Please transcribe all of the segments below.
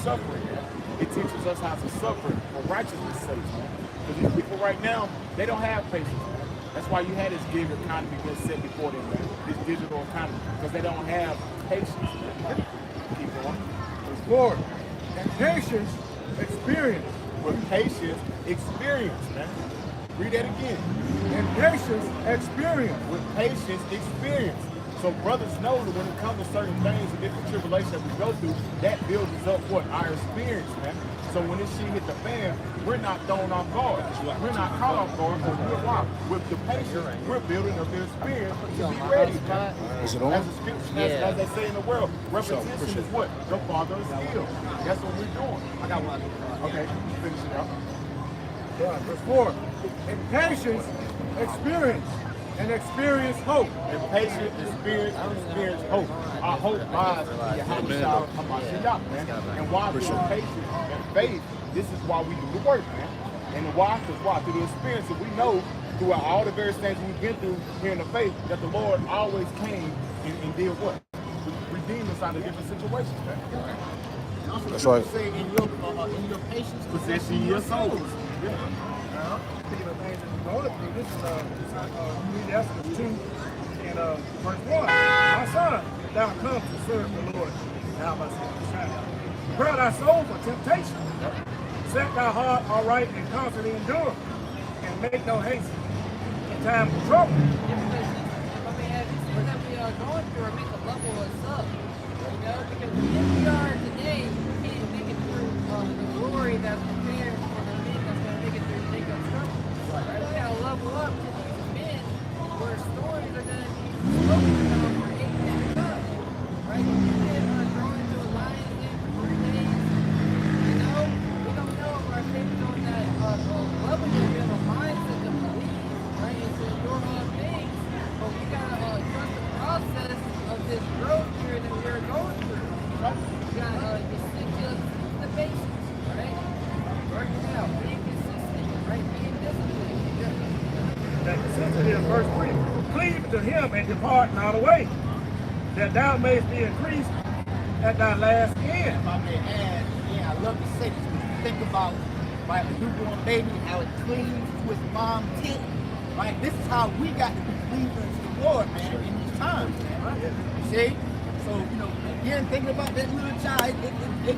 suffering, man. It teaches us how to suffer for righteousness' sake, man. Because these people right now, they don't have patience, man. That's why you had this gig economy being set before them, man. This digital economy, because they don't have patience, man. Keep going. Verse 4. And patience, experience. With patience, experience, man. Read that again. And patience, experience. With patience, experience. So brothers know that when it comes to certain things and different tribulations that we go through, that builds us up what? Our experience, man. So when this shit hit the fan, we're not thrown off guard. We're not caught off guard because we're why? With the patience, we're building up the experience to be ready. Is it on? As the scripture, as they say in the world, repetition is what? The father of skill. That's what we're doing. I got one. Okay, finish it up. Verse 4. And patience, experience. And experience hope. And patience, experience hope. Our hope lies in Yahushua HaMashiach, man. And why through patience and faith, this is why we do the work, man. And why? Because why? Through the experience that we know throughout all the various things we've been through here in the faith, that the Lord always came and did what? Redeemed us out of different situations, man. That's right. Say in your patience, Possession your souls. Yeah. Speaking of things that we're going through, this is Ecclesiastes 2 and verse 1. My son, thou come to serve the Lord. Now my son, prepare thy soul for temptation. Set thy heart aright and constantly endure. And make no haste in time of trouble. This is that we are going through or make a level us up. You know, because if we are today, we can't make it through the glory that's prepared for the men that's going to make it through Jacob's struggle. Right? We got to level up to these men where stories are going to be spoken about for 8 men to come. Right? These men are thrown into a lion's den for 3 days. You know, we don't know if our faith is on that level yet. We have a mindset to believe, right? And to endure all things. But we got to trust the process of this growth here that we're going through. We got to just stick to the basics, right? Working out, being consistent, right? Being disciplined. That consistency in verse 3. Cleave to him and depart not away, that thou mayest be increased at thy last end. if I may add, I love to say this. When you think about, right, a newborn baby, how it clings to its mom's tit, right? This is how we got to be cleaving to the Lord, man, in these times, man. You see? So, again, thinking about that little child, it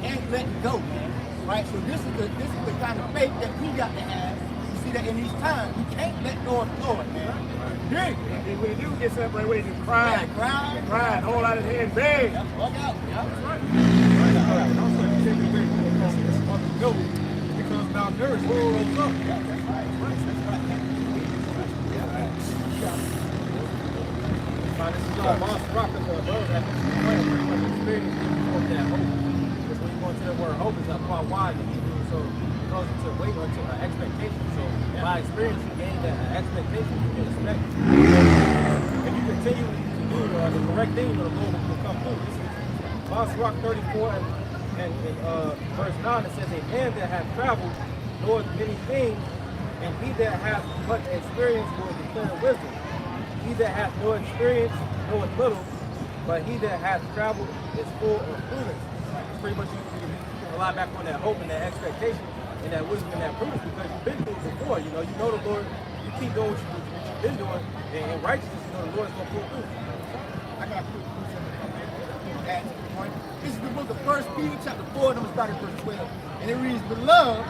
can't let go, man. Right? So this is the kind of faith that we got to have. You see that in these times, we can't let go of the Lord, man. Big. And when you get separated, we just cry. Yeah, Cry, hold out his hand, beg. Walk out. That's right. Also, you take away from the goat because malnourished rolls up. This is Boss Rocker, brother, that pretty much experience of that hope. Because when you go into the word hope, it's quite wide in Hebrew, so it goes into wait until an expectation. So by experience, you gain that expectation you can expect. If you continue to do the correct thing, the Lord will come through. This is Boss Rock 34 and verse 9, it says, a man that hath traveled knoweth many things, and he that hath much experience will declare wisdom. He that hath no experience knoweth little, but he that hath traveled is full of prudence. Pretty much you can rely back on that hope and that expectation and that wisdom and that prudence because you've been through it before. You know the Lord, you keep doing what you've been doing, and in righteousness, the Lord's going to pull through. I got a quick add to the point. This is the book of 1 Peter chapter 4, and I'm going to start at verse 12. And it reads, Beloved,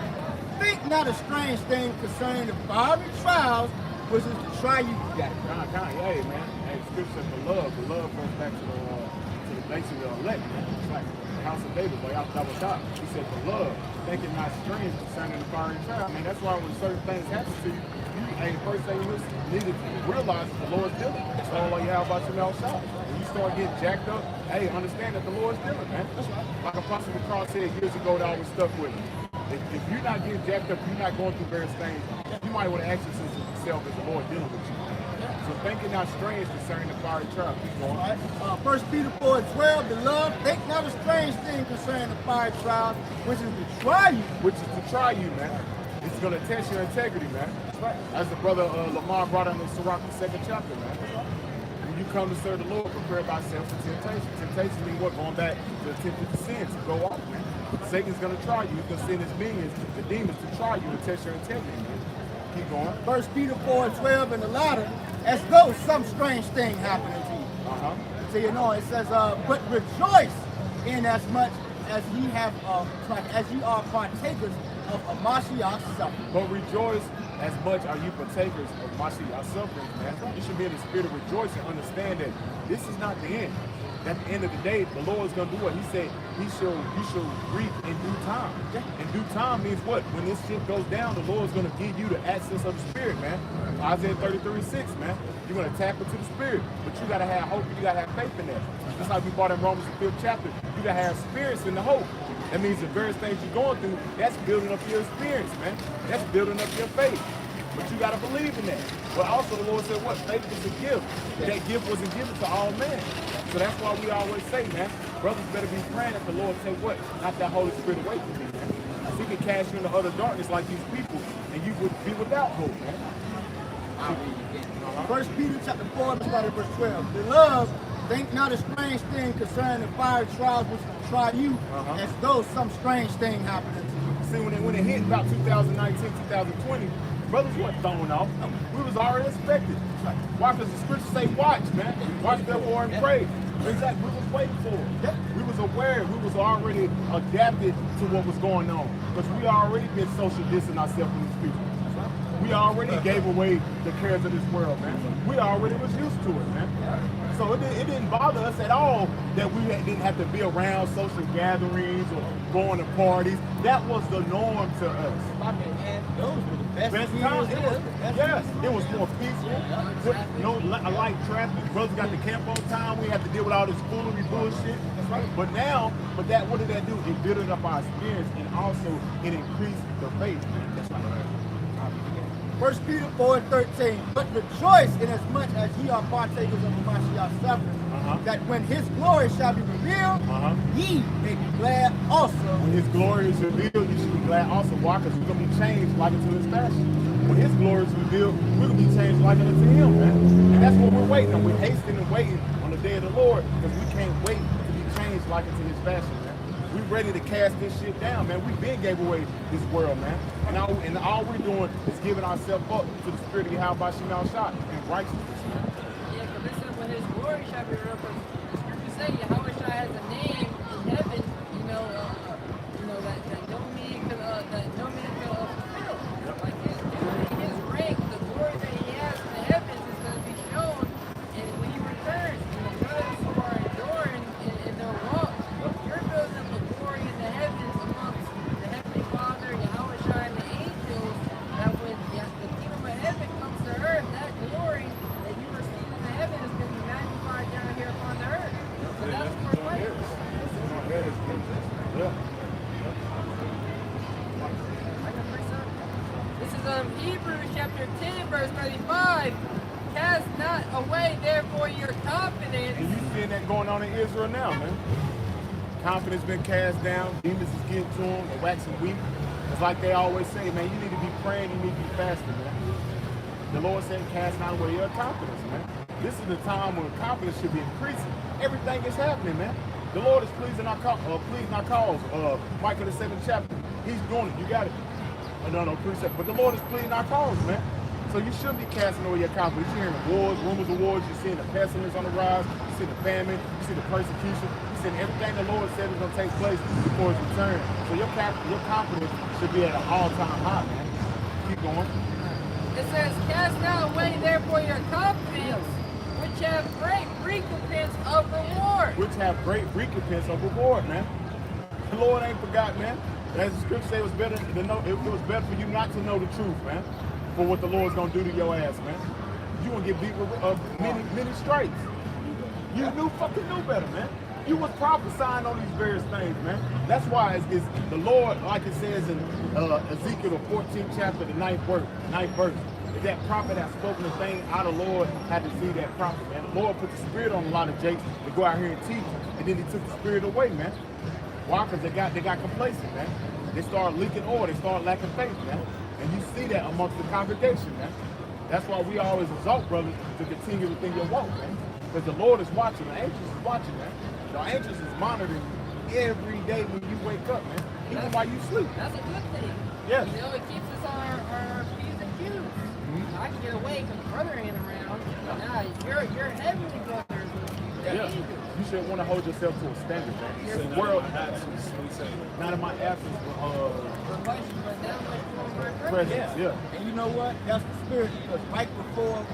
think not a strange thing concerning the fiery trials which is to try you. You got it. Hey, man. Hey, scripture for love. The love goes back to the basic of elect, man. It's like the house of David, boy, out double top. He said, for love, thinking not strange concerning the fiery trial. Man, that's why when certain things happen to you, first thing you need to realize that the Lord's dealing. That's all you have about your mouth shop. When you start getting jacked up, hey, understand that the Lord's dealing, man. Like Apostle McCall said years ago that I was stuck with me. If you're not getting jacked up, you're not going through various things, you might want to ask yourself, is the Lord dealing with you? So thinking not strange concerning the fiery trial. Keep going. All right. 1 Peter 4 and 12, Beloved, think not a strange thing concerning the fiery trial, which is to try you. Which is to try you, man. It's going to test your integrity, man. As the brother Lamar brought on in Sirach, the 2nd chapter, man. When you come to serve the Lord, prepare thyself for temptation. Temptation means what? Going back to the tempted sin to go off, man. Satan's going to try you. He's going to send his minions, the demons, to try you and test your integrity, man. Keep going. 1 Peter 4:12 in the latter, as though some strange thing happening to you. Uh-huh. So you know, it says, but rejoice in as much as ye have, as ye are partakers of Mashiach's suffering. But rejoice as much are you partakers of Mashiach's sufferings, man. You should be in the spirit of rejoice and understand that this is not the end. At the end of the day, the Lord is going to do what He said. You shall reap in due time. In due time means what? When this shit goes down, the Lord is going to give you the access of the Spirit, man. Isaiah 33:6, man. You're going to tap into the Spirit, but you got to have hope and you got to have faith in that. Just like we brought in Romans the 5th chapter, you got to have spirits in the hope. That means the various things you're going through, that's building up your experience, man. That's building up your faith. But you got to believe in that. But also the Lord said what? Faith is a gift. That gift wasn't given to all men. So that's why we always say, man, brothers better be praying that the Lord say what? Not that Holy Spirit away from me, man. Because He can cast you into utter darkness like these people, and you would be without hope, man. 1 Peter chapter 4, starting verse 12. Beloved, think not a strange thing concerning the fiery trials which try you, as though some strange thing happened to you. See, when it hit about 2019, 2020, brothers weren't thrown off. We was already expected. Why? Because the scriptures say, watch, man. Watch therefore and pray. Exactly. We was waiting for it. We was aware. We was already adapted to what was going on. Because we already been social distancing ourselves from these people. We already gave away the cares of this world, man. We already was used to it, man. So it didn't bother us at all that we didn't have to be around social gatherings or going to parties. That was the norm to us. I mean, man, those were the best Times. years. Yes, it was more peaceful. No light traffic. Brothers got to camp on time. We had to deal with all this foolery bullshit. But now, what did that do? It built up our experience and also it increased the faith. That's right. 1 Peter 4:13. But rejoice inasmuch as ye are partakers of the Mashiach's suffering, that when His glory shall be revealed, ye may be glad also. When His glory is revealed, you should be glad also. Why? Because we're going to be changed like unto His fashion. When His glory is revealed, we're going to be changed like unto Him, man. And that's what we're waiting on. We're hastening and waiting on the day of the Lord because we can't wait to be changed like unto His fashion, man. We're ready to cast this shit down, man. We've been gave away this world, man. And all we're doing is giving ourselves up to the spirit of Yahweh Shemel Shah and righteousness, man. Yeah, because this is when His glory shall be revealed. The scriptures say Yahweh Shah has a name in heaven, that no man can fulfill. Like his rank, the glory that He has in the heavens is going to be shown, and when He returns, those who are enduring in their walk, you're building up the glory in the heavens amongst the Heavenly Father, Yahweh Shah, and the angels. That when the kingdom of heaven comes to earth, that glory that you receive in the heaven is going to be magnified down here upon the earth. So that's what we're waiting for. Yeah. This is Hebrews chapter 10, verse 35. Cast not away, therefore, your confidence. And you seeing that going on in Israel now, man. Confidence been cast down. Demons is getting to them. They're waxing weak. It's like they always say, man, you need to be praying. You need to be fasting, man. The Lord said, cast not away your confidence, man. This is the time when confidence should be increasing. Everything is happening, man. The Lord is pleasing our cause. Micah the 7th chapter. He's doing it. You got it. No, precept. But the Lord is pleasing our cause, man. So you shouldn't be casting away your confidence. You're hearing wars, rumors of wars. You're seeing the pestilence on the rise. You see the famine. You see the persecution. You see everything the Lord said is going to take place before His return. So your confidence should be at an all-time high, man. Keep going. It says, cast not away, therefore, your confidence, which have great recompense of reward. Which have great recompense of reward, man. The Lord ain't forgot, man. As the scripture says, it was better to know. It was better for you not to know the truth, man. For what the Lord's gonna do to your ass, man. You gonna get beat with many stripes. You fucking knew better, man. You was prophesying on these various things, man. That's why it's the Lord, like it says in Ezekiel the 14th chapter, the 9th verse. If that prophet has spoken a thing, how the Lord had to see that prophet, man. The Lord put the spirit on a lot of jakes to go out here and teach, and then He took the spirit away, man. Why? Because they got complacent, man. They started leaking oil. They started lacking faith, man. And you see that amongst the congregation, man. That's why we always exalt, brothers, to continue within your walk, man. Because the Lord is watching. The angels is watching, man. The angels is monitoring every day when you wake up, man. Even while you sleep. That's a good thing. Yes. You know, it keeps us on our P's and Q's. I can get away because the brother ain't around. But now your heavenly brother is with you. Yeah. You should want to hold yourself to a standard, man. The world, not in my absence, But that much more my presence. Yeah. And you know what? That's the spirit. Because right before the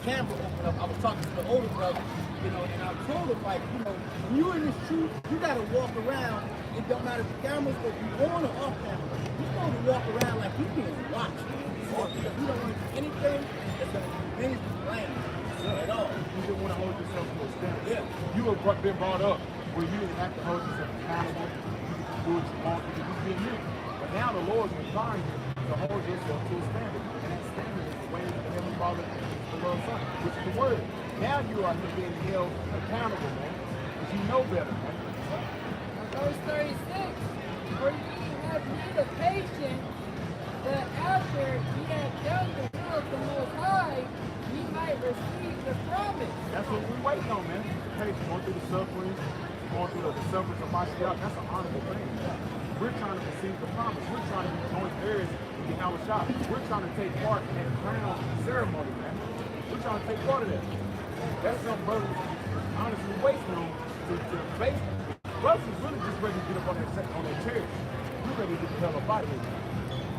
camera opened up, I was talking to the older brother, you know, and I told him, like, you know, when you're in this truth, you got to walk around. It don't matter if the camera's going to be on or off camera. You're supposed to walk around like you're being watched. Because you don't want to do anything that's going to diminish the land at all. You just want to hold yourself to a standard. Yeah. You have been brought up where you didn't have to hold yourself accountable. You can do what you want because you've been you. But now the Lord's requiring you to hold yourself to a standard. And that standard is the way the Heavenly Father is the Lord's Son, which is the Word. Now you are being held accountable, man. Because you know better, man. Verse 36, for ye have need of patience, that after ye have done the will of the Most High, ye might receive the promise. That's what we're waiting on, man. Patience, going through the suffering, going through the sufferings of Mashiach. That's an honorable thing. We're trying to receive the promise. We're trying to be joint heirs in our shop. We're trying to take part in that crown ceremony, man. We're trying to take part of that. That's something brothers honestly waiting on to face. Brothers is really just ready to get up on that chair. We're ready to get the hell up out of here.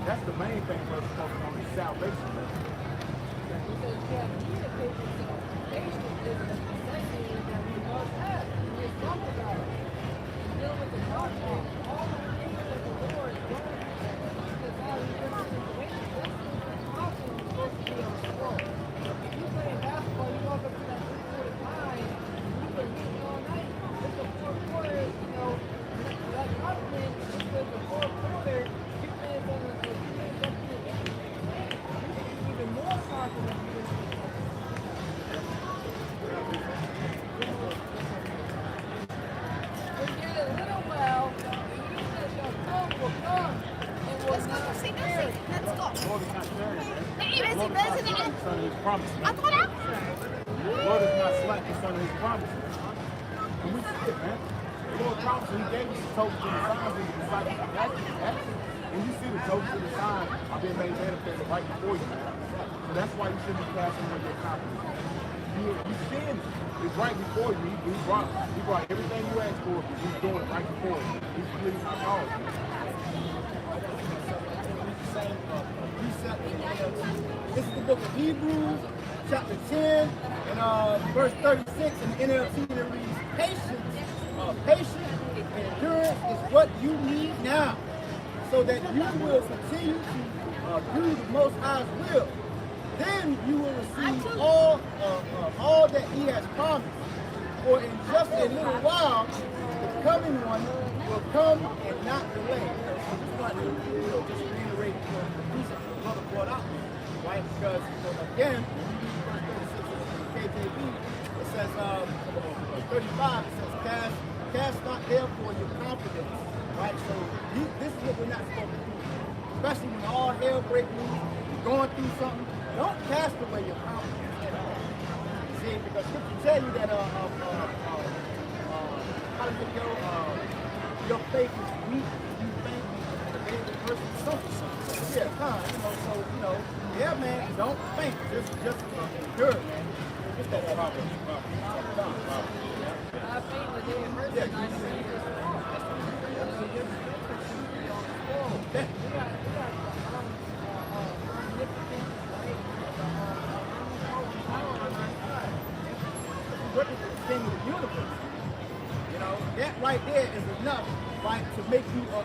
That's the main thing brothers focusing on is salvation, man. Because you have need of patience, and patience is a necessity that we must have. We just talk about it. Deal with the gospel, all the things that the Lord does. Because how he different situations, that's the gospel is supposed to be on the floor. If you play basketball, you walk up to that 3-quarter line, you can hit it all night. It's the fourth quarter, you know, that confidence, because the fourth quarter, you play on the even more confident. But yet a little while, the he that shall come will come and will not perish. The Lord is not sharing, man. Hey, The Lord is not slack concerning his promise, man. The Lord is not slack concerning his promise, man. And we see it, man. The Lord promised he gave us the tokens and the signs and the disciples of action. And you see the tokens and the signs are being made manifest right before you, man. So that's why you shouldn't be casting away your confidence. You sin it. It's right before you. He brought everything you asked for. He's doing it right before you. He's completing my cause. This is the book of Hebrews, chapter 10, and verse 36 in the NLT that reads, patience and endurance is what you need now, so that you will continue to do the Most High's will. Then you will receive all that He has promised. For in just a little while, the coming one will come and not delay. So I just want to just reiterate the precept the brother brought out, right? Because again, when you read verse 36 in the KJV, it says 35. It says, "Cast not therefore your confidence," right? So this is what we're not supposed to do, especially when all hell breaks loose, you're going through something. Don't cast away your confidence at all. See, because Scripture tell you that how does it go? Your faith is weak. You think the person something. Yeah, so yeah, man. Don't think. Just endure, man. Just that problem. I think the day of mercy, and I see this wrong. We got omnipotent, King of the universe. You know, that right there is enough, right, to make you a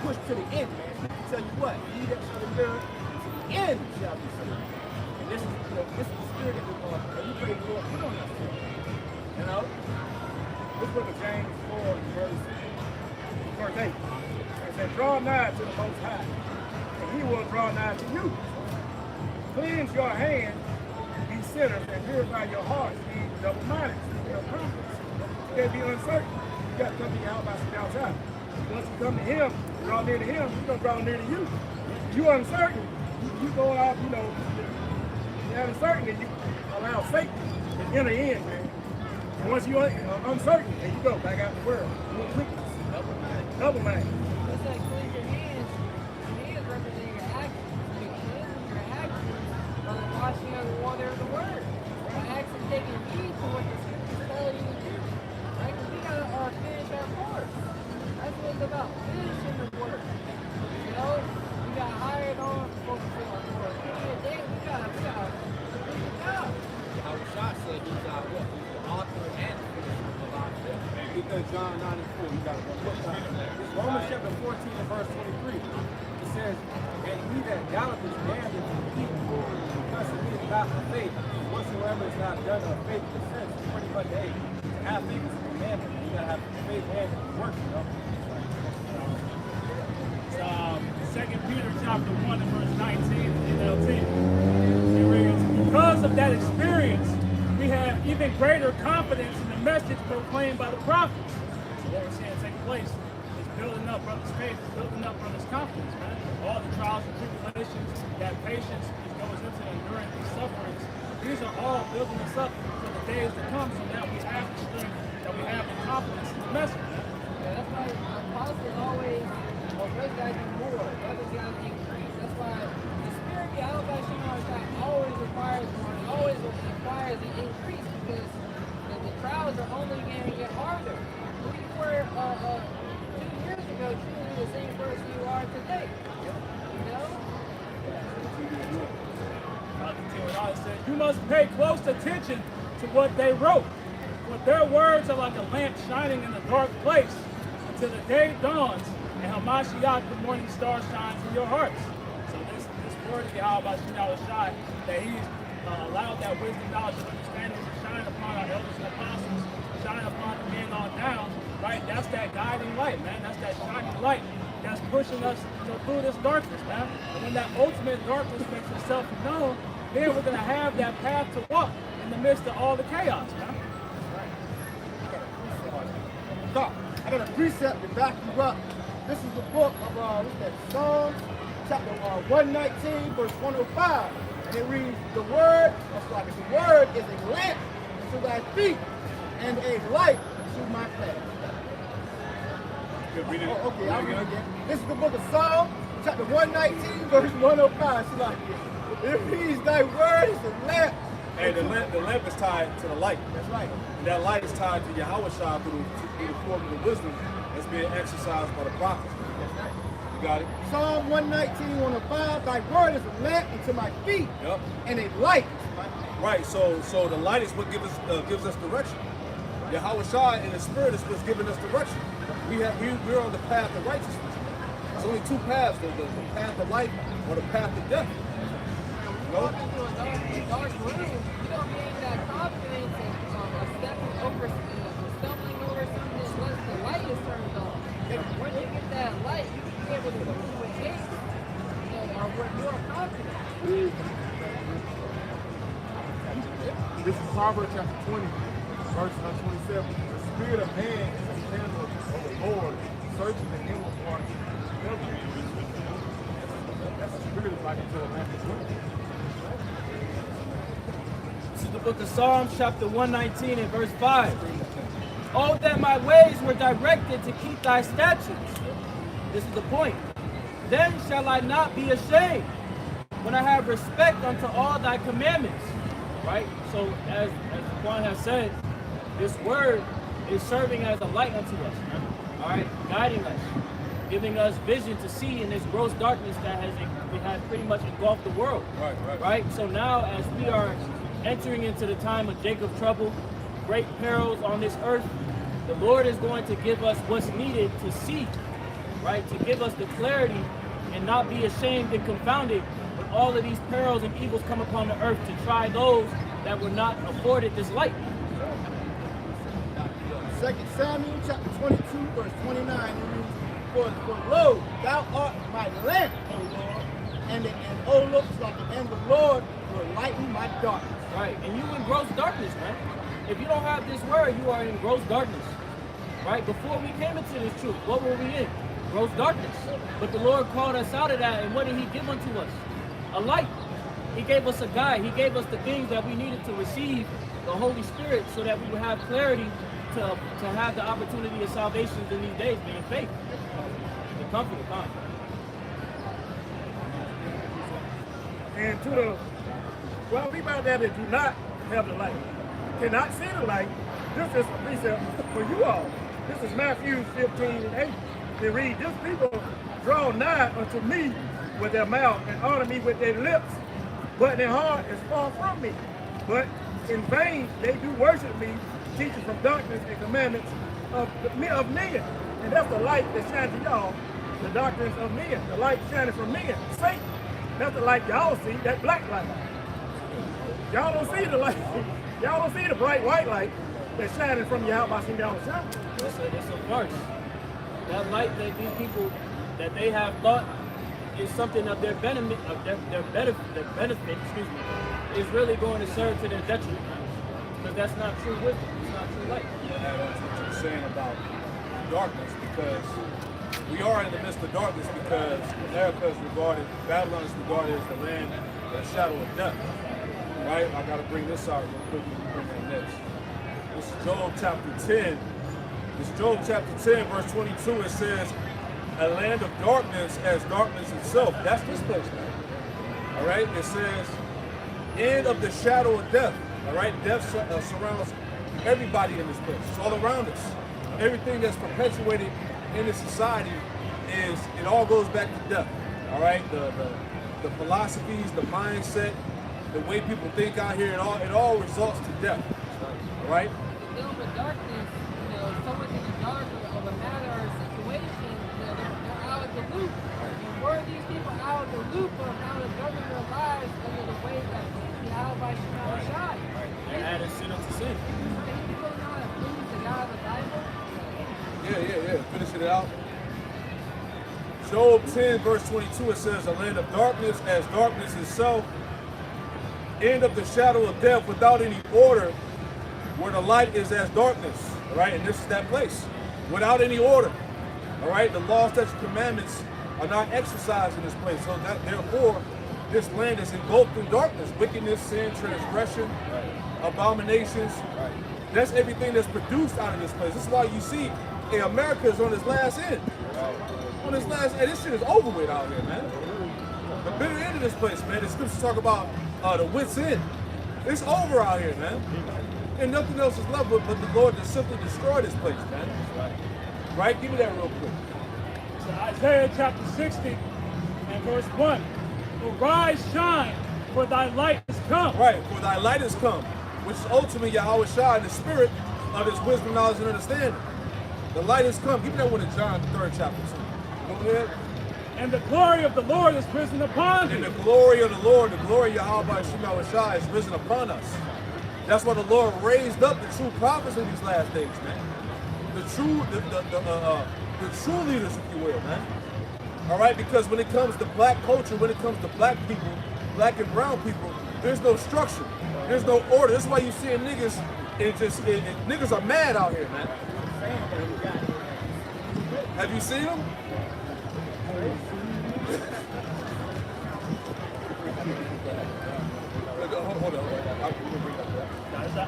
push to the end, man. I tell you what, he that shall endure to the end shall be saved. And this is the spirit that we pray the Lord put on us. You know? This book of James 4, verse 8. It says, draw nigh to the Most High, and He will draw nigh to you. Cleanse your hands, ye sinners, and purify your hearts, ye double-minded. You can't be uncertain. You got to come to your house by some outside. Once you come to Him, draw near to Him, He's going to draw near to you. You uncertain. You go out, you're uncertain, and you allow Satan to enter in, man. once you're uncertain, there you go, back out the world. Double mind. Just like clean your hands represent your actions. You cleanse your actions by the washing of the water of the word. By actually taking heed to what the scriptures tell you to do. Right? Because we gotta finish our course. That's what it's about. Finishing the work. You know, we got hired on to focus on our course. At the end of the day, we gotta do the job. How Shah said he's our what? He's the author and finisher of our faith. Get that John 9 and 4. You got it. Romans chapter 14 and verse 23. It says, and he that doubteth is damned into evil, because he is not of faith. Whatsoever is not done of faith is sin. It's pretty much, hey, to have faith is a commandment. You gotta have faith and work, you know. It's 2 Peter chapter 1 and verse 19 NLT. It reads, because of that experience, we have even greater confidence in the message proclaimed by the prophets. So what we're seeing take place is building up brothers' faith, building up brothers' confidence, man. All the trials and tribulations, that patience goes into enduring these sufferings. These are all building us up for the days to come so that we have the strength, that we have the confidence in the message. Yeah, that's why apostles always brothers gotta do more, brothers gotta increase. That's why the spirit of Yahweh Shemar always requires more, and always requires the increase because the trials are only going to get harder. Who you were 2 years ago, truly the same person you are today. You know? Said, you must pay close attention to what they wrote. For their words are like a lamp shining in a dark place until the day dawns and Hamashiach, the morning star, shines in your hearts. So this word of Yahweh Shai, that he's allowed that wisdom, knowledge, and understanding to shine upon our elders and apostles, shine upon the men on down, right? That's that guiding light, man. That's that shining light that's pushing us through this darkness, man. And when that ultimate darkness makes itself known, then we're going to have that path to walk in the midst of all the chaos, man. So, I got a precept to back you up. This is the book of what's that? Psalms, chapter 119, verse 105. And it reads, the word is a lamp to thy feet and a light to my path. Okay, I'll read it again. This is the book of Psalms, chapter 119, verse 105. So like it reads, thy word is a lamp. Hey, the lamp is tied to the light. That's right. And that light is tied to Yahweh Shah through the form of the wisdom that's being exercised by the prophets. That's right. You got it? Psalm 119, 105, thy word is a lamp unto my feet Yep. and a light. Right. So the light is what gives us direction. Yahweh Shah in the spirit is what's giving us direction. We're on the path of righteousness. There's only two paths: the path of life or the path of death. Walk into a dark room, you don't gain that confidence of stepping over, stumbling over something unless the light is turned on. When you get that light, you can be able to move with haste, or with more confidence. This is Proverbs chapter 20, verse 27. The spirit of man is a candle of the Lord, searching the inward parts of the devil. That's the spirit is like into a lamp as well. This is the book of Psalms, chapter 119 and verse 5. Oh, that my ways were directed to keep thy statutes. This is the point. Then shall I not be ashamed when I have respect unto all thy commandments. Right? So as Juan has said, this word is serving as a light unto us. All right? Guiding us. Giving us vision to see in this gross darkness that has pretty much engulfed the world. Right? So now as we are entering into the time of Jacob's trouble, great perils on this earth, the Lord is going to give us what's needed to see, right? To give us the clarity and not be ashamed and confounded when all of these perils and evils come upon the earth to try those that were not afforded this light. 2 Samuel chapter 22, verse 29, it reads, For lo, thou art my lamp, O Lord, and the Lord will lighten my darkness. Right, and you in gross darkness, man. If you don't have this word, you are in gross darkness. Right? Before we came into this truth, what were we in? Gross darkness. But the Lord called us out of that, and what did he give unto us? A light. He gave us a guide. He gave us the things that we needed to receive the Holy Spirit so that we would have clarity to have the opportunity of salvation in these days, being faith. The comfort of God. And to the people out there that do not have the light, cannot see the light, this is a precept for you all. This is Matthew 15 and 8. They read, "This people draw nigh unto me with their mouth and honor me with their lips, but their heart is far from me. But in vain they do worship me, teaching from darkness and commandments of men." And that's the light that shines to y'all, the doctrines of men, the light shining from men. Satan, that's the light y'all see, that black light. Y'all don't see the light. Y'all don't see the bright white light that's shining from your house by seeing y'all shine. It's a farce. That light that these people, that they have thought is something of their benefit, their benefit, is really going to serve to their detriment. Because that's not true wisdom. It's not true light. Add on to what you're saying about darkness, because we are in the midst of darkness because America is regarded, Babylon is regarded as the land of the shadow of death. Right? I got to bring this out real quick. Bring that next. This is Job chapter 10. This is Job chapter 10, verse 22. It says, "A land of darkness as darkness itself." That's this place, man. All right? It says, "End of the shadow of death." All right? Death surrounds everybody in this place. It's all around us. Everything that's perpetuated in this society it all goes back to death. All right? The philosophies, the mindset, the way people think out here, it all results to death. All right? Dealing with darkness, so much in the dark of a matter or situation, they're out of the loop. And were these people out of the loop of how to govern their lives under the way that the Alabama shine? They added sin unto sin. These people not include the God of the Bible. Yeah. Finishing it out. Job 10, verse 22, it says, "A land of darkness as darkness itself, end of the shadow of death without any order, where the light is as darkness." All right, and this is that place, without any order. All right, the law, statutes, commandments are not exercised in this place. So that therefore, this land is engulfed in darkness, wickedness, sin, transgression, abominations. That's everything that's produced out of this place. This is why you see, hey, America is on its last end. On its last end, this shit is over with out here, man. The bitter end of this place, man. The scriptures talk about the wit's end. It's over out here, man. And nothing else is left but the Lord to simply destroy this place, man. Right? Give me that real quick. So Isaiah chapter 60 and verse 1. "Arise, shine, for thy light is come." Right, for thy light is come, which is ultimately Yahweh Shai, the spirit of his wisdom, knowledge, and understanding. The light is come. Give me that one in John, the 3rd chapter. Go ahead. "And the glory of the Lord is risen upon thee." And the glory of the Lord, the glory of Yahweh Shai is risen upon us. That's why the Lord raised up the true prophets in these last days, man. The true leaders, if you will, man. All right, because when it comes to black culture, when it comes to black people, black and brown people, there's no structure, there's no order. That's why you see niggas. Niggas are mad out here, man. Have you seen them? Hold on.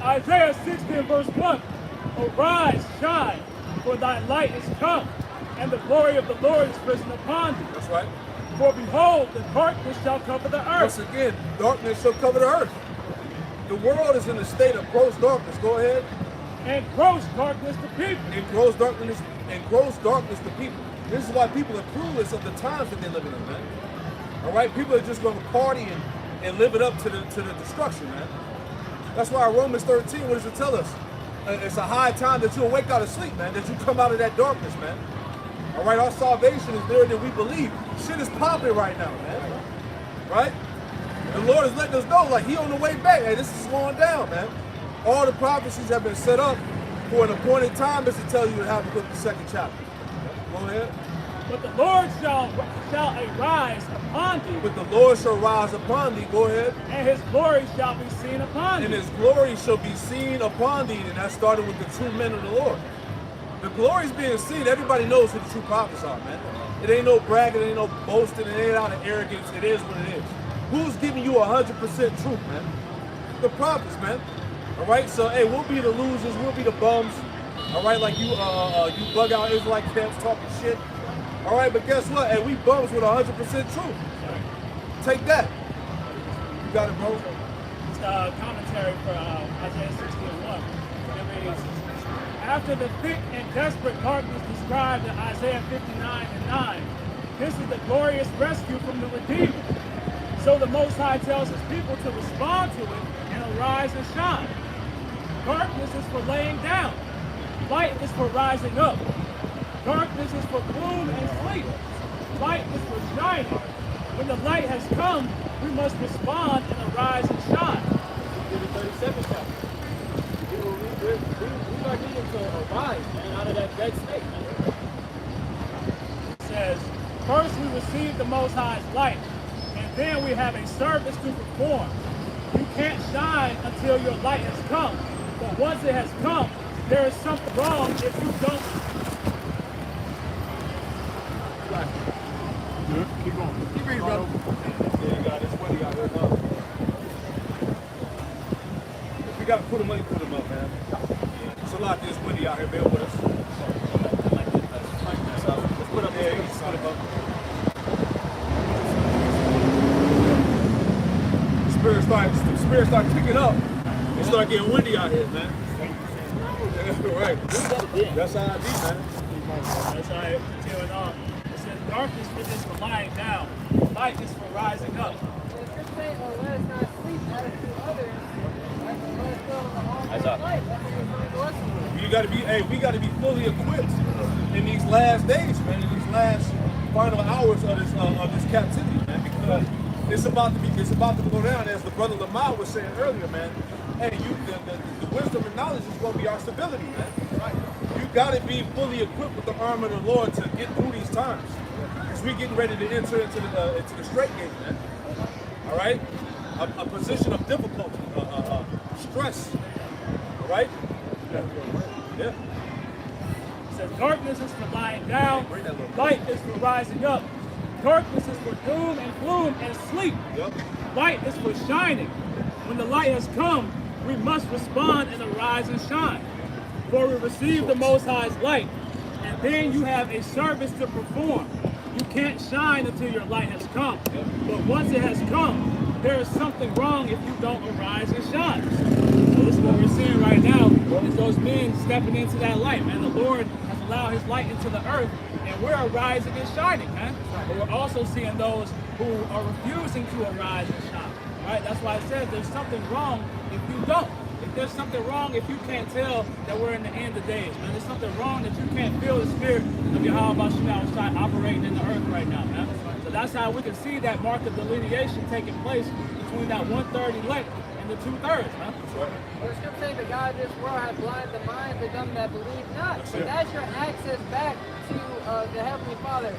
Isaiah 60 and verse 1. "Arise, shine, for thy light is come, and the glory of the Lord is risen upon thee. That's right. For behold, the darkness shall cover the earth." Once again, darkness shall cover the earth. The world is in a state of gross darkness. Go ahead. "And gross darkness to people." And gross darkness to people. This is why people are clueless of the times that they're living in, man. All right, people are just going to party and live it up to the destruction, man. That's why Romans 13, what does it tell us? It's a high time that you'll wake out of sleep, man, that you come out of that darkness, man. All right, our salvation is there that we believe. Shit is popping right now, man. Right? The Lord is letting us know, like, he on the way back. Hey, this is slowing down, man. All the prophecies have been set up for an appointed time is to tell you to have a look at the 2nd chapter. Go ahead. "But the Lord shall arise upon thee, But the Lord shall rise upon thee. Go ahead. and his glory shall be seen upon And thee." his glory shall be seen upon thee. And that started with the true men of the Lord. The glory's being seen. Everybody knows who the true prophets are, man. It ain't no bragging, it ain't no boasting, it ain't out of arrogance. It is what it is. Who's giving you 100% truth, man? The prophets, man. All right, so hey, we'll be the losers, we'll be the bums. All right, like you bug out Israelite camps talking shit. All right, but guess what? Hey, we bums with 100% truth. Take that. You got it, bro. It's a commentary for Isaiah 60:1. It reads, after the thick and desperate darkness described in Isaiah 59:9, this is the glorious rescue from the Redeemer. So the Most High tells his people to respond to it and arise and shine. Darkness is for laying down. Light is for rising up. Darkness is for gloom and sleep. Light is for shining. When the light has come, we must respond and arise and shine. Give it 37 chapter. We are needing to arise, man, out of that dead state, man. It says, first we receive the Most High's light, and then we have a service to perform. You can't shine until your light has come. But once it has come, there is something wrong if you don't. Good. Keep going. Keep reading, brother. Yeah, you got this money out here, huh? If you got to put them up, man. There's a lot of this money out here, man, with us. Let's put up there. You can put them up. The spirit start kicking up. It start getting windy out here, man. Right. That's how I be, man. That's how it continuing on. It says, darkness is for lying down. Light is for rising up. So if you're saying, oh, let us not sleep, let us do others, let us go in the hall of light. That's what you're trying to lesson. You gotta be, hey, we gotta be fully equipped in these last days, man, in these last final hours of this captivity, man, because it's about to go down, as the brother Lamar was saying earlier, man. Hey, the wisdom and knowledge is gonna be our stability, man. Right? You gotta be fully equipped with the arm of the Lord to get through these times, because we're getting ready to enter into the straight gate, man. All right, a position of difficulty, stress. All right. Yeah. It says, darkness is for lying down. Light is for rising up. Darkness is for doom and gloom and sleep. Yep. Light is for shining. When the light has come, we must respond and arise and shine. For we receive the Most High's light, and then you have a service to perform. You can't shine until your light has come. But once it has come, there is something wrong if you don't arise and shine. So this is what we're seeing right now, is those men stepping into that light, man. The Lord has allowed his light into the earth, and we're arising and shining, man. But we're also seeing those who are refusing to arise and shine. Right? That's why it says there's something wrong if you don't. If there's something wrong if you can't tell that we're in the end of days, man. There's something wrong that you can't feel the spirit of Yahweh Shai operating in the earth right now, man. So that's how we can see that mark of delineation taking place between that 1/3 elect and the 2/3, man. Well, the scripture says the God of this world has blinded the minds of them that believe not. So that's your access back to the Heavenly Father.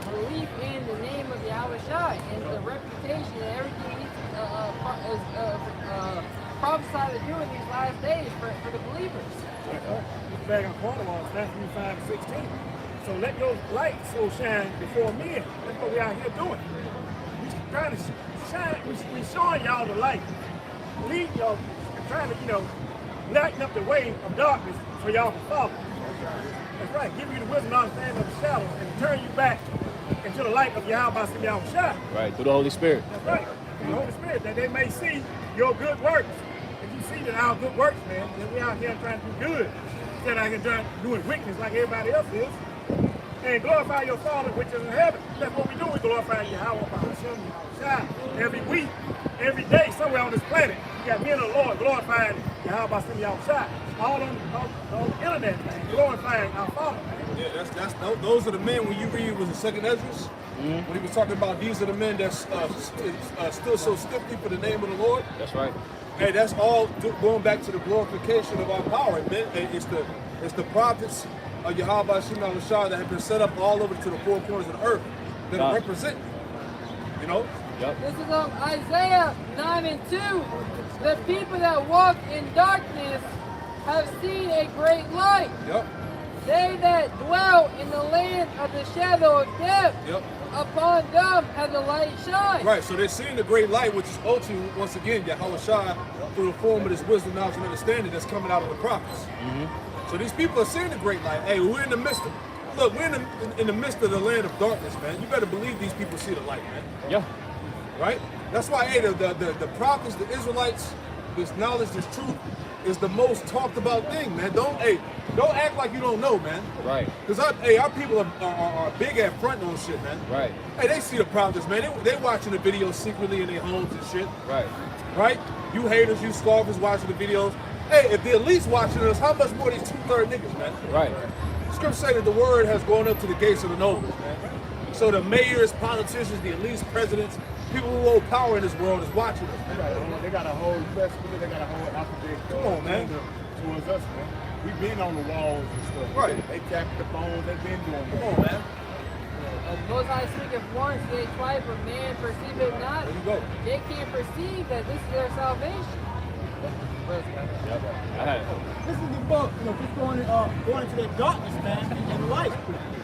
Belief in the name of Yahweh Shai and the reputation and everything he prophesied to do in these last days for the believers. Back in Cornwall, Matthew 5:16. So let your light so shine before men. That's what we out here doing. We trying to shine. We showing y'all the light. Lead y'all, trying to lighten up the way of darkness for y'all to follow. That's right. Give you the wisdom and understanding of the shadows and turn you back into the light of Yahweh Shai. Right, through the Holy Spirit. That's right. Through the Holy Spirit, that they may see your good works. If you see that our good works, man, then we out here trying to do good. Instead of trying to doing wickedness like everybody else is. And glorify your Father which is in heaven. That's what we do. We glorify Yahweh Shai every week, every day, somewhere on this planet. You got men of the Lord glorifying Yahweh Shai. All on the internet, man, glorifying our Father, man. Yeah, those are the men. When you read, was the second Esdras, when he was talking about these are the men that still so stiffly for the name of the Lord. That's right. Hey, that's all going back to the glorification of our power, man. It's the prophets of Yahweh Shai that have been set up all over to the four corners of the earth that represent. Yep. This is Isaiah 9:2. The people that walk in darkness have seen a great light. Yep. They that dwell in the land of the shadow of death, Yep. upon them has the light shine. Right, so they're seeing the great light, which is ultimately, once again, Yahweh Shai, through the form of this wisdom, knowledge, and understanding that's coming out of the prophets. So these people are seeing the great light. Hey, we're in the midst of, look, we're in the midst of the land of darkness, man. You better believe these people see the light, man. Yeah. Right? That's why, hey, the prophets, the Israelites, this knowledge, this truth, is the most talked about thing, man. Don't act like you don't know, man. Right. Because our people are big at fronting on shit, man. Right. Hey, they see the prophets, man. They watching the videos secretly in their homes and shit. Right. Right? You haters, you scoffers watching the videos. Hey, if the elite's watching us, how much more these 2/3 niggas, man? Right. Scripture say that the word has gone up to the gates of the nobles, man. So the mayors, politicians, the elites, presidents, people who hold power in this world is watching us, man. They got a whole investment, they got a whole alphabet. Come on, man. Towards us, man. We've been on the walls and stuff. Right. They tapped the phones, they've been doing Come that. on, man. Most High speaketh once, yea twice, but man perceive it not. There you go. They can't perceive that this is their salvation. This is the book, you know, just going into that darkness, man, and light.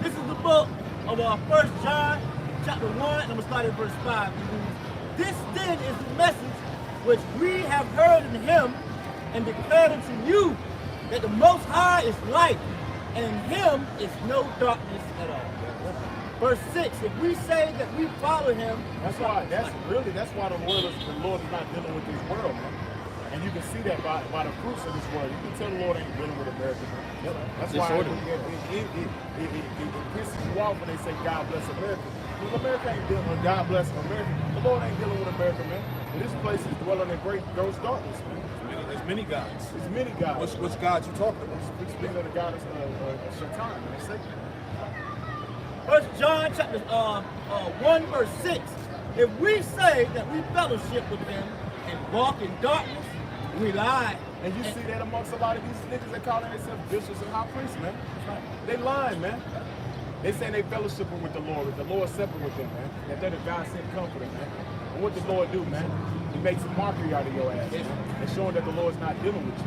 This is the book of 1 John, chapter 1, and I'm going to start at verse 5. This then is the message which we have heard in him and declared unto you, that the Most High is light, and in him is no darkness at all. Verse 6, if we say that we follow him, That's why the word of the Lord is not dealing with this world, man. And you can see that by the fruits of this world. You can tell the Lord ain't dealing with America, man. That's why it pisses you off when they say God bless America. Because America ain't dealing with God bless America. The Lord ain't dealing with America, man. And this place is dwelling in gross darkness, man. There's many gods. There's many gods. Which gods you talking about? Speaking of the God of Shaitan, man. Satan. 1 John chapter 1 verse 6. If we say that we fellowship with him and walk in darkness, we lie. And you see that amongst a lot of these niggas that calling themselves bishops and high priests, man. They lying, man. They saying they fellowshipping with the Lord, with the Lord separate with them, man. That they're the God sent comforter, man. And what the Lord do, man? He makes a mockery out of your ass, man. And showing that the Lord's not dealing with you,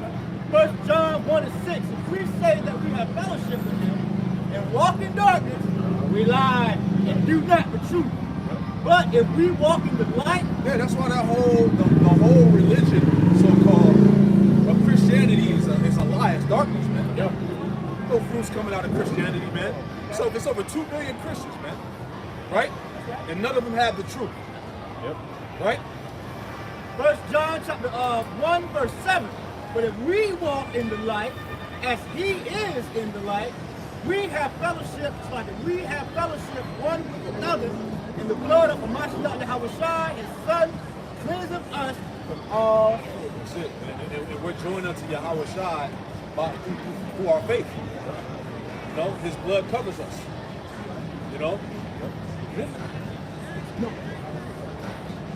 man. 1 John 1 and 6. If we say that we have fellowship with him and walk in darkness, we lie and do not the truth. But if we walk in the light, Yeah, that's why that the whole religion, so-called, of Christianity is a lie. It's darkness, man. Yeah. No fruits coming out of Christianity, man. So it's over 2 billion Christians, man. Right? And none of them have the truth. Yep. Right? 1 John chapter 1 verse 7. But if we walk in the light, as he is in the light, we have fellowship, we have fellowship one with another, and the blood of Mashiach Yahushua, his son, cleanseth us from all sin. That's it. And we're joined unto Yahweh Shai through our faith. You know, his blood covers us. You know? This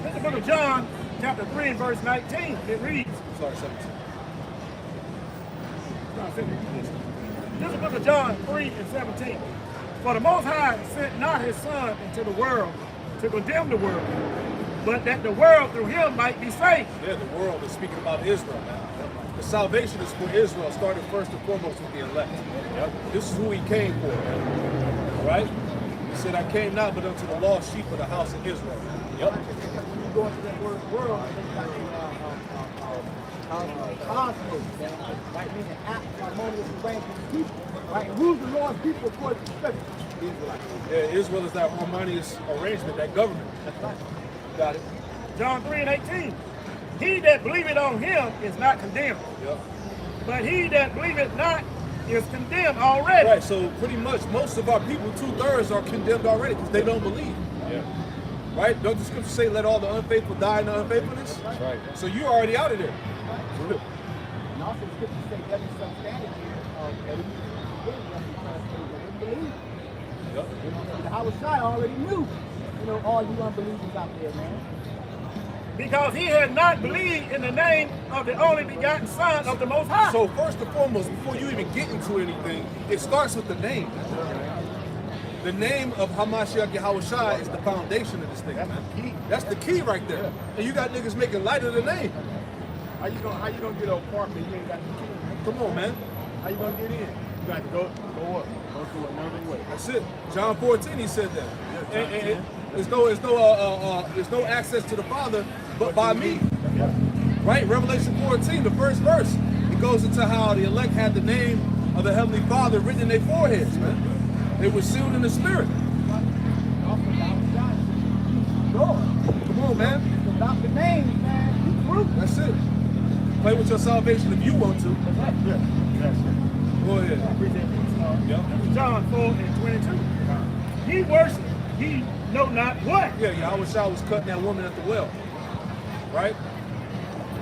is the book of John, chapter 3, verse 19. It reads, Sorry, 17. this is the book of John 3 and 17. For the Most High sent not his Son into the world to condemn the world, but that the world through him might be saved. Yeah, the world is speaking about Israel, man. The salvation is for Israel, starting first and foremost with the elect. Yep. This is who he came for, man. All right? He said, I came not but unto the lost sheep of the house of Israel. Yep. You go into that word world, and it's like cosmos, right? Meaning harmonious arrangement of people, right? And who's the Lord's people according to Scripture? Israelites. Yeah, Israel is that harmonious arrangement, that government. That's right. Got it? John 3 and 18. He that believeth on him is not condemned, Yep. but he that believeth not is condemned already. Right, so pretty much most of our people, 2/3 are condemned already because they don't believe. Yeah. Right? Don't the scripture say, let all the unfaithful die in the unfaithfulness? That's right. So you're already out of there. And also the Scripture say every substandard here of every believe. Yep. You know, the Yahushua already knew, you know, all you unbelievers out there, man. Because he had not believed in the name of the only begotten Son of the Most High. So first and foremost, before you even get into anything, it starts with the name. The name of Hamashiach Yahushua is the foundation of this thing, man. That's the key right there. And you got niggas making light of the name. How you gonna get an apartment? You ain't got the key. Come on, man. How you gonna get in? You got to go up. Go through another way. That's it. John 14, he said that. And there's no access to the Father but by me. Right? Revelation 14, the first verse. It goes into how the elect had the name of the Heavenly Father written in their foreheads, man. They were sealed in the Spirit. Come on, man. Without the name, man, you prove. That's it. Play with your salvation if you want to. Yeah. That's it. Go ahead. Yeah. John 4:22. Ye worship, ye know not what. Yeah, Yahweh Shah was cutting that woman at the well. Right?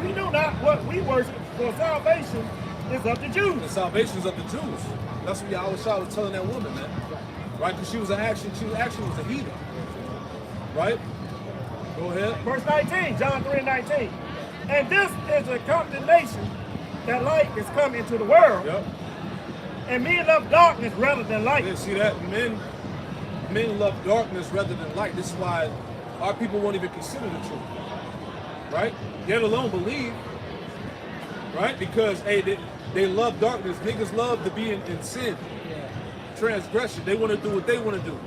We know not what we worship, for salvation is of the Jews. The salvation is of the Jews. That's what Yahweh Shah was telling that woman, man. Right? Because she actually was a heathen. Right? Go ahead. Verse 19, John 3:19. And this is a condemnation that light is come into the world, Yep. and men love darkness rather than light. Yeah, see that? Men love darkness rather than light. This is why our people won't even consider the truth. Right? Yet alone believe. Right? Because hey, they love darkness. Niggas love to be in sin. Transgression. They want to do what they want to do.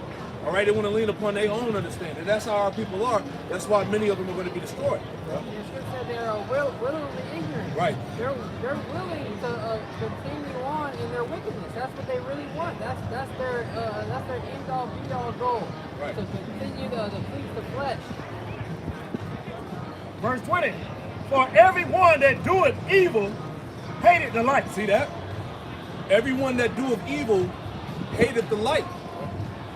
All right? They want to lean upon their own understanding. That's how our people are. That's why many of them are going to be destroyed. Your scripture they're willingly ignorant. Right. They're willing to continue on in their wickedness. That's what they really want. That's their end all be all goal. Right. To continue to please the flesh. Verse 20. For everyone that doeth evil hated the light. See that? Everyone that doeth evil hated the light.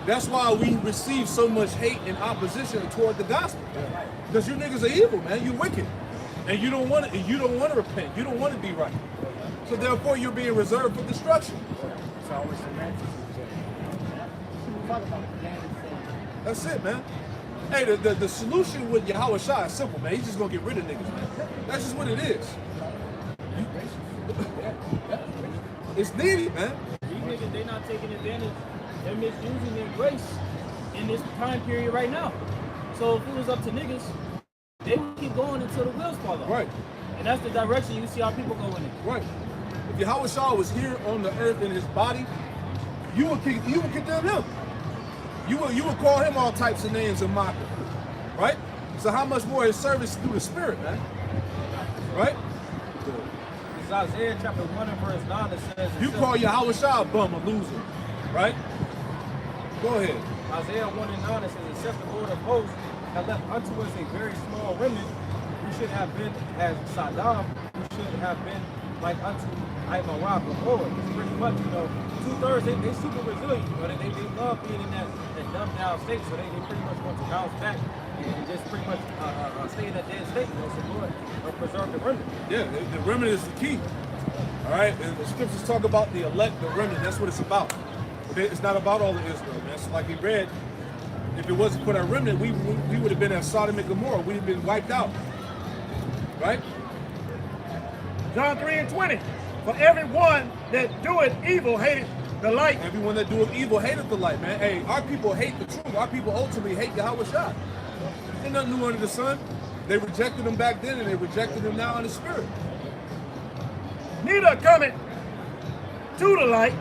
That's why we receive so much hate and opposition toward the gospel. Because you niggas are evil, man. You wicked, and you don't want to. You don't want to repent. You don't want to be right. So therefore, you're being reserved for destruction. It's always semantics. That's it, man. Hey, the solution with Yahweh Shah is simple, man. He's just gonna get rid of niggas, man. That's just what it is. It's needed, man. These niggas, they not taking advantage. They're misusing their grace in this time period right now. So if it was up to niggas, they would keep going until the wheels fall off. Right. And that's the direction you see our people going in. Right. If Yahweh Shah was here on the earth in his body, you would condemn him. You would call him all types of names and mock him. Right? So how much more his service through the Spirit, man? Right? It's Isaiah chapter 1 and verse 9 that says, You call Yahweh Shah a bum, a loser. Right? Go ahead. Isaiah 1 and 9, it says, except the Lord of hosts had left unto us a very small remnant, we should have been as Saddam, we should have been like unto Aymara before. It's pretty much, 2/3, they super resilient, they love being in that dumbed down state, so they pretty much want to bounce back and just pretty much stay in that dead state, so Lord preserve the remnant. Yeah, the remnant is the key. All right? And the scriptures talk about the elect, the remnant. That's what it's about. It's not about all of Israel, man. So like we read, if it wasn't for that remnant, we would have been at Sodom and Gomorrah. We'd have been wiped out. Right? John 3:20. For everyone that doeth evil hated the light. Everyone that doeth evil hated the light, man. Hey, our people hate the truth. Our people ultimately hate Yahweh Shah. There's nothing new under the sun. They rejected him back then, and they rejected him now in the spirit. Neither cometh to the light,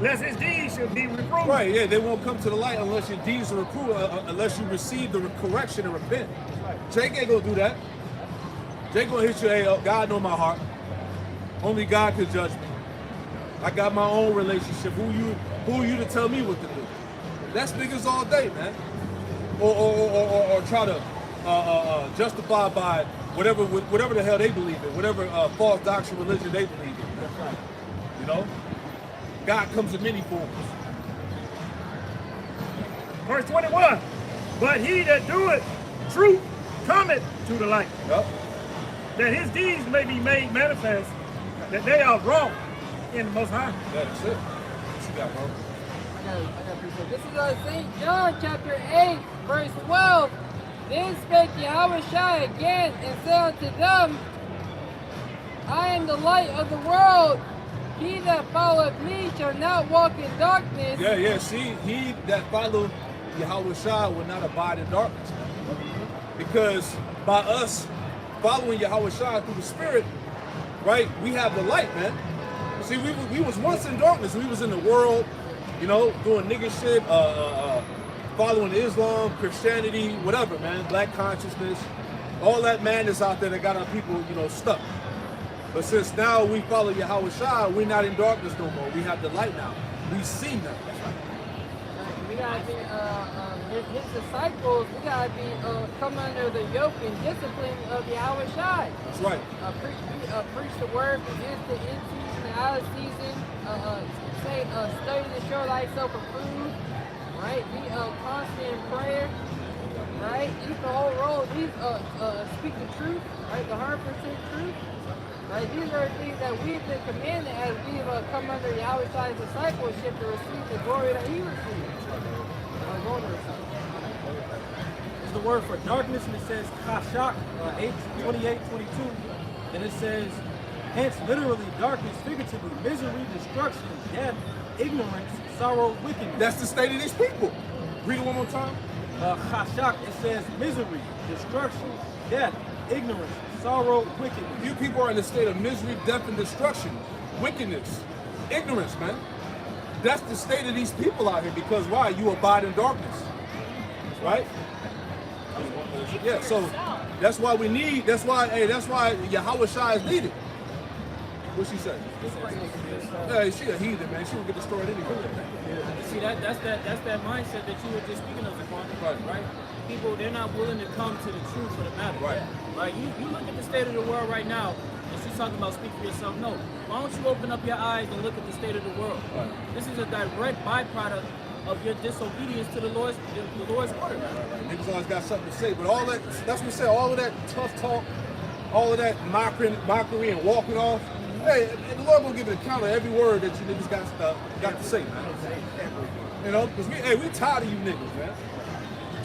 lest his deeds should be reproved. Right, yeah, they won't come to the light unless your deeds are reproved, unless you receive the correction and repent. Jake ain't gonna do that. Jake gonna hit you, hey, God know my heart. Only God can judge me. I got my own relationship. Who are you to tell me what to do? That's niggas all day, man. Or try to justify by whatever the hell they believe in, whatever false doctrine, religion they believe in. That's right. You know? God comes in many forms. Verse 21. But he that doeth truth cometh to the light, Yep. that his deeds may be made manifest, that they are wrong in the Most High. That's it. What you got, bro? I got appreciate. This is St. John chapter 8, verse 12. Then spake Yahweh Shai again and said unto them, I am the light of the world. He that followeth me shall not walk in darkness. Yeah. See, he that followed Yahweh Shai will not abide in darkness. Because by us following Yahweh Shai through the Spirit, right, we have the light, man. See, we was once in darkness. We was in the world, you know, doing nigga shit, following Islam, Christianity, whatever, man, black consciousness, all that madness out there that got our people, you know, stuck. But since now we follow Yahweh Shai, we're not in darkness no more. We have the light now. We see now. We gotta be his disciples. We gotta be come under the yoke and discipline of Yahweh Shai. That's right. Preach the word, begin to in season and out of season. Study to show thyself approved. Right. Be constant in prayer. Right. Eat the whole roll. These speak the truth. Right. The 100% truth. Right. These are things that we've been commanded as we've come under Yahweh Shai's discipleship to receive the glory that He received. Is the word for darkness, and it says Kashak, 8:28-22, and it says, hence literally darkness, figuratively, misery, destruction, death, ignorance, sorrow, wickedness. That's the state of these people. Read it one more time. Kashak, it says misery, destruction, death, ignorance, sorrow, wickedness. You people are in a state of misery, death, and destruction, wickedness, ignorance, man. That's the state of these people out here, because why? You abide in darkness, right? Yeah, so that's why that's why Yahweh Shai is needed. What she say? Yeah, she a heathen, man. She will get destroyed anyway. See, that's that mindset that you were just speaking of, Zaquan, right? People, they're not willing to come to the truth of the matter. Right? You look at the state of the world right now, and she's talking about speak for yourself. No. Why don't you open up your eyes and look at the state of the world? Right. This is a direct byproduct of your disobedience to the Lord's order. Niggas always got something to say, but all that's what we say, all of that tough talk, all of that mockery and walking off. Hey, the Lord will give an account of every word that you niggas got to say, man. You know, because we tired of you niggas, man.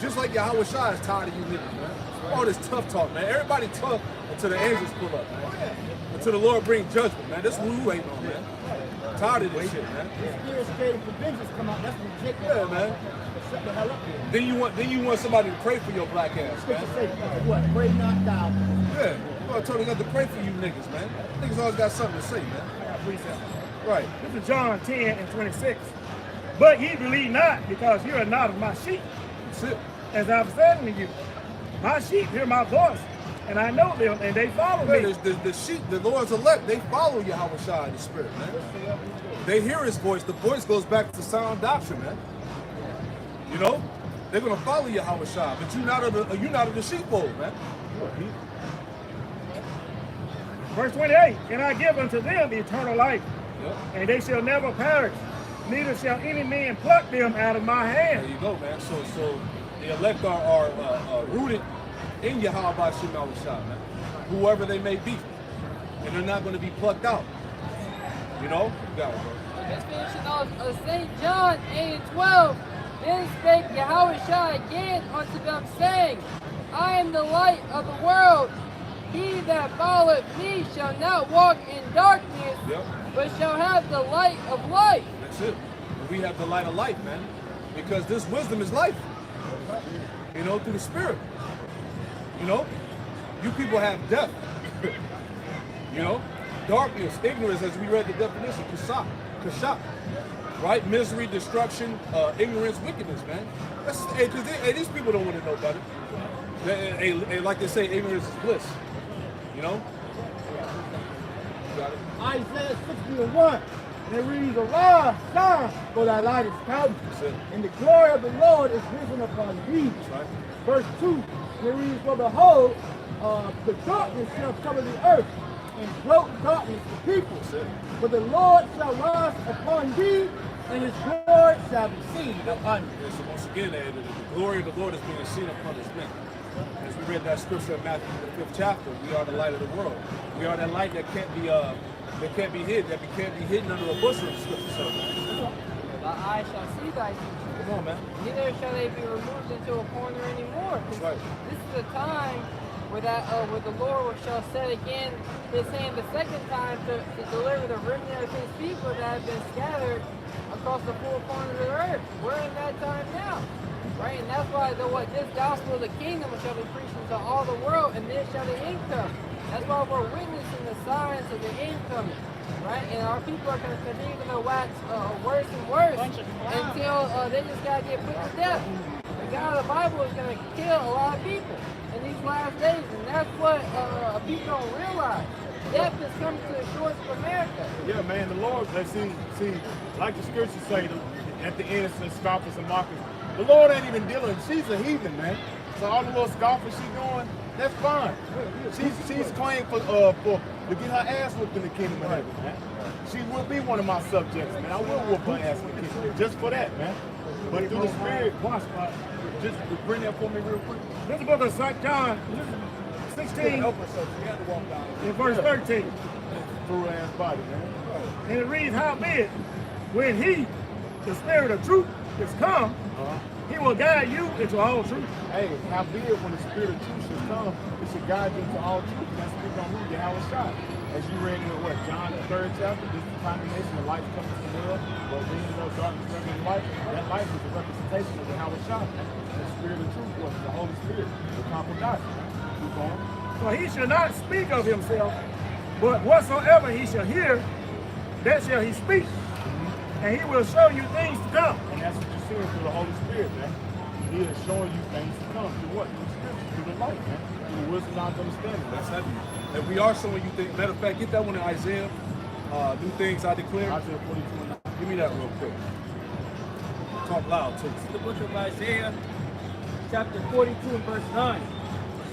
Just like Yahweh Shai is tired of you niggas, man. All this tough talk, man. Everybody tough until the angels pull up, man. Until the Lord bring judgment, man. This is what we waiting on, man. Tired of this shit, man. Spirit straight for vengeance come out. That's when Jake Yeah, man. Shut the hell up there. Then you want somebody to pray for your black ass, man. Say, what? Pray not thou. Yeah. I told you got to pray for you niggas, man. Niggas always got something to say, man. Right. This is John 10:26. But ye believe not, because you are not of my sheep. That's it. As I've said unto you, my sheep hear my voice, and I know them, and they follow me. The sheep, the Lord's elect, they follow Yahweh Shai in the spirit, man. They hear his voice. The voice goes back to sound doctrine, man. You know? They're gonna follow Yahweh Shai, but you're not of the sheepfold, man. Verse 28, and I give unto them eternal life, Yep. and they shall never perish, neither shall any man pluck them out of my hand. There you go, man. So the elect are rooted in Yahweh Shai, man. Whoever they may be. And they're not going to be plucked out. You know? You got it, bro. Just finishing off St. John 8:12. Then spake Yahweh Shai again unto them, saying, I am the light of the world. He that followeth me shall not walk in darkness, but shall have the light of life. That's it. We have the light of life, man. Because this wisdom is life. You know, through the spirit. You know? You people have death. You know? Darkness, ignorance, as we read the definition, kashak. Right? Misery, destruction, ignorance, wickedness, man. These people don't want to know better. Like they say, ignorance is bliss. You know? Got it. Isaiah 60:1. And it reads, arise, shine, for thy light is come, and the glory of the Lord is risen upon thee. That's right. Verse 2, and it reads, for behold, the darkness shall cover the earth, and gross darkness the people. But the Lord shall rise upon thee, and his glory shall be seen upon thee. So once again, the glory of the Lord is being seen upon his men. As we read that scripture in Matthew, the 5th chapter, we are the light of the world. We are that light that can't be hid, that can't be hidden under a bushel, the scripture says. Thy eye shall see thy future. Come on, man. Neither shall they be removed into a corner anymore. That's right. This is the time where the Lord shall set again his hand the second time to deliver the remnant of his people that have been scattered across the four corners of the earth. We're in that time now. Right? And that's why this gospel of the kingdom shall be preached into all the world, and this shall the end come. That's why we're witnessing the signs of the end coming. right? And our people are going to continue to wax worse and worse until they just got to get put to death. The God of the Bible is going to kill a lot of people in these last days, and that's what people don't realize. Death is coming to the shores of America. Yeah, man, the Lord, see, like the scriptures say, at the end it says scoffers and mockers. The Lord ain't even dealing. She's a heathen, man. So all the little scoffers she doing, that's fine. She's claimed for to get her ass whooped in the kingdom of heaven, man. She will be one of my subjects, man. I will whoop her ass in the kingdom, just for that, man. But through the Spirit, just bring that for me real quick. This is the book of St. John 16 in verse 13. Through ass body, man. And it reads, howbeit, when he, the Spirit of truth, is come, he will guide you into all truth. Hey, howbeit when the Spirit of truth should come, it should guide you into all truth. And that's speaking on who? Yahweh Shai. As you read in what, John the 3rd chapter, this is the condemnation of light comes to the world, but when you know darkness reigns in light, that light is a representation of the Yahweh Shai. The Spirit of truth was the Holy Spirit, the Comfort Doctrine. Keep going. So he shall not speak of himself, but whatsoever he shall hear, that shall he speak. And he will show you things to come. And that's what you're seeing through the Holy Spirit, man. He is showing you things to come. Through what? Through Scripture, through the light, man. Through the wisdom, knowledge, understanding. That's heavy. And we are showing you things. Matter of fact, get that one in Isaiah. New things I declare. Isaiah 42:9. Give me that real quick. Talk loud, too. The book of Isaiah, chapter 42 and verse 9.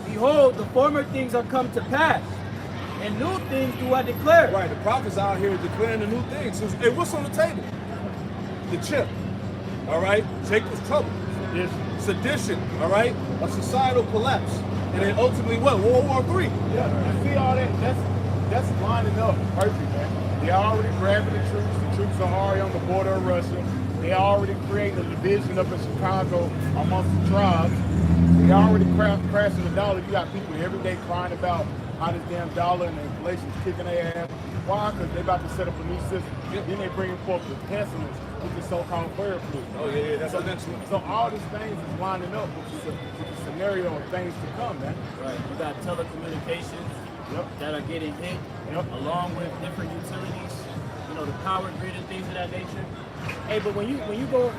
Behold, the former things are come to pass, and new things do I declare. Right, the prophets out here declaring the new things. So, hey, what's on the table? The chip. All right? Jacob's trouble. Sedition. All right? A societal collapse. And then ultimately what? World War III. Yeah, you see all that? That's lining up perfect, man. They're already grabbing the troops. The troops are already on the border of Russia. They already creating a division up in Chicago amongst the tribes. They already crashing the dollar. You got people every day crying about how this damn dollar and the inflation's kicking their ass. Why? Because they about to set up a new system. Then they bring forth the pessimist with the so-called bird flu. Oh, yeah, that's the next one. So all these things is lining up with the scenario of things to come, man. Right. You got telecommunications that are getting hit, along with different utilities, you know, the power grid and things of that nature. Hey, but when you go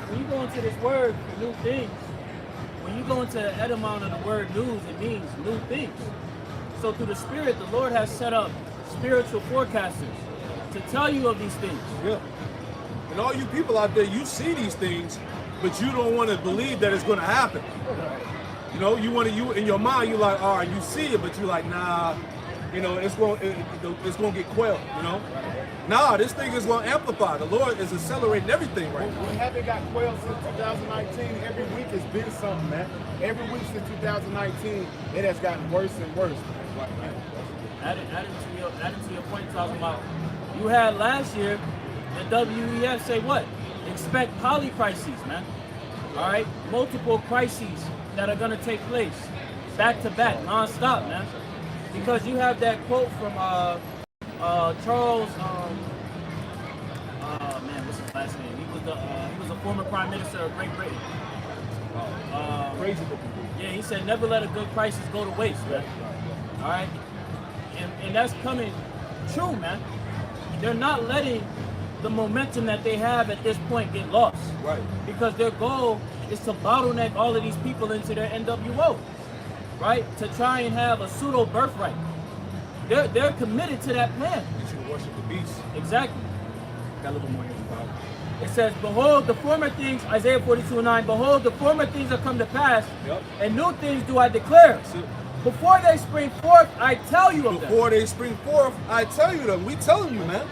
into this word new things, when you go into the etymology of the word news, it means new things. So through the Spirit, the Lord has set up spiritual forecasters to tell you of these things. Yeah. And all you people out there, you see these things, but you don't want to believe that it's going to happen. You know, you in your mind, you're like, all right, you see it, but you're like, nah, you know, it's going to get quelled, you know? Nah, this thing is going to amplify. The Lord is accelerating everything right now. We haven't got quailed since 2019. Every week has been something, man. Every week since 2019, it has gotten worse and worse. Adding to your point, talking about, you had last year, the WEF say what? Expect poly crises, man. All right? Multiple crises that are going to take place back to back, non-stop, man. Because you have that quote from Charles, man, what's his last name? He was a former prime minister of Great Britain. Crazy. Yeah, he said, never let a good crisis go to waste, man. All right? And that's coming true, man. They're not letting the momentum that they have at this point get lost. Right. Because their goal is to bottleneck all of these people into their NWO, right? To try and have a pseudo birthright. They're committed to that plan. You should worship the beast. Exactly. Got a little more here, Bob. It says, behold, the former things, Isaiah 42:9, behold, the former things have come to pass, and new things do I declare. Before they spring forth, I tell you of them. Before they spring forth, I tell you them. We telling you, man.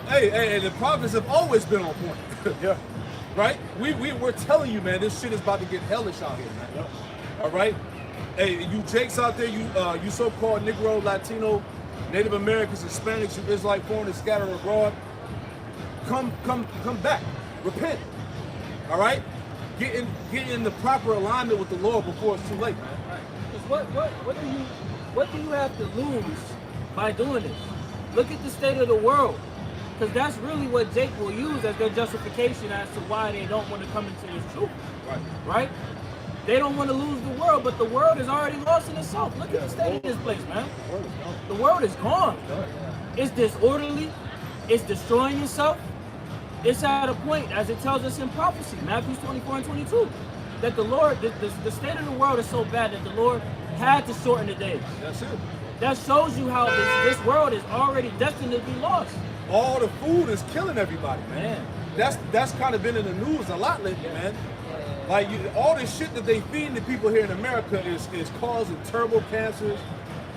Hey, the prophets have always been on point. Yeah. Right? We're telling you, man, this shit is about to get hellish out here, man. Yep. All right? Hey, you Jakes out there, you so-called Negro, Latino, Native Americans, Hispanics, you Israelite foreigners scattered abroad, come back. Repent. All right? Get in the proper alignment with the Lord before it's too late, man. What do you have to lose by doing this? Look at the state of the world. Because that's really what Jake will use as their justification as to why they don't want to come into this truth. Right? They don't want to lose the world, but the world is already lost in itself. Look at the state of this place, man. The world is gone. It's disorderly. It's destroying yourself. It's at a point, as it tells us in prophecy, Matthew 24 and 22, that the Lord, the state of the world is so bad that the Lord had to shorten the days. That's it. That shows you how this world is already destined to be lost. All the food is killing everybody, man. That's kind of been in the news a lot lately, man. Like all this shit that they feed the people here in America is causing terrible cancers.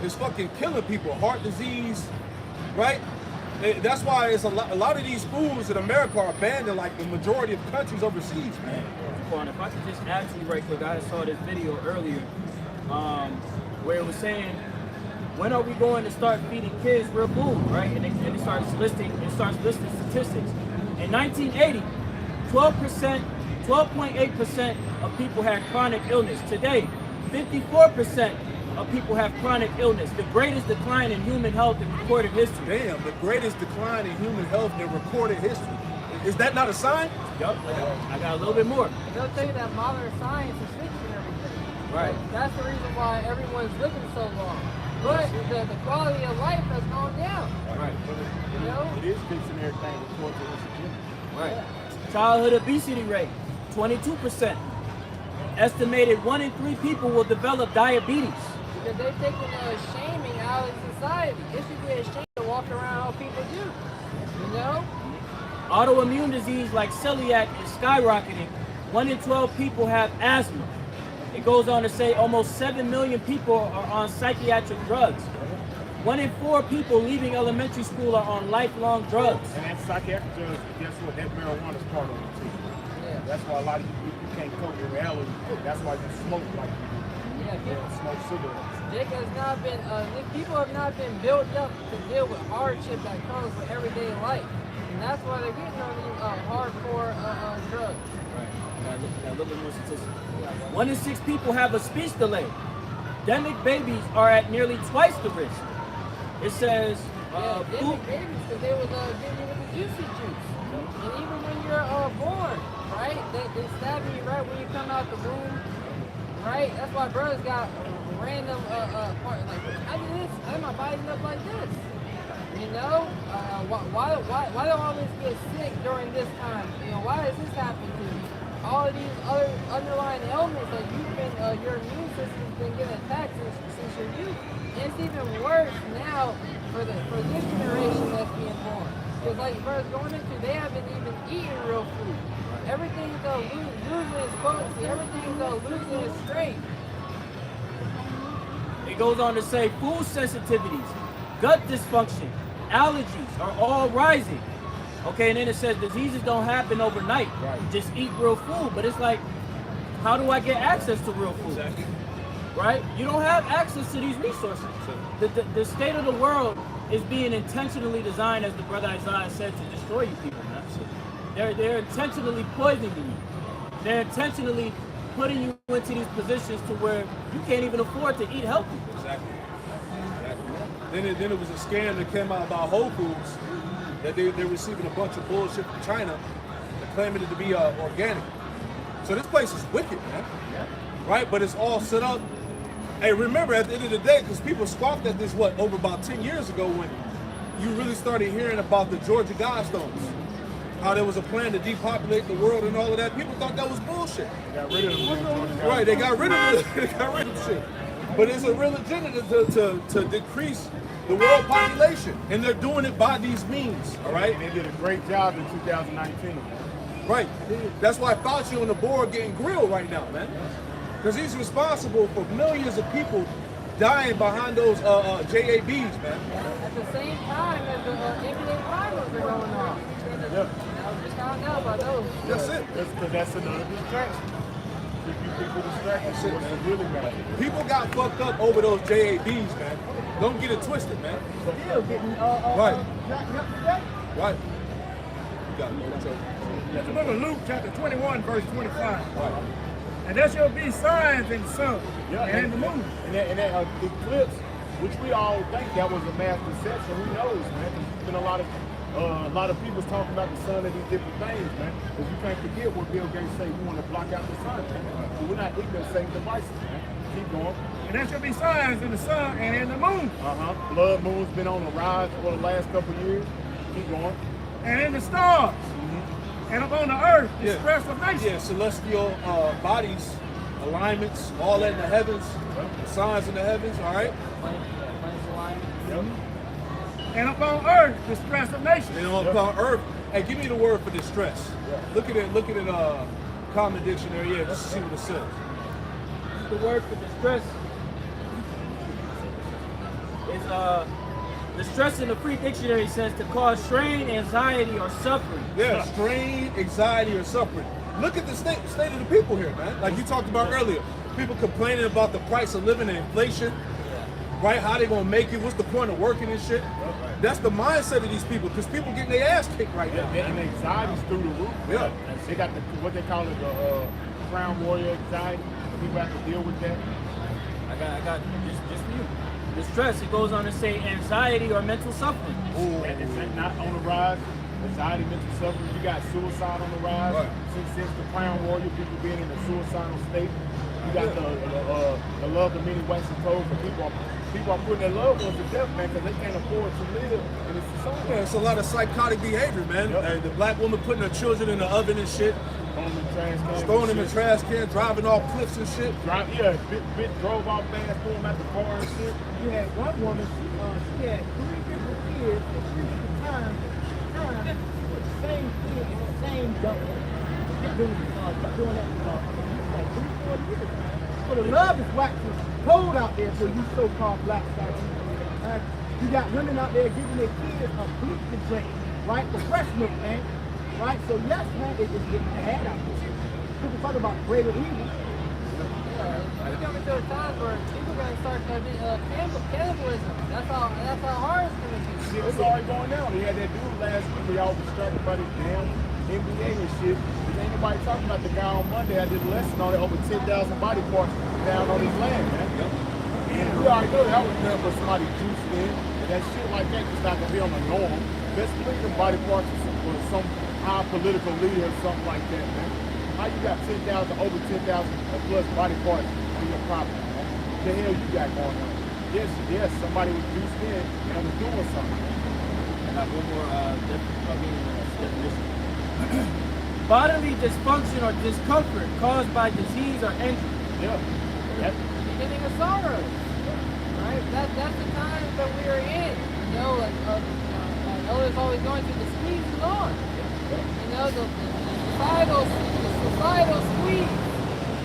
It's fucking killing people, heart disease, right? That's why it's a lot of these foods in America are banned in like the majority of countries overseas, man. And if I could just add to you right quick, I saw this video earlier where it was saying, when are we going to start feeding kids real food, right? And it starts listing statistics. In 1980, 12.8% of people had chronic illness. Today, 54% of people have chronic illness, the greatest decline in human health in recorded history. Damn, the greatest decline in human health in recorded history. Is that not a sign? Yup, I got a little bit more. They'll tell you that modern science is fixing everything. Right. That's the reason why everyone's living so long. But the quality of life has gone down. Right. You know? It is fixing everything according to what's agenda. Right. Childhood obesity rate, 22%. Estimated 1 in 3 people will develop diabetes. Because they're taking shaming out of society. It should be a shame to walk around how people do. You know? Autoimmune disease like celiac is skyrocketing. 1 in 12 people have asthma. It goes on to say almost 7 million people are on psychiatric drugs. 1 in 4 people leaving elementary school are on lifelong drugs. And that psychiatric drugs, guess what? That marijuana is part of it too. Yeah. That's why a lot of you can't cope with reality. That's why you smoke like you do. Yeah, You don't smoke cigarettes. People have not been built up to deal with hardship that comes with everyday life. And that's why they're getting on these hardcore drugs. Right. Got a little bit more statistics. 1 in 6 people have a speech delay. Demic babies are at nearly twice the risk. It says, Demic babies, because they was getting you with the juicy juice. And even when you're born, right? They stab you right when you come out the womb, right? That's why brothers got random part like, I do this, why am I biting up like this? You know, why do I always get sick during this time? You know, why does this happen to me? All of these other underlying ailments that you've been, your immune system's been getting attacked since your youth. And it's even worse now for this generation that's being born. Because like brothers going into, they haven't even eaten real food. Everything's losing its potency. Everything's losing its strength. it goes on to say food sensitivities, gut dysfunction, allergies are all rising. Okay, and then it says diseases don't happen overnight. Right. Just eat real food. But it's like, how do I get access to real food? Exactly. Right? You don't have access to these resources. The state of the world is being intentionally designed, as the brother Isaiah said, to destroy you people, man. They're intentionally poisoning you. They're intentionally putting you into these positions to where you can't even afford to eat healthy. Exactly. Then it was a scam that came out about Whole Foods that they're receiving a bunch of bullshit from China and claiming it to be organic. So this place is wicked, man. Right? But it's all set up. Hey, remember at the end of the day, because people scoffed at this, over about 10 years ago when you really started hearing about the Georgia Guidestones. How there was a plan to depopulate the world and all of that. People thought that was bullshit. They got rid of them. Right, they got rid of it. They got rid of shit. But it's a real agenda to decrease the world population. And they're doing it by these means, all right? And they did a great job in 2019. Right. That's why Fauci on the board getting grilled right now, man. Because he's responsible for millions of people dying behind those JABs, man. At the same time as the NBA finals are going on. Yeah. I just found out about those. That's it. That's another distraction. Keep you people distracted. So what's really bad? People got fucked up over those JABs, man. Don't get it twisted, man. Still getting Right. jacked up today. Right. You got no joke. That's the book of Luke chapter 21, verse 25. And there shall be signs in the sun and in the moon. And that eclipse, which we all think that was a mass deception. Who knows, man? There's been a lot of people talking about the sun and these different things, man. Because you can't forget what Bill Gates said. We want to block out the sun, man. So we're not ignorant of Satan's devices, man. Keep going. And there shall be signs in the sun and in the moon, Blood moon's been on the rise for the last couple of years. Keep going. and in the stars, and upon the earth, the Yeah. express of nations. Yeah, celestial bodies, alignments, all that in the heavens, the signs in the heavens, all right? And upon earth, the stress of nations. And on earth, hey, give me the word for distress. Look at it, Common Dictionary, yeah, just to see what it says. The word for distress is distress in the Free Dictionary says to cause strain, anxiety, or suffering. Yeah, strain, anxiety, or suffering. Look at the state of the people here, man. Like you talked about earlier. People complaining about the price of living and inflation, right? How they gonna make it? What's the point of working and shit? That's the mindset of these people, because people getting their ass kicked right now. And the anxiety's through the roof. Yeah. They got what they call it, the crown warrior anxiety. People have to deal with that. I got just for you. Distress, it goes on to say anxiety or mental suffering. And it's not on the rise. Anxiety, mental suffering. You got suicide on the rise. Right. Since the crown warrior, people being in a suicidal state. You got the love of many waxing cold for people. People are putting their loved ones to death, man, because they can't afford to live in this society. Yeah, it's a lot of psychotic behavior, man. Yep. The black woman putting her children in the oven and shit, Throwing them in trash cans. throwing them in trash can, driving off cliffs and shit. Bit drove off fast, threw them at the car and shit. You had one woman, she had 3 different kids at 3 different times with the same kid in the same dump. Doing that like 3-4 years. So the love is waxing cold out there for you so-called black guys. You got women out there giving their kids a bleach to drink, right? For fresh milk, man. Right? So yes, man, it's just getting bad out there. People talk about greater evil. We're coming to a time where people are going to start cannibalism. That's how hard it's going to be. Shit, it's already going down. We had that dude last week where y'all was distracted by this damn NBA and shit. Ain't nobody talking about the guy on Monday. I did a lesson on it, over 10,000 body parts down on his land, man. And we already know that was nothing but somebody juiced in. And that shit like that is not gonna be on the norm. Let's bring them body parts for some high political leader or something like that, man. How you got 10,000, over 10,000 plus body parts on your property, man? What the hell you got going on? Yes, somebody was juiced in and was doing something. I got one more definition. Bodily dysfunction or discomfort caused by disease or injury. Yeah. Beginning of sorrow. Right? That's the time that we are in. You know, Elder's always going through the squeeze is on. You know, the societal squeeze.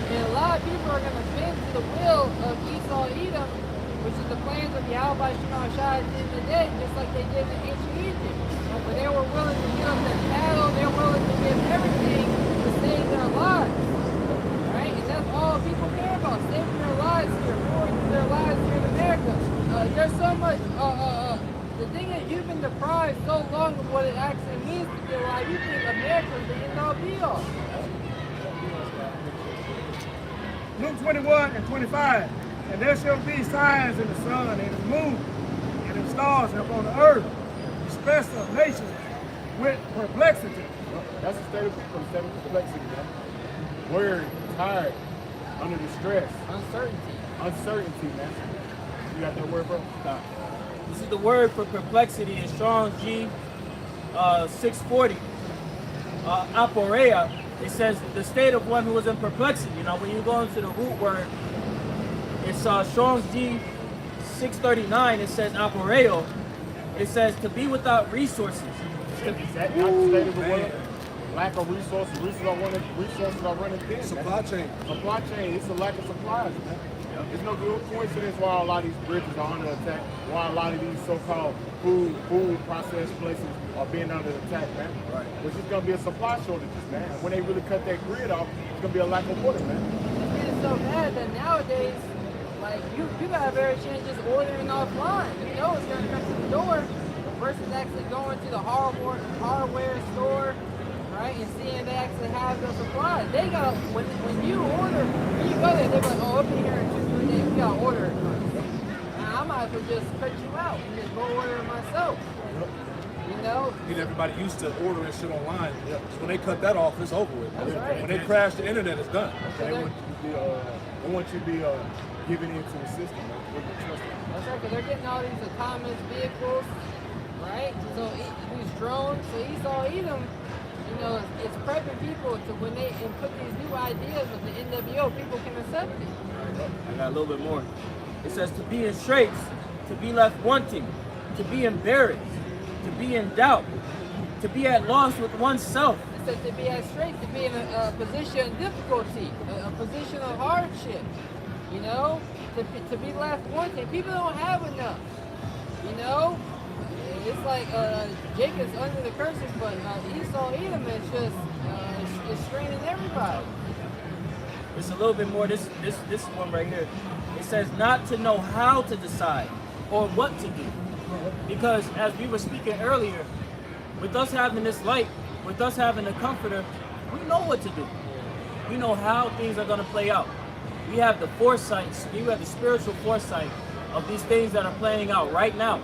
And a lot of people are going to bend to the will of Esau Edom, which is the plans of Yahweh Shema Shai at the end of the day, just like they did in ancient Egypt. But they were willing to give up their cattle, they were willing to give everything to save their lives. Right? And that's all people care about, saving their lives here, pouring their lives here in America. There's so much, the thing is, you've been deprived so long of what it actually means to be alive, you think America's the end-all be-all. Luke 21 and 25. And there shall be signs in the sun and in the moon and in the stars and upon the earth, distress of nations with perplexity. That's a state of complexity, man. Worried, tired, under distress, uncertainty, man. You got that word, bro? Stop. This is the word for perplexity in Strong's G 640. Aporea. It says the state of one who is in perplexity. You know, when you go into the root word, it's Strong's G 639. It says aporeo. It says to be without resources. Is that not the state of the world? Lack of resources. Resources are running thin. Supply chain. Supply chain. It's a lack of supplies, man. There's no good coincidence why a lot of these bridges are under attack, why a lot of these so-called food processed places are being under attack, man. Right. There's just gonna be a supply shortage, man. When they really cut that grid off, it's gonna be a lack of water, man. It's so bad that nowadays, like, you got a better chance just ordering offline. You know it's gonna come to the door versus actually going to the hardware store, right, and seeing they actually have the supplies. They got when you order, when you go there, they're like, oh, up in here in 2-3 days, we gotta order it. I might as well just cut you out and just go order it myself. You know? Get everybody used to ordering shit online. So when they cut that off, it's over with. That's right. When they crash the internet, it's done. They I want you to be giving into the system, man. With the trust. That's right, because they're getting all these autonomous vehicles, right? So these drones, so Esau Edom, you know, it's prepping people to when they put these new ideas of the NWO, people can accept it. I got a little bit more. It says to be in straits, to be left wanting, to be embarrassed, to be in doubt, to be at loss with oneself. It says to be at straight, to be in a position of difficulty, a position of hardship, you know, to be left wanting. People don't have enough, you know. It's like Jacob's under the curses, but Esau Edom is just it's straining everybody. It's a little bit more. This one right here. It says not to know how to decide or what to do, because as we were speaking earlier, with us having this light, with us having the Comforter, we know what to do. We know how things are going to play out. We have the foresight. We have the spiritual foresight of these things that are playing out right now.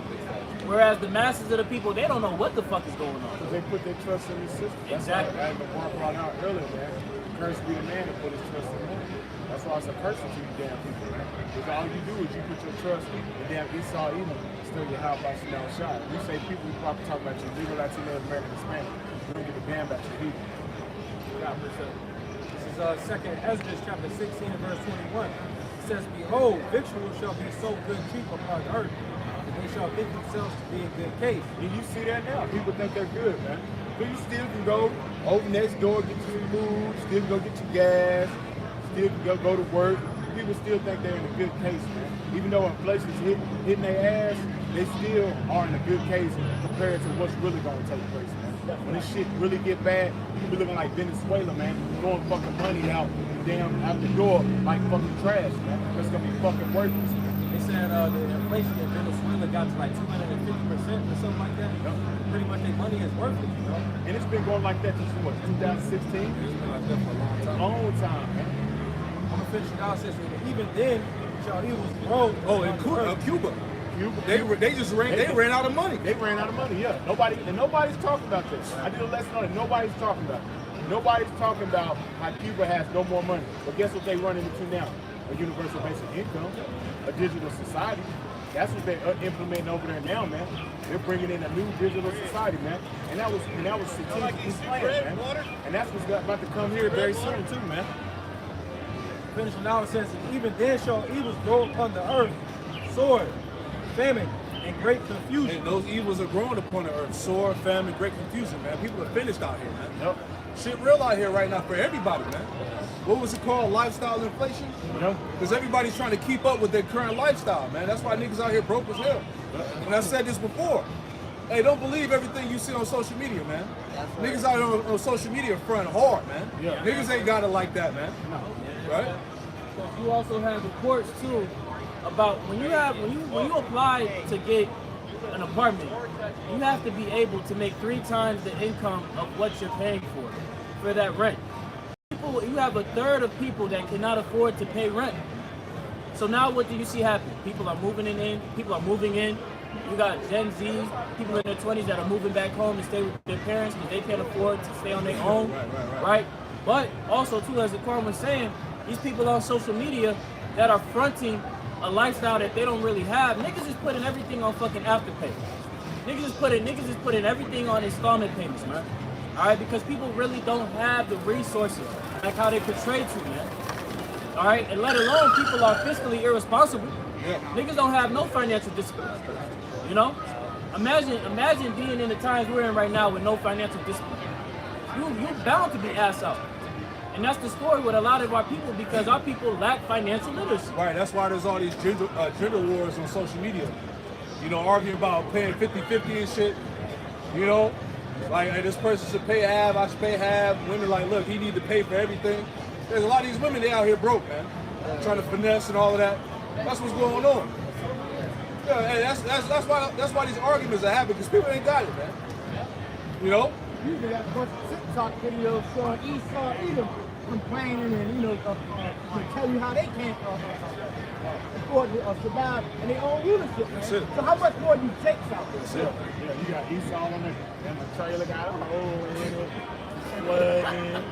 Whereas the masses of the people, they don't know what the fuck is going on. Because they put their trust in the system. That's Exactly. why, as the one brought out earlier, man. Cursed be the man that put his trust in man. That's why it's a curse to you damn people, man. Because all you do is you put your trust in damn Esau Edom, still your how about you down shot. You say people, you probably talk about your legal Latino American Hispanic. You don't give a damn about your people. God, for sure. This is 2nd Ezra chapter 16 and verse 21. It says, behold, victuals shall be so good cheap upon the earth, that they shall think themselves to be in good case. And you see that now. People think they're good, man. But you still can go over next door, get you some food, still can go get your gas, still can go to work. People still think they're in a good case, man. Even though inflation's hitting their ass, they still are in a good case compared to what's really going to take place, man. When this shit really get bad, you be looking like Venezuela, man. Throwing fucking money out the door like fucking trash, man. It's going to be fucking worthless, man. They said the inflation in Venezuela got to like 250% or something like that. Yep. Pretty much their money is worthless, you know? And it's been going like that since what, 2016? It's been like that for a long time. Long time, man. I'm gonna finish it out. Says even then, shall he was broke. Oh, in Cuba. They ran out of money. They ran out of money, yeah. Nobody's talking about this. I did a lesson on it. Nobody's talking about it. Nobody's talking about how Cuba has no more money. But guess what they running into now? A universal basic income, a digital society. That's what they're implementing over there now, man. They're bringing in a new digital society, man. And that was strategically planned, man. And that's what's about to come here very soon too, man. Finishing out, it says, even then shall evils grow upon the earth, sword, famine, and great confusion. And those evils are growing upon the earth. Sword, famine, great confusion, man. People are finished out here, man. Yep. Shit real out here right now for everybody, man. What was it called? Lifestyle inflation? Yep. Because everybody's trying to keep up with their current lifestyle, man. That's why niggas out here broke as hell. And I said this before. Hey, don't believe everything you see on social media, man. Niggas out here on social media front hard, man. Yeah. Niggas ain't got it like that, man. Right? So you also have reports too about when you apply to get an apartment, you have to be able to make 3 times the income of what you're paying for that rent. You have a third of people that cannot afford to pay rent. So now what do you see happen? People are moving in. You got Gen Z, people in their 20s that are moving back home to stay with their parents because they can't afford to stay on their own, right? But also too, as the Quran was saying, these people on social media that are fronting a lifestyle that they don't really have. Niggas is putting everything on fucking Afterpay. Niggas is putting everything on installment payments, man. All right, because people really don't have the resources like how they portray to, man. All right, and let alone people are fiscally irresponsible. Yeah. Niggas don't have no financial discipline. You know, imagine being in the times we're in right now with no financial discipline. You're bound to be ass out. And that's the story with a lot of our people because our people lack financial literacy. Right, that's why there's all these gender wars on social media. You know, arguing about paying 50-50 and shit. You know, like hey, this person should pay half, I should pay half. Women like, look, he need to pay for everything. There's a lot of these women, they out here broke, man. Trying to finesse and all of that. That's what's going on. Yeah, and that's why these arguments are happening, because people ain't got it, man. You know? You even got a bunch of TikTok videos showing Esau Edom complaining and, you know, to tell you how they can't afford to survive in their own rulership. That's it. So how much more do you take out there? That's it. Yeah, you got Esau on it, and the trailer got a hole in it, flood in.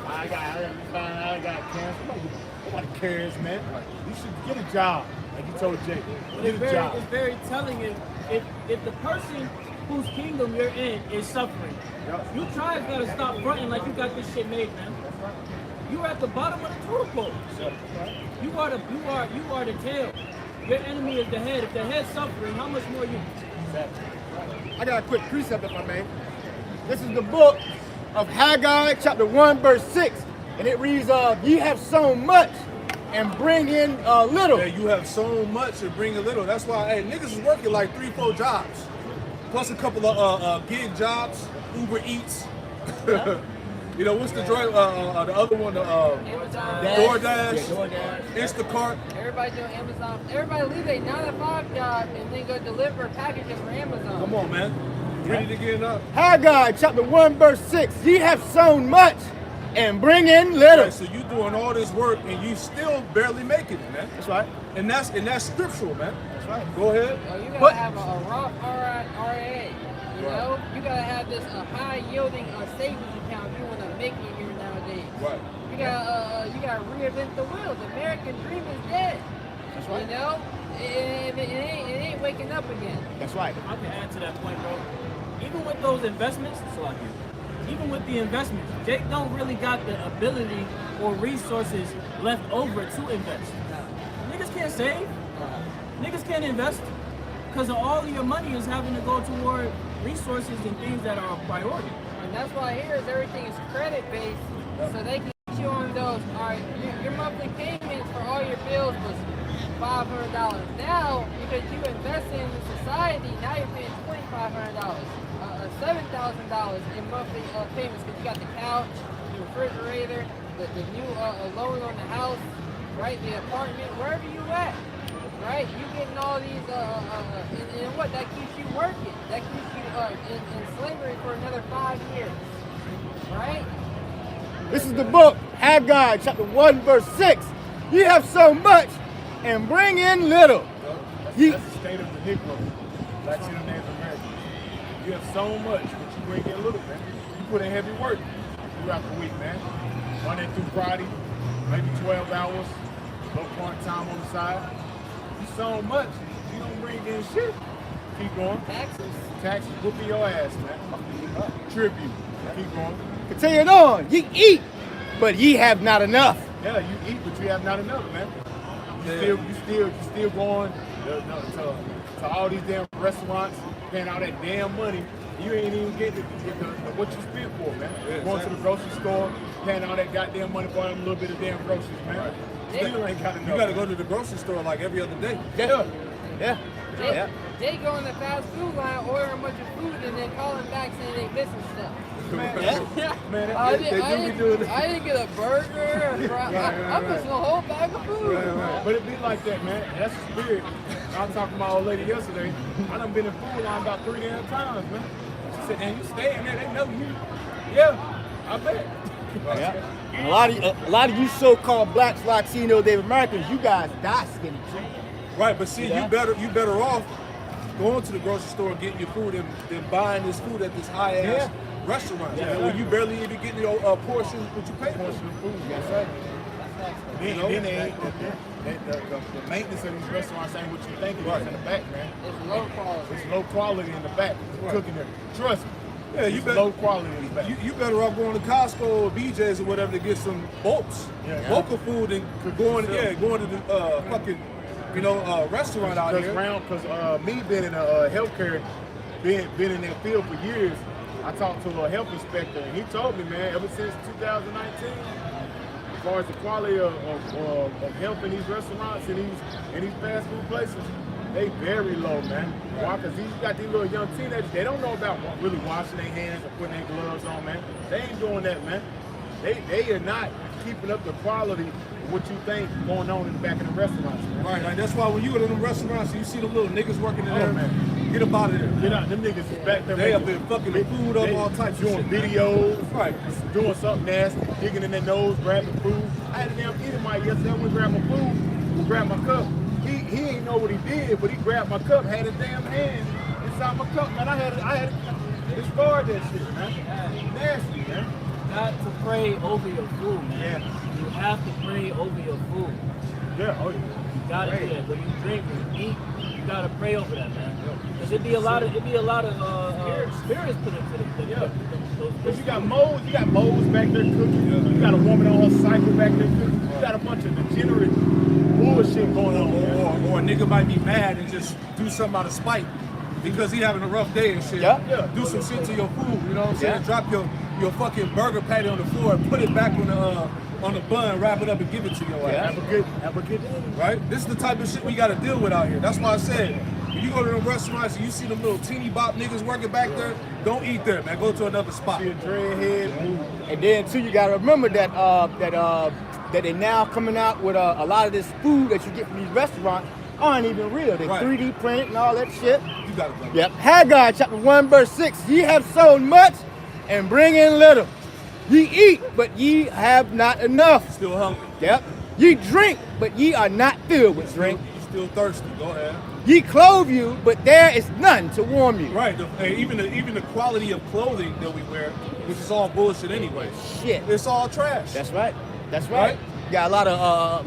I got cancer. Nobody cares, man. You should get a job, like you told Jake. Get a job. It's very telling if the person whose kingdom you're in is suffering, you try to stop fronting like you got this shit made, man. You're at the bottom of the totem pole. You are the tail. Your enemy is the head. If the head's suffering, how much more you? I got a quick precept if I may. This is the book of Haggai, chapter 1, verse 6. And it reads, ye have sown much and bring in little. Yeah, you have so much and bring a little. That's why, hey, niggas is working like 3-4 jobs. Plus a couple of gig jobs, Uber Eats. You know, what's the joint, the other one, DoorDash, Instacart. Everybody doing Amazon. Everybody leave a 9-to-5 job and then go deliver packages for Amazon. Come on, man. Ready to get up. Haggai, chapter 1, verse 6. Ye have sown much and bring in little. Right, so you doing all this work and you still barely making it, man. That's right. And that's scriptural, man. That's right. Go ahead. So you gotta But- have a Roth RA. You know, you gotta have this high yielding savings account if you want to make it here nowadays. Right. You gotta reinvent the wheel. The American dream is dead. That's right. You know, it ain't waking up again. That's right. I can add to that point, bro. Even with those investments, even with the investments, Jake don't really got the ability or resources left over to invest. Niggas can't save. Niggas can't invest because all of your money is having to go toward resources and things that are a priority. And that's why here is everything is credit based, so they can get you on those. All right, your monthly payments for all your bills was $500. Now, because you invest in society, now you're paying $2,500, $7,000 in monthly payments because you got the couch, the refrigerator, the new loan on the house, right? The apartment, wherever you at. Right, you getting all these, and what, that keeps you working. That keeps you in slavery for another 5 years. Right? This is the book, Haggai, chapter 1, verse 6. Ye have sown much and bring in little. Ye, That's the state of the Negro. Blacks and Native Americans. You have so much, but you bring in a little, man. You put in heavy work throughout the week, man. Monday through Friday, maybe 12 hours, no part-time on the side. You so much, you don't bring in shit. Keep going. Taxes, whooping your ass, man. Tribute. Keep going. continuing on. Ye eat, but ye have not enough. Yeah, you eat, but you have not enough, man. You still going to all these damn restaurants, paying all that damn money. You ain't even getting what you spent for, man. Going to the grocery store, paying all that goddamn money for them little bit of damn groceries, man. Still ain't got enough. You gotta go to the grocery store like every other day. They go in the fast food line, order a bunch of food, and then calling back saying they missing stuff. Man, I they do be doing it. didn't get a burger. I'm missing a whole bag of food. But it be like that, man. That's the spirit. I was talking to my old lady yesterday. I done been in food line about 3 damn times, man. She said, "And you stay in there? They know you." Yeah, I bet. And a lot of you so-called blacks, Latinos, Native Americans, you guys die skinny. Right, but see, you better off going to the grocery store and getting your food than buying this food at this high ass restaurant. Yeah. Where you barely even getting your portion what you pay for. Portion of food, that's right. Then the maintenance of these restaurants ain't what you think it is in the back, man. It's low quality. It's low quality in the back. Cooking there. Trust me. Yeah, you It's better low quality in the back. you better off going to Costco or BJ's or whatever to get some bulks, local food, and going to the fucking restaurant out here. Because me being in healthcare, being in that field for years, I talked to a health inspector, and he told me, man, ever since 2019, as far as the quality of health in these restaurants and these fast food places, they very low, man. Why? Because you got these little young teenagers, they don't know about really washing their hands or putting their gloves on, man. They ain't doing that, man. They are not keeping up the quality of what you think going on in the back of the restaurants, man. Right. That's why when you go to them restaurants and you see the little niggas working in there, man, get up out of there. Get out. Them niggas is back there. They up there fucking the food up, all types of doing shit. videos, Right. doing something nasty, digging in their nose, grabbing food. I had a damn Edomite yesterday. I went and grabbed my food, grabbed my cup. He ain't know what he did, but he grabbed my cup, had his damn hand inside my cup, man. I had to discard that shit, man. Nasty, man. got to pray over your food, man. You have to pray over your food. Yeah, oh yeah. You gotta do that. When you drink, when you eat, you gotta pray over that, man. Because it'd be a lot of spirits put into them. Because you got moles back there cooking. You got a woman on her cycle back there cooking. You got a bunch of degenerate bullshit going on. Or a nigga might be mad and just do something out of spite because he having a rough day and shit. Yeah. Do some shit to your food, you know what I'm saying? Drop your fucking burger patty on the floor and put it back on the bun, wrap it up and give it to your ass. Have a good day. Right? This is the type of shit we gotta deal with out here. That's why I said, when you go to the restaurants and you see them little teeny bop niggas working back there, don't eat there, man. Go to another spot. See a dreadhead move. And then too, you gotta remember that that they're now coming out with a lot of this food that you get from these restaurants aren't even real. They're Right. 3D printed and all that shit. You got it, brother. Yep. Haggai chapter 1 verse 6. Ye have sown much and bring in little. Ye eat, but ye have not enough. Still hungry. Yep. Ye drink, but ye are not filled with drink. You still thirsty. Go ahead. Ye clothe you, but there is none to warm you. Right. Even the quality of clothing that we wear, which is all bullshit anyway. Shit. It's all trash. That's right. That's right. Right? You got a lot of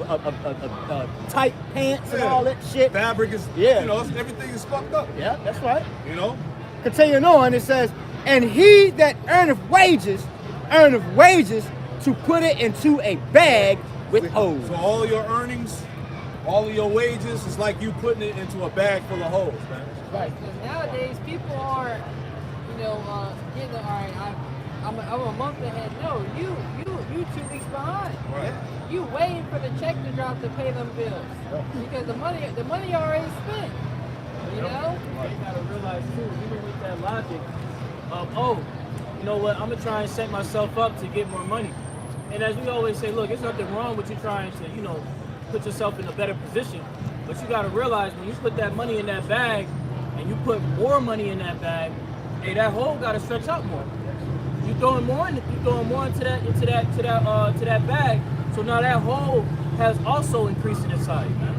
tight pants and all that shit. Fabric is, Yeah. you know, everything is fucked up. Yeah, that's right. You know? Continuing on, it says, and he that earneth wages to put it into a bag with holes. So all your earnings, all of your wages, is like you putting it into a bag full of holes, man. Right. Because nowadays people are, getting all right. I'm a month ahead. No, you 2 weeks behind. Right. You waiting for the check to drop to pay them bills because the money already spent. You know. You gotta realize too, even with that logic of, you know what, I'm gonna try and set myself up to get more money. And as we always say, look, there's nothing wrong with you trying to, put yourself in a better position. But you gotta realize when you put that money in that bag and you put more money in that bag, hey, that hole gotta stretch out more. You throwing more into that bag. So now that hole has also increased in its size, man.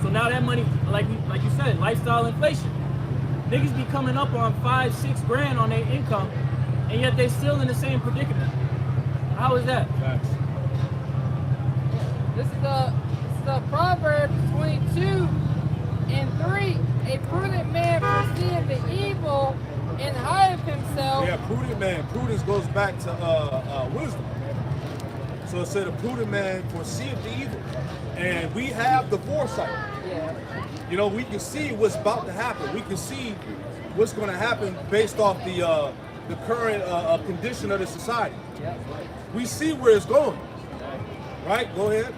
So now that money, like you said, lifestyle inflation. Niggas be coming up on 5-6 grand on their income, and yet they still in the same predicament. How is that? This is the Proverbs 22:3. A prudent man perceiveth the evil and hideth himself. Yeah, prudent man. Prudence goes back to wisdom. So it said a prudent man foreseeth the evil. And we have the foresight. Yeah. You know, we can see what's about to happen. We can see what's going to happen based off the current condition of the society. Yeah. We see where it's going. Right? Go ahead.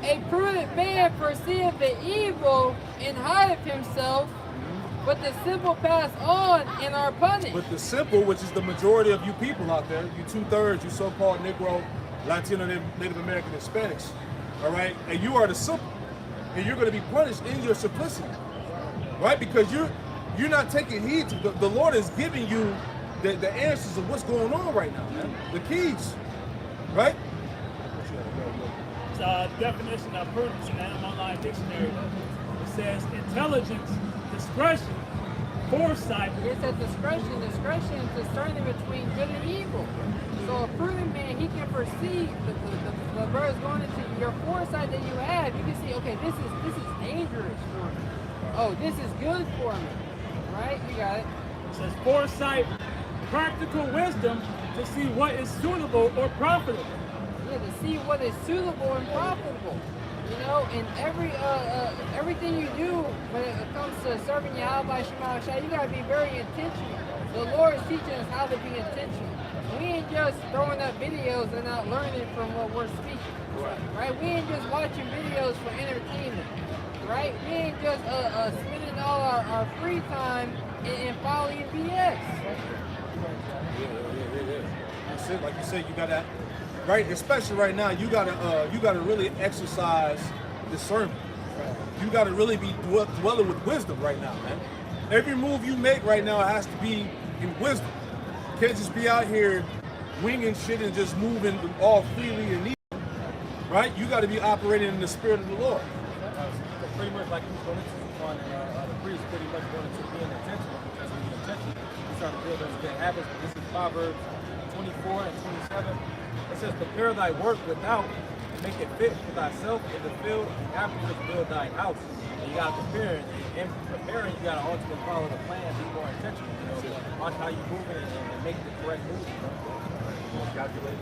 A prudent man perceiveth the evil and hideth himself, but the simple pass on and are punished. But the simple, which is the majority of you people out there, you 2/3, you so-called Negro, Latino, Native American, Hispanics, all right? And you are the simple. And you're going to be punished in your simplicity, right? Because you're not taking heed to the Lord is giving you the answers of what's going on right now, man. The keys, right? Definition of prudence in the online dictionary. It says intelligence, discretion, foresight. It's a discretion discerning between good and evil. So a prudent man, he can perceive the birds going into your foresight that you have. You can see, okay, this is dangerous for me. Oh, this is good for me. Right? You got it. It says foresight, practical wisdom to see what is suitable or profitable. Yeah, to see what is suitable and profitable. You know, and everything you do when it comes to serving Yahweh Shema Shai, you gotta be very intentional. The Lord is teaching us how to be intentional. We ain't just throwing up videos and not learning from what we're speaking. Right? We ain't just watching videos for entertainment. Right? We ain't just spending all our free time in following BS. Yeah. That's it. Like you said, you got that. Right, especially right now, you gotta really exercise discernment. You gotta really be dwelling with wisdom right now, man. Every move you make right now has to be in wisdom. You can't just be out here winging shit and just moving all freely and easy. Right? You gotta be operating in the spirit of the Lord. Pretty much like you was going into on the priest, pretty much going into being intentional. Because when you're intentional, you're trying to build those good habits. This is Proverbs 24 and 27, it says, prepare thy work without, make it fit for thyself in the field, afterwards build thy house. And you gotta prepare, and in preparing, you gotta ultimately follow the plan, be more intentional. You know, watch how you move it and make the correct move. You know? More calculated.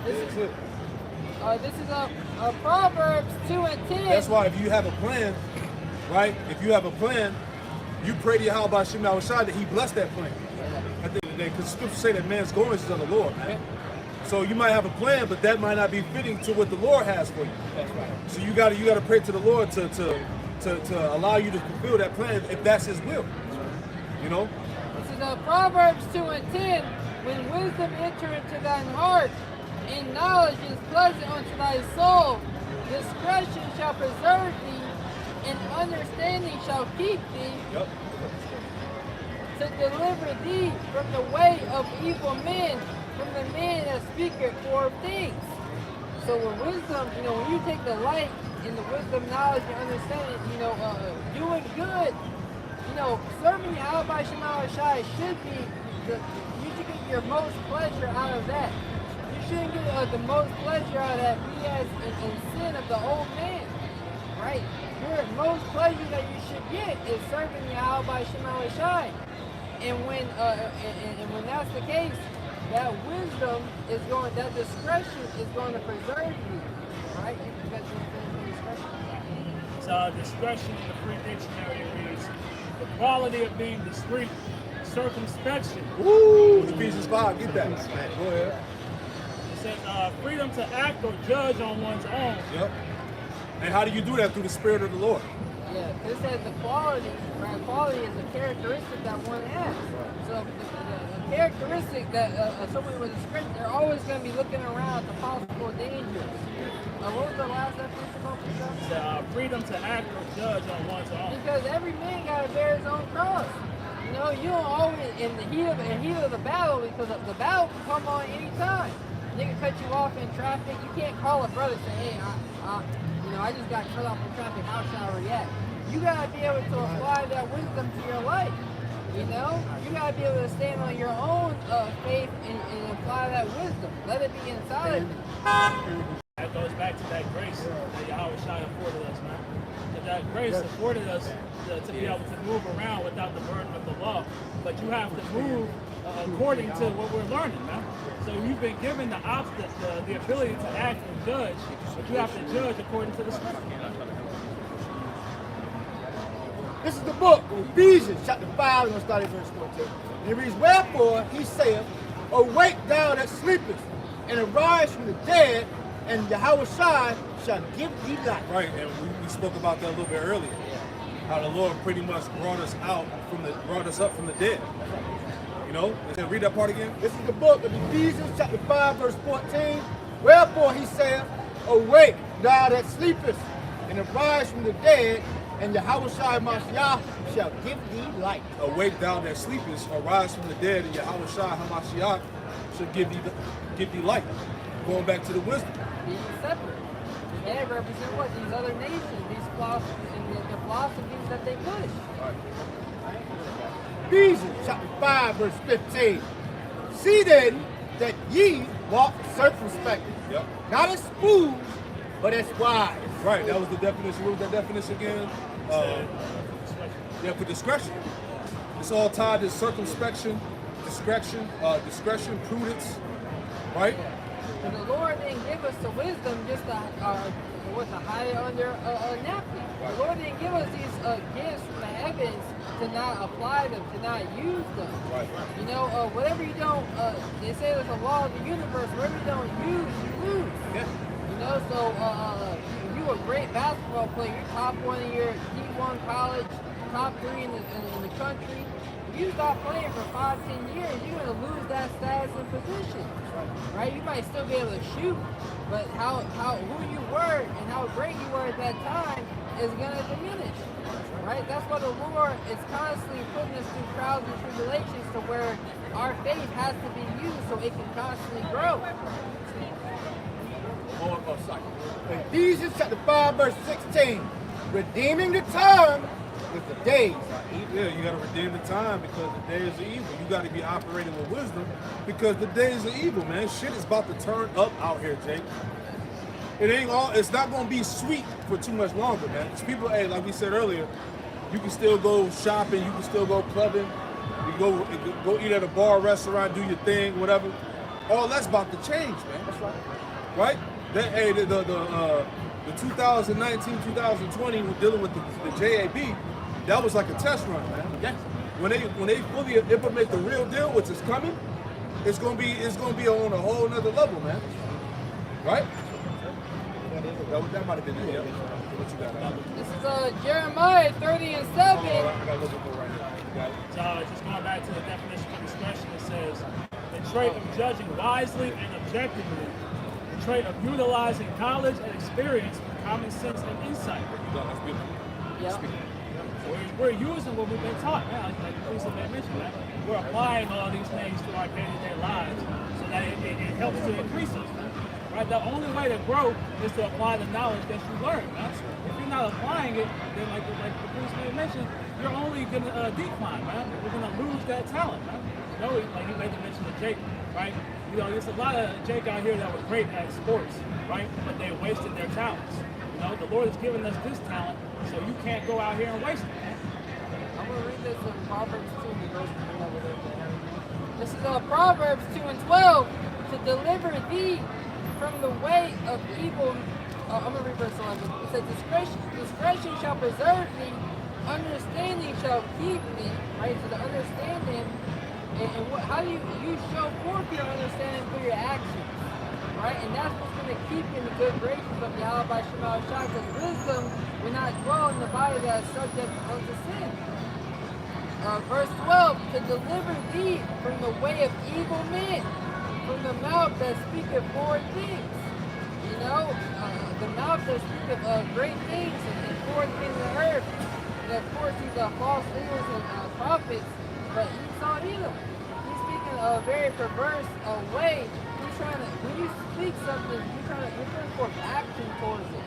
This is Proverbs 2 and 10. That's why if you have a plan, right? If you have a plan, you pray to Yahweh Shem Yahushua that He bless that plan. At the end of the day, because Scripture say that man's goings is of the Lord, man. So you might have a plan, but that might not be fitting to what the Lord has for you. That's right. So you gotta pray to the Lord to allow you to fulfill that plan if that's His will. You know. This is Proverbs 2 and 10. When wisdom enter into thine heart, and knowledge is pleasant unto thy soul, discretion shall preserve thee, and understanding shall keep thee, Yep. to deliver thee from the way of evil men, from the man that speaketh forth things. So with wisdom, you know, when you take the light in the wisdom, knowledge, and understanding, you know, doing good, you know, serving Yahweh Shema Shai should be you should get your most pleasure out of that. You shouldn't get the most pleasure out of that BS and sin of the old man, right? Your most pleasure that you should get is serving Yahweh Shema Shai. And when that's the case, that wisdom is going, that discretion is going to preserve you, right? You got your discretion. So discretion in the Free Dictionary reads, the quality of being discreet, circumspection. Woo! Ephesians 5, get that. Go ahead. It says freedom to act or judge on one's own. Yep. And how do you do that? Through the Spirit of the Lord. Yeah, this says the quality, right? Quality is a characteristic that one has. So the characteristic that someone with discretion, they're always going to be looking around at the possible dangers. What was the last definition about yourself? Freedom to act or judge on one's own. Because every man got to bear his own cross. You know, you don't always, in the heat of the battle, because the battle can come on any time. They can cut you off in traffic. You can't call a brother and say, hey, I just got cut off in traffic. How should I react? You gotta be able to apply that wisdom to your life. You know, you gotta be able to stand on your own faith and apply that wisdom. Let it be inside of you. That goes back to that grace that Yahweh Shai afforded us, man. That grace afforded us to be able to move around without the burden of the law. But you have to move according to what we're learning, man. So you've been given the ability to act and judge, but you have to judge according to the Scripture. This is the book of Ephesians, chapter 5, and we'll start at verse 14. And it reads, wherefore he saith, awake thou that sleepest, and arise from the dead, and Yahweh Shai shall give thee light. Right, and we spoke about that a little bit earlier. How the Lord pretty much brought us up from the dead. You know? Read that part again. This is the book of Ephesians, chapter 5, verse 14. Wherefore he saith, awake thou that sleepest, and arise from the dead, and Yahweh Shai Mashiach shall give thee light. Awake thou that sleepest, arise from the dead, and Yahweh Shai HaMashiach shall give thee light. Going back to the wisdom. Being separate. They represent what? These other nations, these philosophies, and the philosophies that they push. Ephesians chapter 5, verse 15. See then that ye walk circumspectly, not as fools, but as wise. Right, that was the definition. What was that definition again? For discretion. It's all tied to circumspection, discretion, prudence, right? And the Lord didn't give us the wisdom just to hide it under a napkin. The Lord didn't give us these gifts from the heavens to not apply them, to not use them. Right. You know, whatever you don't, they say there's a law of the universe, whatever you don't use, you lose. Yeah. You know, so you a great basketball player, you're top one in your D1 college, top 3 in the country. If you stop playing for 5-10 years, you're going to lose that status and position. Right? You might still be able to shoot, but who you were and how great you were at that time is going to diminish. Right? That's why the Lord is constantly putting us through trials and tribulations to where our faith has to be used so it can constantly grow. Ephesians chapter 5, verse 16. Redeeming the time Because the days are evil. Yeah, you got to redeem the time because the days are evil. You got to be operating with wisdom because the days are evil, man. Shit is about to turn up out here, Jake. It ain't all. It's not gonna be sweet for too much longer, man. 'Cause people, hey, like we said earlier, you can still go shopping, you can still go clubbing, you go eat at a bar, restaurant, do your thing, whatever. All that's about to change, man. That's right. Right? That, hey, the 2019, 2020, we're dealing with the JAB. That was like a test run, man. Yes. When they fully implement the real deal, which is coming, it's gonna be on a whole nother level, man. Right? That might have been it. Yeah. What you got? This is Jeremiah 30 and 7. I got a little bit more right here. You got it? So just going back to the definition of discretion, it says the trait of judging wisely and objectively, the trait of utilizing knowledge and experience with common sense and insight. That's beautiful. Yeah. We're using what we've been taught, man. Like Lisa mentioned, man. We're applying all these things to our day-to-day lives so that it helps to increase us, man. Right? The only way to grow is to apply the knowledge that you learn, man. If you're not applying it, then like the priest mentioned, you're only gonna decline, man. We're gonna lose that talent, man. You know, like he made the mention of Jake, right? You know, there's a lot of Jake out here that were great at sports, right? But they wasted their talents. You know, the Lord has given us this talent, so you can't go out here and waste it, man. I'm going to read this in Proverbs 2. This is Proverbs 2 and 12. To deliver thee from the way of evil. I'm going to read verse 11. It says, discretion shall preserve thee, understanding shall keep thee. Right? So the understanding, and how do you show forth your understanding through your actions. Right? And that's what's going to keep you in the good graces of Yahweh by Shema Shai, because wisdom will not dwell in the body that is subject unto sin. Verse 12, to deliver thee from the way of evil men, from the mouth that speaketh forward things. You know, the mouth that speaketh great things and forward things of the earth. And of course, these are false leaders and prophets, but Esau Edom. He's speaking a very perverse way. He's trying to, when you speak something, you're putting forth action towards it.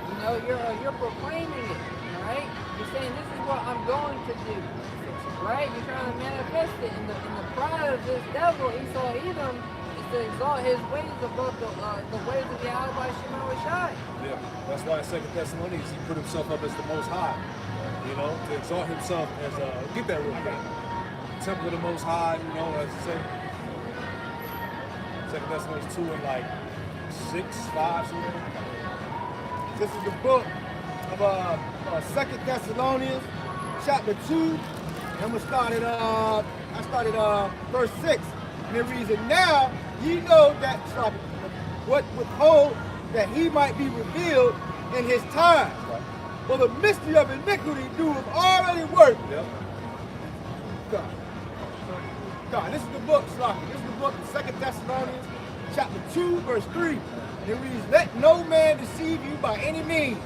You know, you're proclaiming it, right? You're saying, this is what I'm going to do. Right? You're trying to manifest it. In the pride of this devil, Esau Edom, is to exalt his ways above the ways of Yahweh by Shema Shai. Yeah, that's why in 2 Thessalonians he put himself up as the Most High. You know, to exalt himself as get that real quick. Temple of the Most High. You know, as you say. 2 Thessalonians 2 and like 6, 5, something. This is the book of 2 Thessalonians, chapter 2. I'm gonna start at I started verse 6. And it reads, and now ye know that what withhold that he might be revealed in his time. Right. For the mystery of iniquity doeth already work. Yep. God, this is the book, Slocky. This is the book of 2 Thessalonians, chapter 2, verse 3. And it reads, let no man deceive you by any means,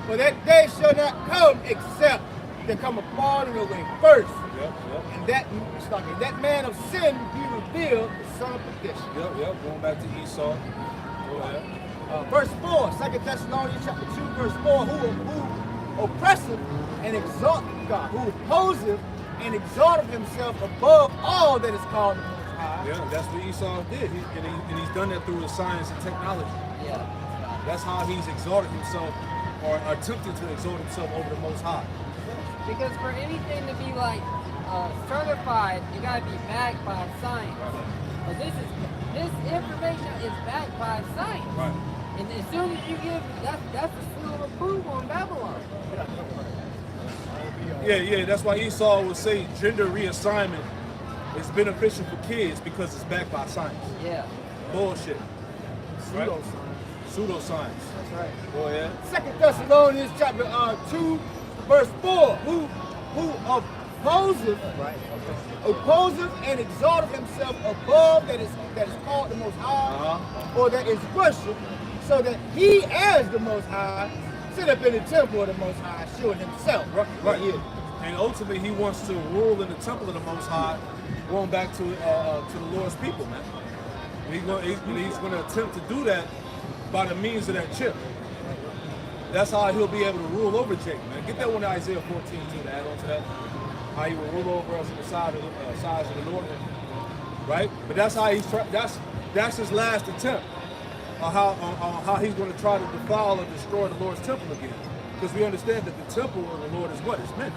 for that day shall not come except there come a falling away first. Yep. And that man of sin be revealed, the son of perdition. Yep. Going back to Esau. Go ahead. Verse 4, 2 Thessalonians chapter 2, verse 4, who oppresseth and exalteth God, who opposeth and exalteth himself above all that is called the Most High. Yeah, that's what Esau did. And he's done that through his science and technology. Yeah. That's how he's exalted himself or attempted to exalt himself over the Most High. Because for anything to be like certified, you gotta be backed by science. But this information is backed by science. Right. And as soon as you give that's the seal of approval in Babylon. Yeah. That's why Esau would say gender reassignment is beneficial for kids because it's backed by science. Yeah. Bullshit. Right? Pseudoscience. That's right. Go ahead. 2 Thessalonians chapter 2, verse 4, who opposeth and exalteth himself above that is called the Most High, or that is worshipped, so that he as the Most High sit up in the temple of the Most High, showing himself. Right. And ultimately he wants to rule in the temple of the Most High, going back to the Lord's people, man. And he's going to attempt to do that by the means of that chip. That's how he'll be able to rule over Jacob, man. Get that one to Isaiah 14 too, to add on to that. How he will rule over us on the sides of the north, right? But that's how that's his last attempt on how he's going to try to defile and destroy the Lord's temple again. Because we understand that the temple of the Lord is what? It's meant.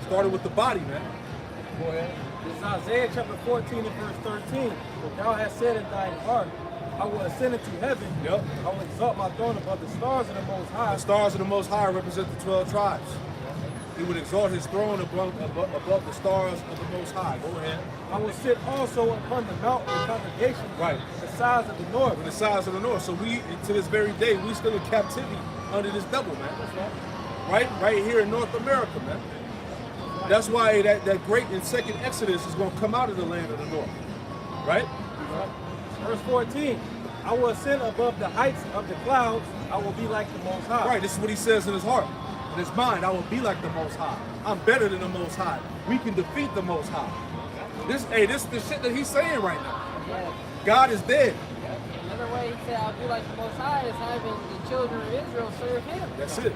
Started with the body, man. Go ahead. This is Isaiah chapter 14 and verse 13. For thou hast said in thine heart, I will ascend into heaven. Yep. I will exalt my throne above the stars of the Most High. The stars of the Most High represent the 12 tribes. He would exalt his throne above the stars of the Most High. Go ahead. I will sit also upon the mount of the congregation. Right. The sides of the north. On the sides of the north. So we, to this very day, we still in captivity under this devil, man. That's right. Right here in North America, man. That's why that great and second Exodus is going to come out of the land of the north. Right? Verse 14. I will ascend above the heights of the clouds. I will be like the Most High. Right. This is what he says in his heart. In his mind, I will be like the Most High. I'm better than the Most High. We can defeat the Most High. This is the shit that he's saying right now. Yeah. God is dead. Another way he said, I'll be like the Most High is having the children of Israel serve him. That's it.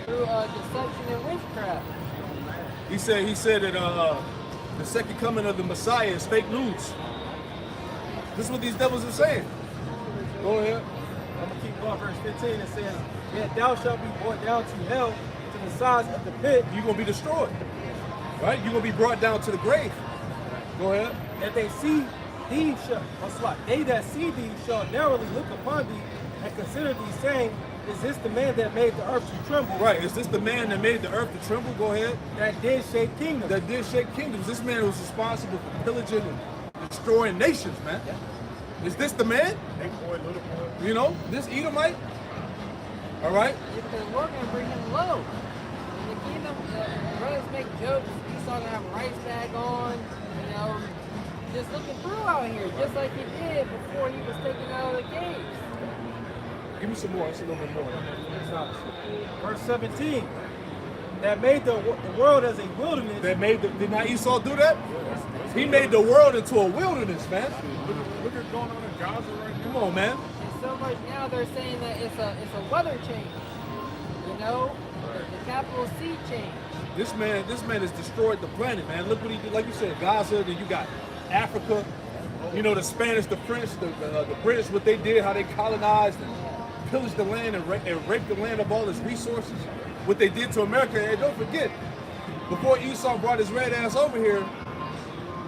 Through deception and witchcraft. He said that the second coming of the Messiah is fake news. This is what these devils are saying. Go ahead. I'm going to keep going. Verse 15, it says, yet thou shalt be brought down to hell, to the sides of the pit. You're going to be destroyed. Right? You're going to be brought down to the grave. Go ahead. That they see thee they that see thee shall narrowly look upon thee and consider thee, saying, is this the man that made the earth to tremble? Right. Is this the man that made the earth to tremble? Go ahead. That did shake kingdoms. That did shake kingdoms. This man was responsible for pillaging and destroying nations, man. Is this the man? Big boy, little boy. You know, this Edomite? All right. Because we're going to bring him low. In the kingdom, brothers make jokes. Esau going to have a rice bag on, you know, just looking through out here, just like he did before he was taken out of the caves. Give me some more. It's a little bit more. Verse 17, that made the world as a wilderness. That made did not Esau do that? He made the world into a wilderness, man. Look at going on in Gaza right now. Come on, man. And so much now they're saying that it's a weather change. You know, the capital C change. This man has destroyed the planet, man. Look what he did. Like you said, Gaza. Then you got Africa. You know, the Spanish, the French, the British. What they did, how they colonized and pillaged the land and raped the land of all its resources. What they did to America. And don't forget, before Esau brought his red ass over here,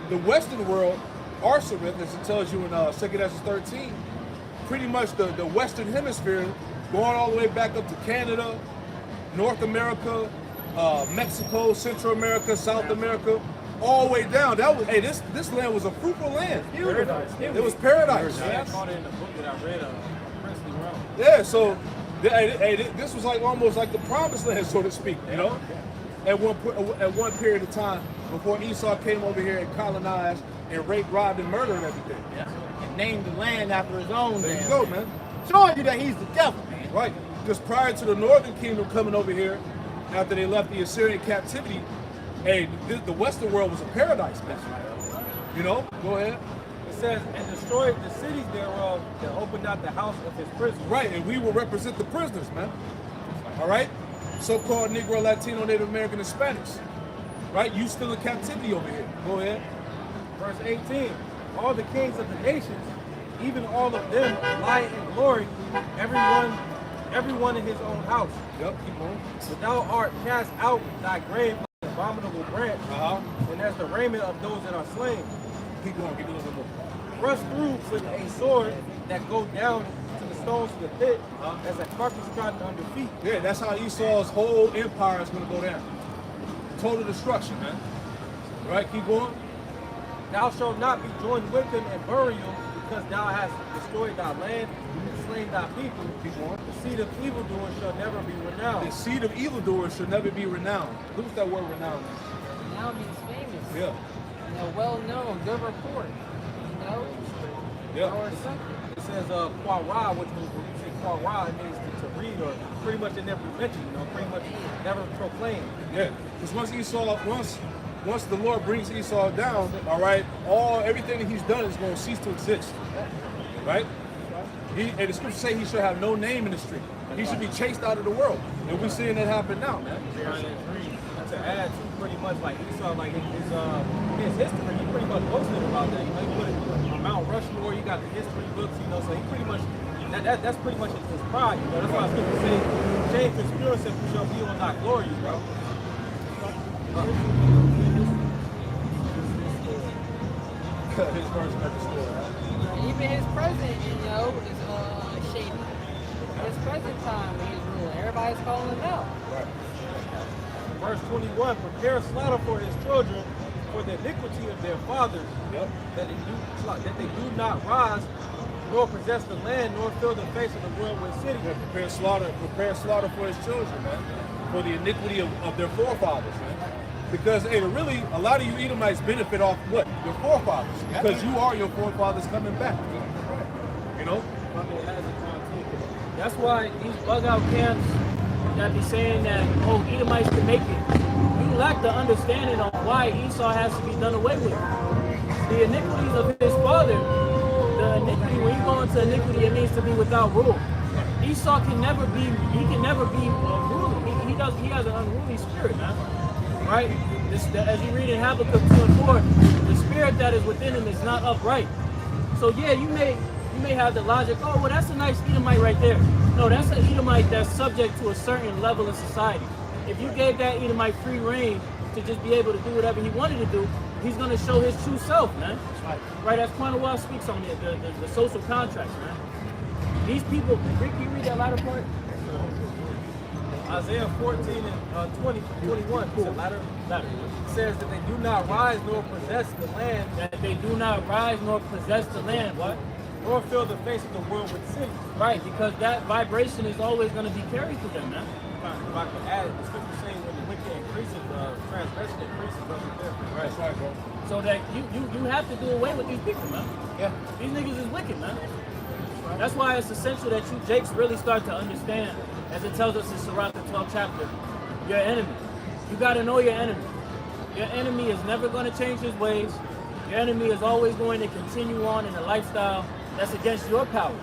the Western world, Arsareth, as it tells you in 2 Exodus 13, pretty much the Western Hemisphere, going all the way back up to Canada, North America, Mexico, Central America, South America, all the way down. That was this land was a fruitful land. Paradise. It was paradise. I caught it in the book that I read, Princely Realm. Yeah, so this was like almost like the promised land, so to speak, you know? At one period of time before Esau came over here and colonized and raped, robbed, and murdered everything. Yeah. And named the land after his own. There you damn go, land. man. Showing you that he's the devil, man. Right. Just prior to the northern kingdom coming over here, after they left the Assyrian captivity, hey, the Western world was a paradise, man. You know? Go ahead. It says, and destroyed the cities thereof, that opened out the house of his prison. Right, and we will represent the prisoners, man. All right? So-called Negro, Latino, Native American, and Spanish. Right? You still in captivity over here. Go ahead. Verse 18, all the kings of the nations, even all of them lie in glory, everyone in his own house. Yep, keep going. But thou art cast out thy grave like an abominable branch, and as the raiment of those that are slain. Keep going, give me a little more. Thrust through with a sword that go down to the stones of the pit, as a carcass trodden under feet. Yeah, that's how Esau's whole empire is going to go down. Total destruction, man. Right, keep going. Thou shalt not be joined with them in burial, because thou hast destroyed thy land and slain thy people. Keep going. The seed of evildoers shall never be renowned. The seed of evildoers should never be renowned. Look at that word renowned. Now means famous. Yeah. You know, well known, good report. You know? Yeah. Or something. It says Quara, which means when you say Quara, it means to read, or pretty much it never mentioned, you know, pretty much never proclaimed. Yeah. Because once the Lord brings Esau down, all right, everything that he's done is going to cease to exist. Right? And the scriptures say he shall have no name in the street. He should be chased out of the world. And we're seeing that happen now, man. To add to pretty much like Esau, like his history, he pretty much boasted about that. You know, he put it on Mount Rushmore. You got the history books, you know. So he pretty much that's pretty much his pride. You know, that's why Scripture say, "Shame is pure, and we shall be on thy glory." You know. His verse never stood. Even his president, you know, is shady. His present time when he's ruling, everybody's calling him out. Right. Verse 21, prepare slaughter for his children for the iniquity of their fathers, that they do not rise, nor possess the land, nor fill the face of the world with cities. Yeah, prepare slaughter for his children, man. For the iniquity of their forefathers, man. Because hey, really, a lot of you Edomites benefit off what? Your forefathers. Because you are your forefathers coming back. You know? That's why these bug out camps that be saying that, oh, Edomites can make it. You lack the understanding on why Esau has to be done away with. The iniquities of his father, the iniquity, when you go into iniquity, it means to be without rule. Esau can never be, ruling. He has an unruly spirit, man. Right? As you read in Habakkuk 2 and 4, the spirit that is within him is not upright. So yeah, you may have the logic, oh, well, that's a nice Edomite right there. No, that's an Edomite that's subject to a certain level of society. If you gave that Edomite free reign to just be able to do whatever he wanted to do, he's going to show his true self, man. Right, as Quanawal speaks on it, the social contracts, man. These people, Rick, you read that latter part? Isaiah 14 and 21, says that they do not rise nor possess the land. That they do not rise nor possess the land, what? Nor fill the face of the world with cities. Right, because that vibration is always going to be carried to them, man. If I could add, the scripture saying when the wicked increases, transgression increases, brother. Right. That's right, bro. So that you have to do away with these people, man. Yeah. These niggas is wicked, man. That's why it's essential that you Jakes really start to understand, as it tells us in Sirach, the 12th chapter, your enemy. You got to know your enemy. Your enemy is never going to change his ways. Your enemy is always going to continue on in a lifestyle that's against your power.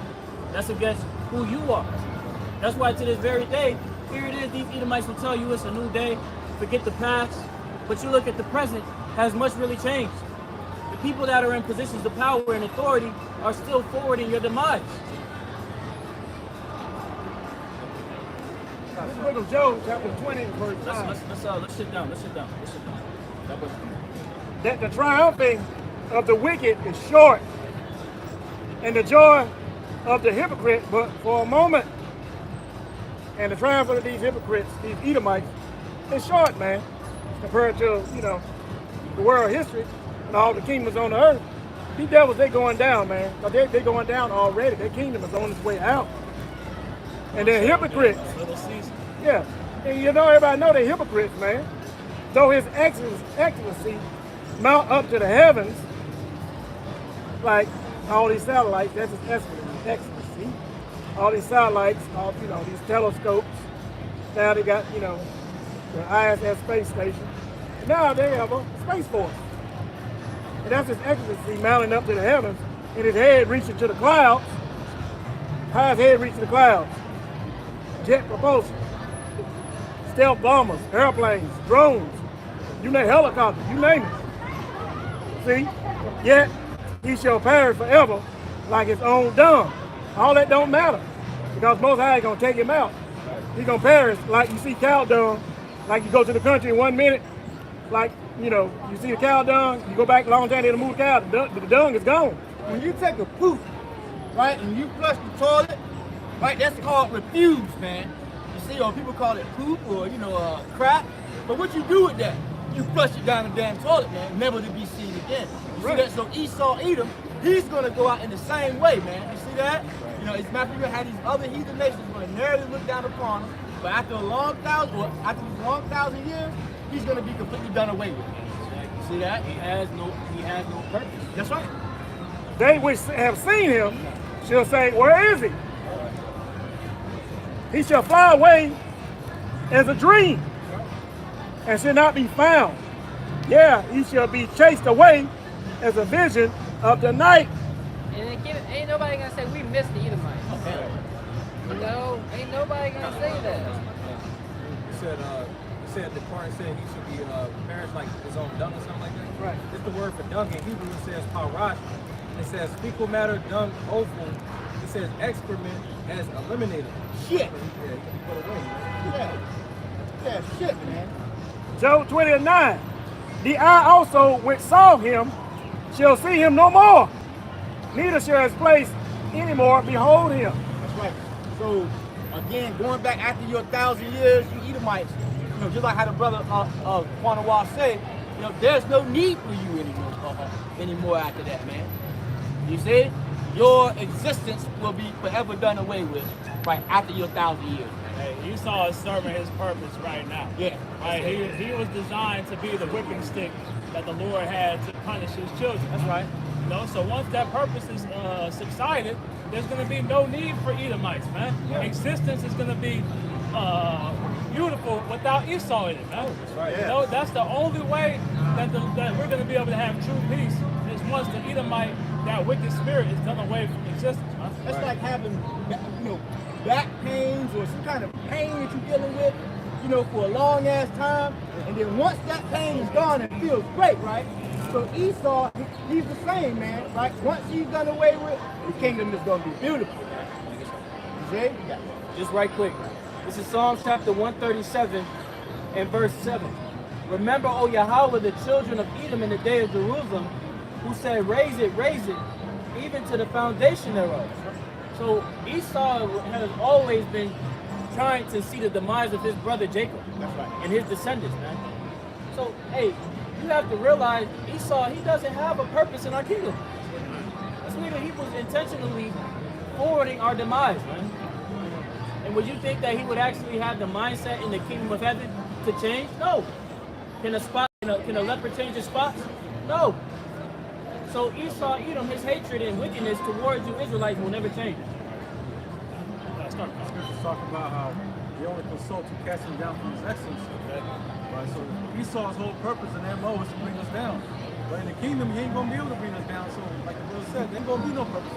That's against who you are. That's why to this very day, here it is, these Edomites will tell you it's a new day, forget the past, but you look at the present, has much really changed. The people that are in positions of power and authority are still forwarding your demise. This is the book of Job, chapter 20, verse 5. Let's sit down. That the triumphing of the wicked is short, and the joy of the hypocrite but for a moment. And the triumph of these hypocrites, these Edomites, is short, man, compared to, the world history and all the kingdoms on the earth. These devils, they going down, man. They're going down already. Their kingdom is on its way out. And they're hypocrites. Yeah. And everybody know they're hypocrites, man. Though his excellency mount up to the heavens, like all these satellites, that's his excellency. All these satellites, these telescopes. Now they got, the ISS space station. And now they have a space force. And that's his excellency mounting up to the heavens, and his head reaching to the clouds. How's his head reaching the clouds? Jet propulsion, stealth bombers, airplanes, drones, helicopters, you name it. See? Yet he shall perish forever like his own dung. All that don't matter, because Most High is going to take him out. He's going to perish like you see cow dung, like you go to the country in 1 minute, like, you see the cow dung, you go back a long time, they'll move the cow, the dung is gone. When you take a poop, right, and you flush the toilet, right, that's called refuse, man. You see, or people call it poop or, crap. But what you do with that? You flush it down the damn toilet, man, never to be seen again. You see that? So Esau Edom, he's going to go out in the same way, man. You see that? It's not going to have these other heathen nations going to narrowly look down upon him. But after these long 1,000 years, he's going to be completely done away with. You see that? He has no purpose. That's right. They which have seen him shall say, where is he? He shall fly away as a dream and shall not be found. Yeah, he shall be chased away as a vision of the night. And again, ain't nobody gonna say we missed the Edomites. You know, ain't nobody gonna say that. He said the Quran said he should be parents like his own dung or something like that. Right. It's the word for dung in Hebrew. It says parash. It says fecal matter, dung, offal. It says excrement as eliminated. Shit. Yeah, he can be put away. Yeah. Yeah, shit, man. Job 20:9. The eye also which saw him shall see him no more, neither shall his place any more behold him. That's right. So, again, going back after your 1,000 years, you Edomites, you know, just like how the brother Quanawah said, you know, there's no need for you anymore after that, man. You see? Your existence will be forever done away with, right, after your 1,000 years. Hey, Esau is serving his purpose right now. Yeah. Right? He was designed to be the whipping stick that the Lord had to punish his children. That's right. You know, so once that purpose is subsided, there's going to be no need for Edomites, man. Yeah. Existence is going to be beautiful without Esau in it, man. That's right. You know, that's the only way that we're going to be able to have true peace is once the Edomite, that wicked spirit, is done away from existence, man. That's like having, you know, back pains or some kind of pain that you're dealing with, you know, for a long ass time, and then once that pain is gone, it feels great, right? So Esau, he's the same, man. Like once he's done away with, the kingdom is gonna be beautiful. You see? Just right quick. This is Psalms chapter 137 and verse 7. Remember, O Yahweh, the children of Edom in the day of Jerusalem, who said, raise it, even to the foundation thereof. So Esau has always been trying to see the demise of his brother Jacob and his descendants, man. So, hey, you have to realize Esau, he doesn't have a purpose in our kingdom. That's meaning he was intentionally forwarding our demise, man. And would you think that he would actually have the mindset in the kingdom of heaven to change? No. Can a leper change his spots? No. So Esau, Edom, his hatred and wickedness towards you Israelites will never change. Scriptures talk about how they only consult to cast him down from his excellency. Right? So Esau's whole purpose and MO is to bring us down. But in the kingdom, he ain't gonna be able to bring us down. So, like the brother said, there ain't gonna be no purpose.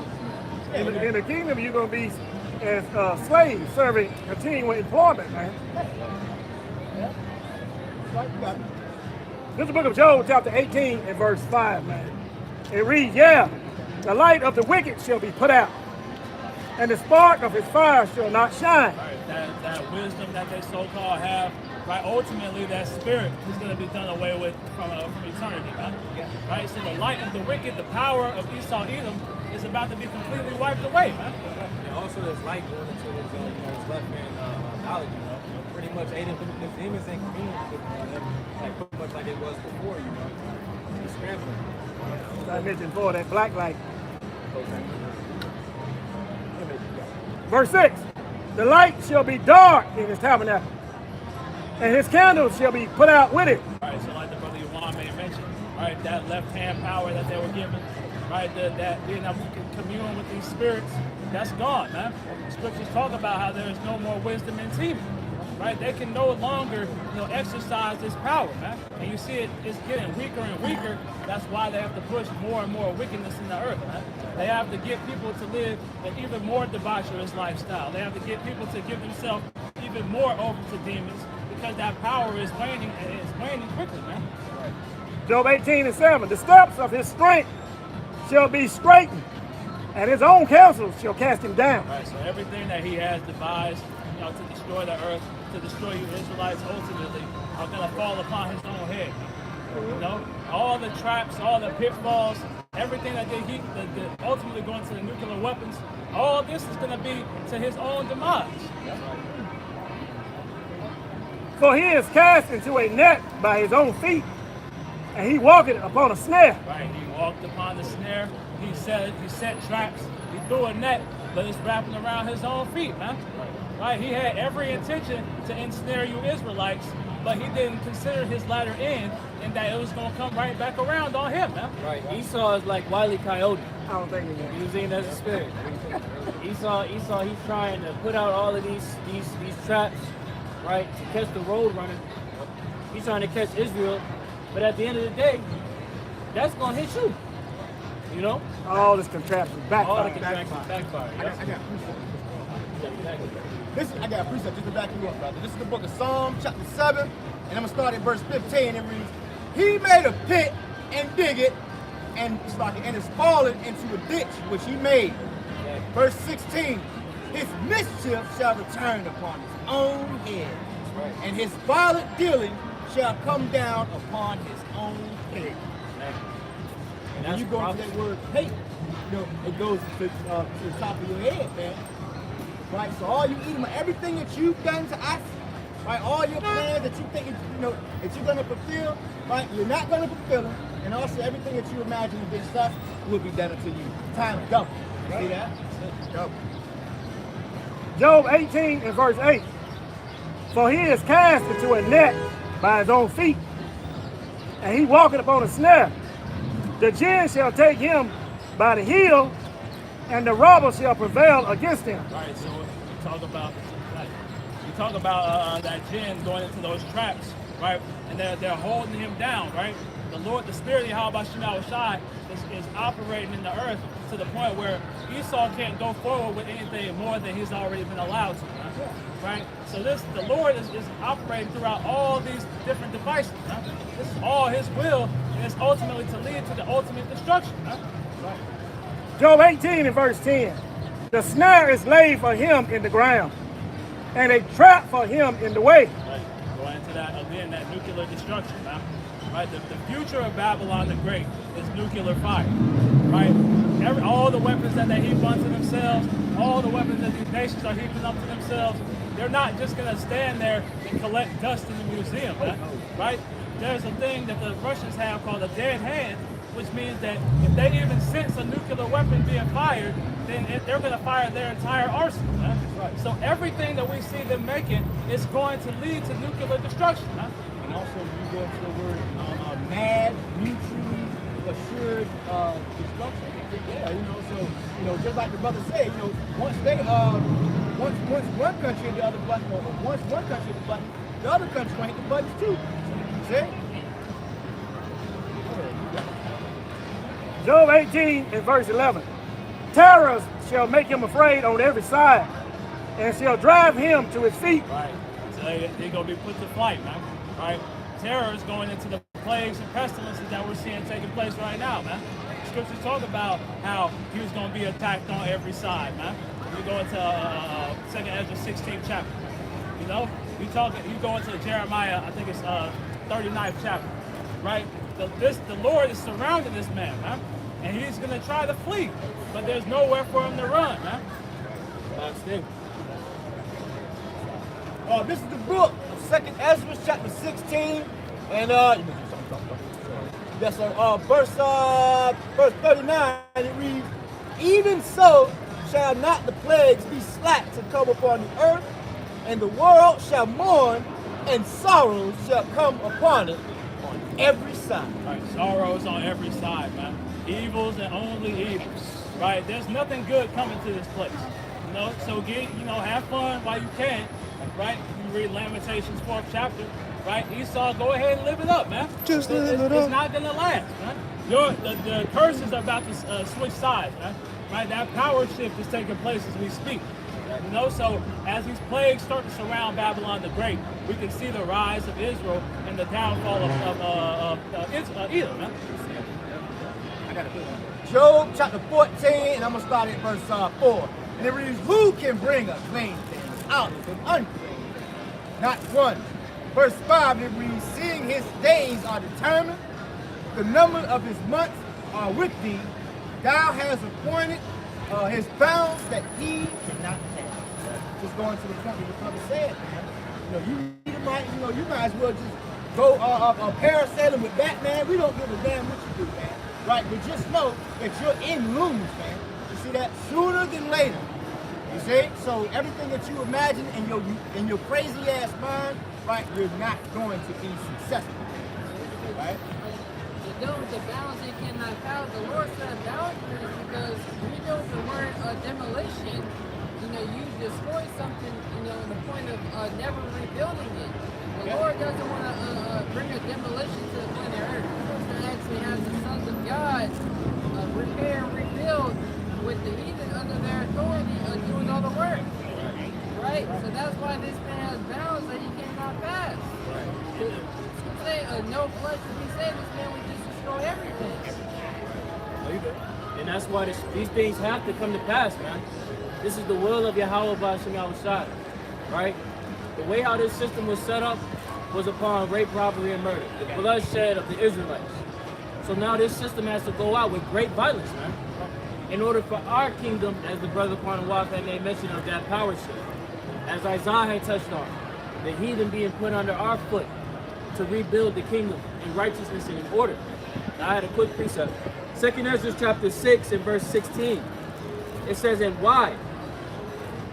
In the kingdom, you're going to be as slaves serving continuing employment, man. This is the book of Job, chapter 18 and verse 5, man. It reads, yeah, the light of the wicked shall be put out, and the spark of his fire shall not shine. Right, that wisdom that they so-called have, right? Ultimately, that spirit is going to be done away with from eternity, man. Right? So the light of the wicked, the power of Esau, Edom, is about to be completely wiped away, man. And also there's light going into his left hand knowledge, you know. Pretty much the demons ain't communing with him, like pretty much like it was before, you know. He's scrambling. I mentioned before, that black light. Verse 6, the light shall be dark in his tabernacle, and his candles shall be put out with it. Right, so like the brother Yuan may mention, right, that left-hand power that they were given, right, that being able to commune with these spirits, that's gone, man. Scriptures talk about how there is no more wisdom in Tema, right? They can no longer, exercise this power, man. And you see it's getting weaker and weaker. That's why they have to push more and more wickedness in the earth, man. They have to get people to live an even more debaucherous lifestyle. They have to get people to give themselves even more over to demons because that power is waning, and it's waning quickly, man. Job 18 and 7, the steps of his strength shall be straightened, and his own counsel shall cast him down. Right, so everything that he has devised, to destroy the earth, to destroy you Israelites ultimately, are going to fall upon his own head. All the traps, all the pitfalls, everything that they ultimately going to the nuclear weapons, all this is going to be to his own demise. For he is cast into a net by his own feet, and he walketh upon a snare. Right, he walked upon the snare, he set traps, he threw a net, but it's wrapping around his own feet, man. Right, he had every intention to ensnare you Israelites, but he didn't consider his latter end, and that it was going to come right back around on him, man. Right, Esau is like Wile E. Coyote. I don't think he is. Using it as a spirit. Esau, he's trying to put out all of these traps, right, to catch the road runner. He's trying to catch Israel, but at the end of the day, that's going to hit you. All this contraption backfire. All the contraptions backfire. I got This I got a precept just to back you up, brother. This is the book of Psalm, chapter 7, and I'm gonna start at verse 15. It reads, "He made a pit and dig it, and it's fallen into a ditch which he made." Verse 16, "His mischief shall return upon his own head, and his violent dealing shall come down upon his own head." And when you go into that word hate, you know, it goes to the top of your head, man. Right? So all you eat, everything that you've done to us, right? All your plans that you think that you're gonna fulfill, right? You're not gonna fulfill them. And also everything that you imagine to be stuff will be done unto you. Time double. You see that? Double. Job 18 and verse 8. "For he is cast into a net by his own feet, and he walketh upon a snare. The gin shall take him by the heel, and the robber shall prevail against him." Right, so you talk about that jinn going into those traps, right? And they're holding him down, right? The Lord, the Spirit of Yahweh Shai is operating in the earth to the point where Esau can't go forward with anything more than he's already been allowed to, right? So the Lord is operating throughout all these different devices. Right? This is all His will, and it's ultimately to lead to the ultimate destruction. Right? Job 18 and verse 10. "The snare is laid for him in the ground, and a trap for him in the way." Right. Go into that again, that nuclear destruction. Right? The future of Babylon the Great is nuclear fire. Right? All the weapons that they heap unto themselves, all the weapons that these nations are heaping up to themselves, they're not just going to stand there and collect dust in the museum. Right? There's a thing that the Russians have called a dead hand, which means that if they even sense a nuclear weapon being fired, then they're going to fire their entire arsenal. Right? So everything that we see them making is going to lead to nuclear destruction. And also, you go into the word mad, mutually assured destruction. Yeah, so just like the brother said, once they once one country hit the other button, or once one country hit the button, the other country gonna hit the buttons too. See? Job 18 and verse 11. "Terrors shall make him afraid on every side, and shall drive him to his feet." Right. So they're going to be put to flight, man. Right? Terror is going into the plagues and pestilences that we're seeing taking place right now, man. Scriptures talk about how he was going to be attacked on every side, man. You go into 2nd Ezra 16th chapter. You go into Jeremiah, I think it's 39th chapter, right? The Lord is surrounding this man, man. And he's going to try to flee, but there's nowhere for him to run, man. This is the book of 2nd Ezra, chapter 16, and yes, sir. Verse 39, it reads, "Even so shall not the plagues be slack to come upon the earth, and the world shall mourn, and sorrows shall come upon it on every side." Right, sorrows on every side, man. Evils and only evils. Right? There's nothing good coming to this place. So have fun while you can. Right? You read Lamentations 4th chapter. Right? Esau, go ahead and live it up, man. Just live it up. It's not gonna last, man. The curses are about to switch sides, man. Right? That power shift is taking place as we speak. So as these plagues start to surround Babylon the Great, we can see the rise of Israel and the downfall of Edom, man. Job chapter 14, and I'm going to start at verse 4. And it reads, "Who can bring a clean thing out of an unclean thing? Not one." Verse 5, it reads, "Seeing his days are determined, the number of his months are with thee. Thou hast appointed his bounds that he cannot pass." Just going to the point that the brother said, man. You might as well just go parasailing with Batman. We don't give a damn what you do, man. Right? But just know that you're in looms, man. You see that? Sooner than later. You see? So everything that you imagine in your crazy ass mind, right, you're not going to be successful. Right? The balance they cannot pass. The Lord said balance because we know the word demolition, you destroy something, in the point of never rebuilding it. The Lord doesn't want to bring a demolition to the planet Earth. He wants to actually have the sons of God repair and rebuild with the heathen under their authority doing all the work. Right? So that's why this man has bounds that he cannot pass. Say no flesh would be saved, this man would just destroy everything. And that's why these things have to come to pass, man. This is the will of Yahweh B'Shem Yahushua, right? The way how this system was set up was upon rape, robbery, and murder. The bloodshed of the Israelites. So now this system has to go out with great violence, man. In order for our kingdom, as the brother Kwanawaf had made mention of that power shift, as Isaiah had touched on, the heathen being put under our foot to rebuild the kingdom in righteousness and in order. Now I had a quick precept. 2nd Ezra chapter 6 and verse 16. It says, and why?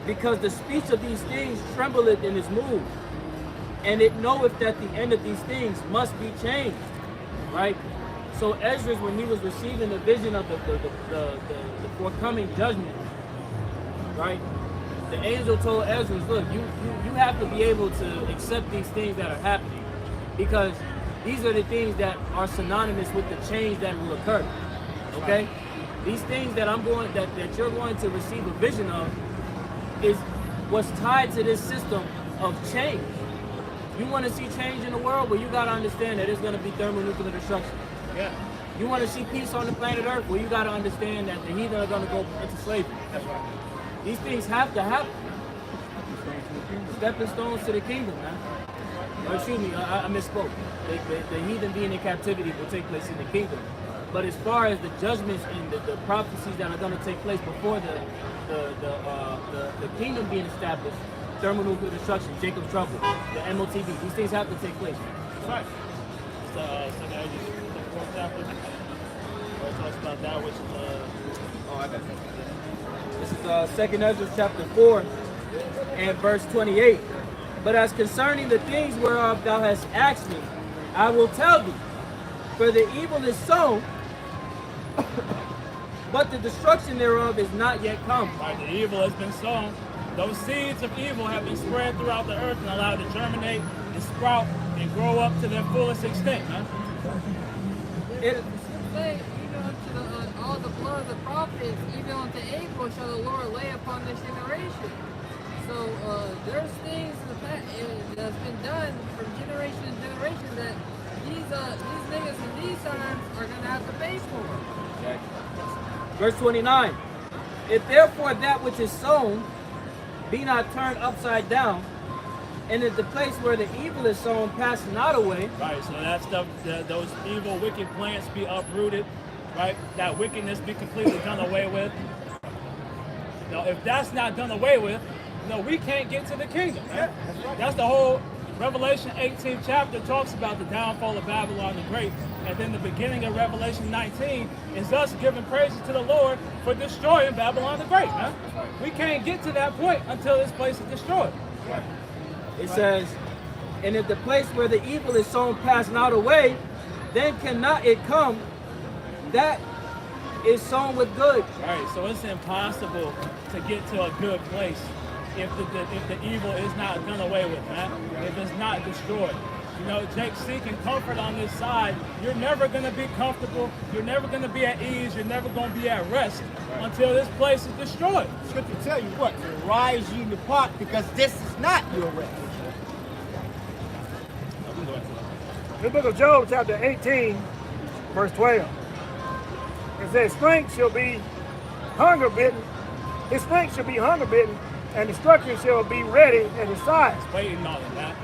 Because the speech of these things trembleth and is moved, and it knoweth that the end of these things must be changed. Right? So Ezra, when he was receiving the vision of the forthcoming judgment, right? The angel told Ezra, look, you have to be able to accept these things that are happening, because these are the things that are synonymous with the change that will occur. Okay? These things that that you're going to receive a vision of is what's tied to this system of change. You want to see change in the world? Well, you got to understand that it's going to be thermonuclear destruction. Yeah. You want to see peace on the planet Earth? Well, you got to understand that the heathen are going to go into slavery. That's right. These things have to happen. Stepping stones to the kingdom, man. Or excuse me, I misspoke. The heathen being in captivity will take place in the kingdom. But as far as the judgments and the prophecies that are going to take place before the kingdom being established, thermonuclear destruction, Jacob's trouble, the MOTB, these things have to take place. That's right. So that is the 4th chapter. Where it talks about that, which is oh, I got it. This is 2nd Ezra chapter 4 and verse 28. But as concerning the things whereof thou hast asked me, I will tell thee. For the evil is sown, but the destruction thereof is not yet come. Right, the evil has been sown. Those seeds of evil have been spread throughout the earth and allowed to germinate and sprout and grow up to their fullest extent, man. It, Say, even unto all the blood of the prophets, even unto Abel shall the Lord lay upon this generation. So there's things in the past that's been done from generation to generation that these niggas in these times are gonna have to pay for. Verse 29. If therefore that which is sown be not turned upside down, and if the place where the evil is sown pass not away. Right, so that stuff, those evil, wicked plants be uprooted, right? That wickedness be completely done away with. Now, if that's not done away with, we can't get to the kingdom. Right? That's the whole Revelation 18th chapter talks about the downfall of Babylon the Great. And then the beginning of Revelation 19 is us giving praises to the Lord for destroying Babylon the Great. Man. We can't get to that point until this place is destroyed. It says, and if the place where the evil is sown pass not away, then cannot it come that is sown with good. Right, so it's impossible to get to a good place if the evil is not done away with, man. If it's not destroyed. Jake, seeking comfort on this side, you're never going to be comfortable. You're never going to be at ease. You're never going to be at rest until this place is destroyed. Scripture tell you what? To rise ye and depart, because this is not your rest. The book of Job, chapter 18, verse 12. It says, strength shall be hunger bitten. His strength shall be hunger bitten, and destruction shall be ready at his side. Waiting on it, man.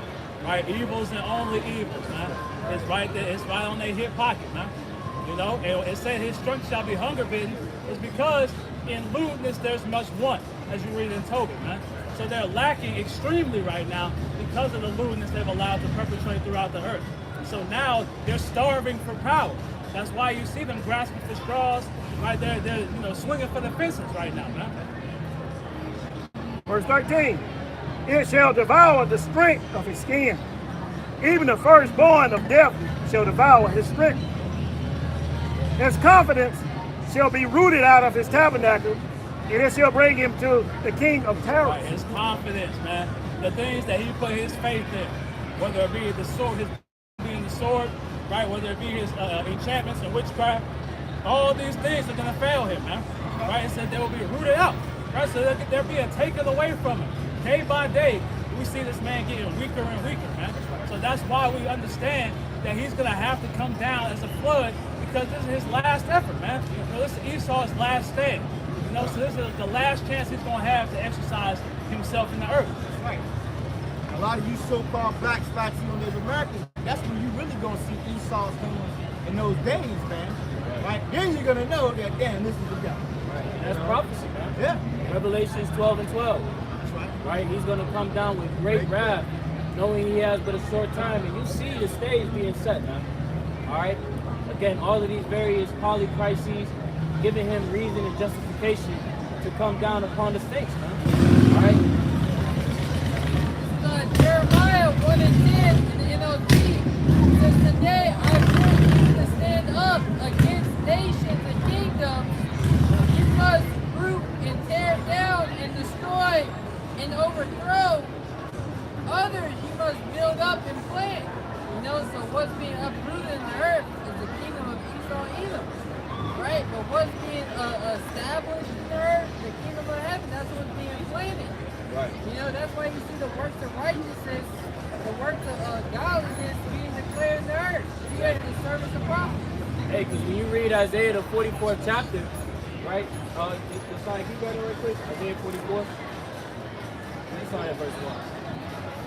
Right, evils and only evils, man. It's right there. It's right on their hip pocket, man. It said his strength shall be hunger bitten. It's because in lewdness there's much want, as you read in Tobit, man. So they're lacking extremely right now because of the lewdness they've allowed to perpetrate throughout the earth. So now they're starving for power. That's why you see them grasping for straws, right? They're swinging for the fences right now, man. Verse 13. It shall devour the strength of his skin. Even the firstborn of death shall devour his strength. His confidence shall be rooted out of his tabernacle, and it shall bring him to the king of terror. Right, his confidence, man. The things that he put his faith in, whether it be the sword, his being the sword, right? Whether it be his enchantments and witchcraft, all these things are gonna fail him, man. Right? It said they will be rooted out. Right? So they're being taken away from him. day by day, we see this man getting weaker and weaker, man. So that's why we understand that he's going to have to come down as a flood, because this is his last effort, man. You know, this is Esau's last stand. You know, so this is the last chance he's going to have to exercise himself in the earth. That's right. A lot of you so-called blacks, Latino Americans, that's when you really gonna see Esau's doing in those days, man. Right? Then you're gonna know that, damn, this is the guy. Right. And that's prophecy, man. Yeah. Revelations 12 and 12. That's right. Right? He's going to come down with great wrath, knowing he has but a short time. And you see the stage being set, man. All right? Again, all of these various polycrises giving him reason and justification to come down upon the stakes, man. All right? Jeremiah 1 and 10 in the NLT says, today I put you to stand up against nations and kingdoms. You must root and tear down and destroy and overthrow. Others you must build up and plant. You know, so what's being uprooted in the earth is the kingdom of Esau and Edom. Right? But what's being established in the earth, the kingdom of heaven, that's what's being planted. Right. You know, that's why you see the works of righteousness, the works of godliness being declared in the earth. You ready to service the prophet. Hey, because when you read Isaiah, the 44th chapter, right? Can you go there real quick? Isaiah 44. Let's start at verse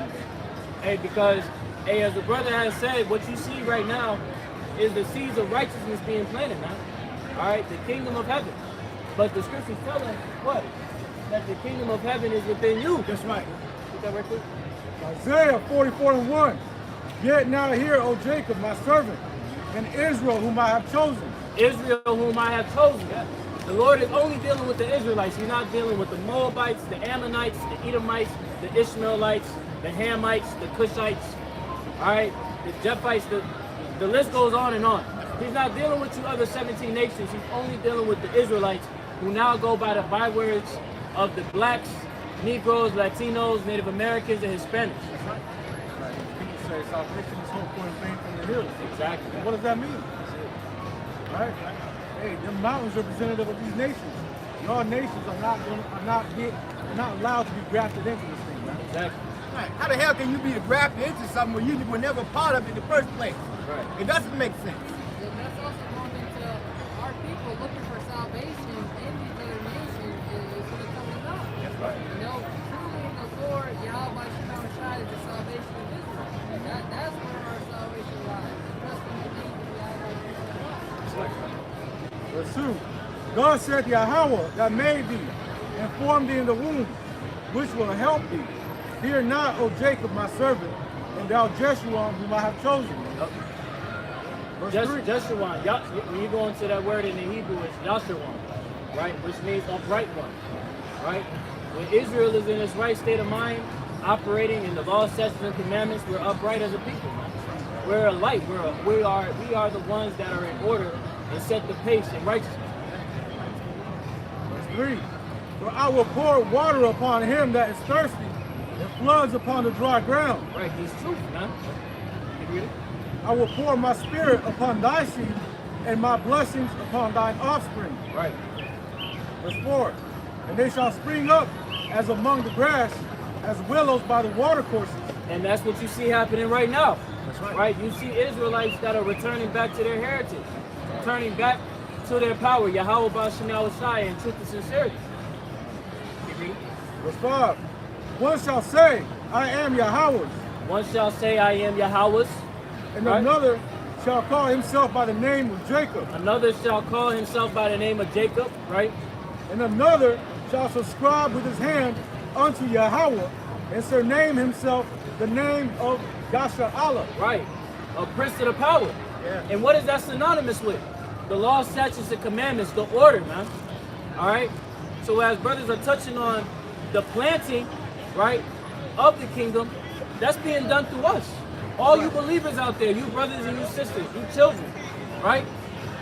1. Hey, because, hey, as the brother has said, what you see right now is the seeds of righteousness being planted, man. All right, the kingdom of heaven. But the scriptures tell us what? That the kingdom of heaven is within you. That's right. Put that right quick. Isaiah 44 and 1. Yet now hear, O Jacob, my servant, and Israel, whom I have chosen. Israel, whom I have chosen. The Lord is only dealing with the Israelites. He's not dealing with the Moabites, the Ammonites, the Edomites, the Ishmaelites, the Hamites, the Cushites, all right, the Japhites. The list goes on and on. He's not dealing with you other 17 nations. He's only dealing with the Israelites, who now go by the bywords of the blacks, Negroes, Latinos, Native Americans, and Hispanics. Right. People say salvation is hope for vain from the hills. Exactly. What does that mean? Right? Hey, the mountains representative of these nations. Your nations are not allowed to be grafted into this thing, man. Exactly. Right. How the hell can you be grafted into something where you were never part of it in the first place? Right. It doesn't make sense. And that's also going into our people looking for salvation in these other nations is going to come about. That's right. You know, truly in the Lord, Yahweh Shalom Shai is the salvation of Israel. And that's where our salvation lies. Trusting the name of Yahweh Shalom. Verse 2. God said, Yahweh, that made thee, and formed thee in the womb, which will help thee. Fear not, O Jacob, my servant, and thou Jeshua, whom I have chosen. Verse 3. Joshua, when you go into that word in the Hebrew, it's Joshua, right? Which means upright one, right? When Israel is in its right state of mind, operating in the law, statutes, and commandments, we're upright as a people, man. We're a light. We are the ones that are in order and set the pace in righteousness. Verse 3. For I will pour water upon him that is thirsty, and floods upon the dry ground. Right, he's truth, man. You read it? I will pour my spirit upon thy seed, and my blessings upon thine offspring. Right. Verse 4. And they shall spring up as among the grass, as willows by the watercourses. And that's what you see happening right now. That's right. Right? You see Israelites that are returning back to their heritage, returning back to their power, Yahweh Ba'Shem Shai, in truth and sincerity. You read? Verse 5. One shall say, I am Yahweh, One shall say, I am Yahweh's. and Right. another shall call himself by the name of Jacob, Another shall call himself by the name of Jacob, right? and another shall subscribe with his hand unto Yahweh, and surname himself the name of Yasha Allah. Right. A prince of the power. Yeah. And what is that synonymous with? The law, statutes, and commandments, the order, man. All right? So as brothers are touching on the planting, right, of the kingdom, that's being done through us. All you believers out there, you brothers and you sisters, you children, right,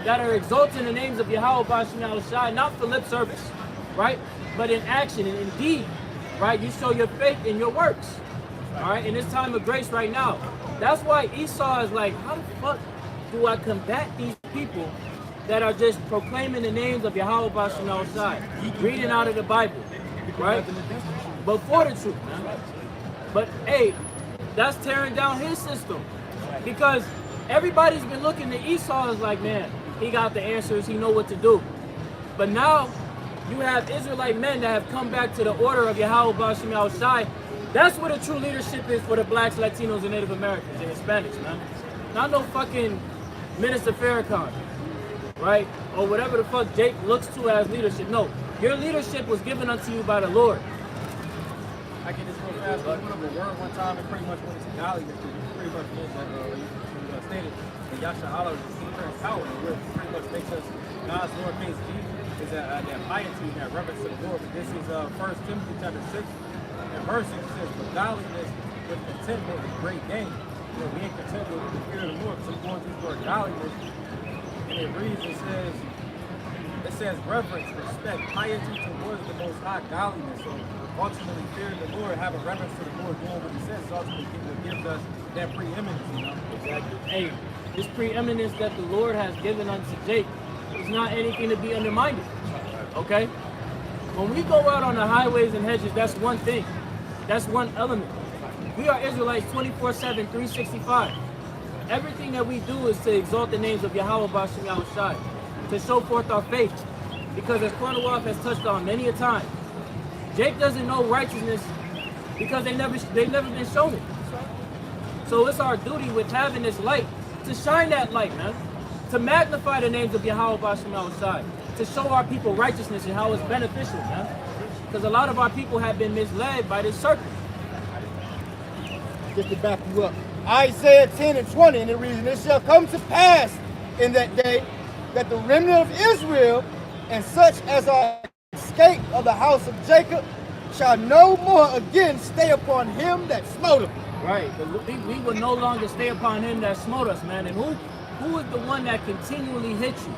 that are exalting the names of Yahweh Ba'Shem Shai, not for lip service, right, but in action and in deed, right? You show your faith in your works, all right, in this time of grace right now. That's why Esau is like, how the fuck do I combat these people that are just proclaiming the names of Yahweh Ba'Shem Shai, reading out of the Bible, right? but for the truth, man. But hey, that's tearing down his system. Because everybody's been looking to Esau as like, man, he got the answers, he know what to do. But now you have Israelite men that have come back to the order of Yahweh Bashim Yahushai. That's what a true leadership is for the blacks, Latinos, and Native Americans and Hispanics, man. Not no fucking Minister Farrakhan, right? Or whatever the fuck Jake looks to as leadership. No, your leadership was given unto you by the Lord. I get this real fast. I went over a word one time and pretty much went to godliness. Pretty much means that you stated that Yasha Allah is the eternal power, which pretty much makes us God's lowercase g. Is that piety, that reverence to the Lord. But this is 1 Timothy chapter 6 and verse 6. It says, "For godliness with contentment is great gain." You know, we ain't content with the fear of the Lord. So we're going through the word godliness, and it reads, it says reverence, respect, piety towards the Most High, godliness. So ultimately, fearing the Lord, having reverence to the Lord, doing what He says, is ultimately what gives us that preeminence. You know, Exactly. Hey, this preeminence that the Lord has given unto Jake is not anything to be undermined. Okay? When we go out on the highways and hedges, that's one thing. That's one element. We are Israelites 24/7, 365. Everything that we do is to exalt the names of Yahweh Bashim Yahushai, to show forth our faith. Because as Kwanawaf has touched on many a time, Jake doesn't know righteousness because they've never been shown it. So it's our duty with having this light to shine that light, man. To magnify the names of Yahweh Bashim Yahushai, to show our people righteousness and how it's beneficial, man. Because a lot of our people have been misled by this serpent. Just to back you up. Isaiah 10 and 20, and it reads, "And it shall come to pass in that day that the remnant of Israel and such as are escaped of the house of Jacob shall no more again stay upon him that smote them." Right. We will no longer stay upon him that smote us, man. And who is the one that continually hits you?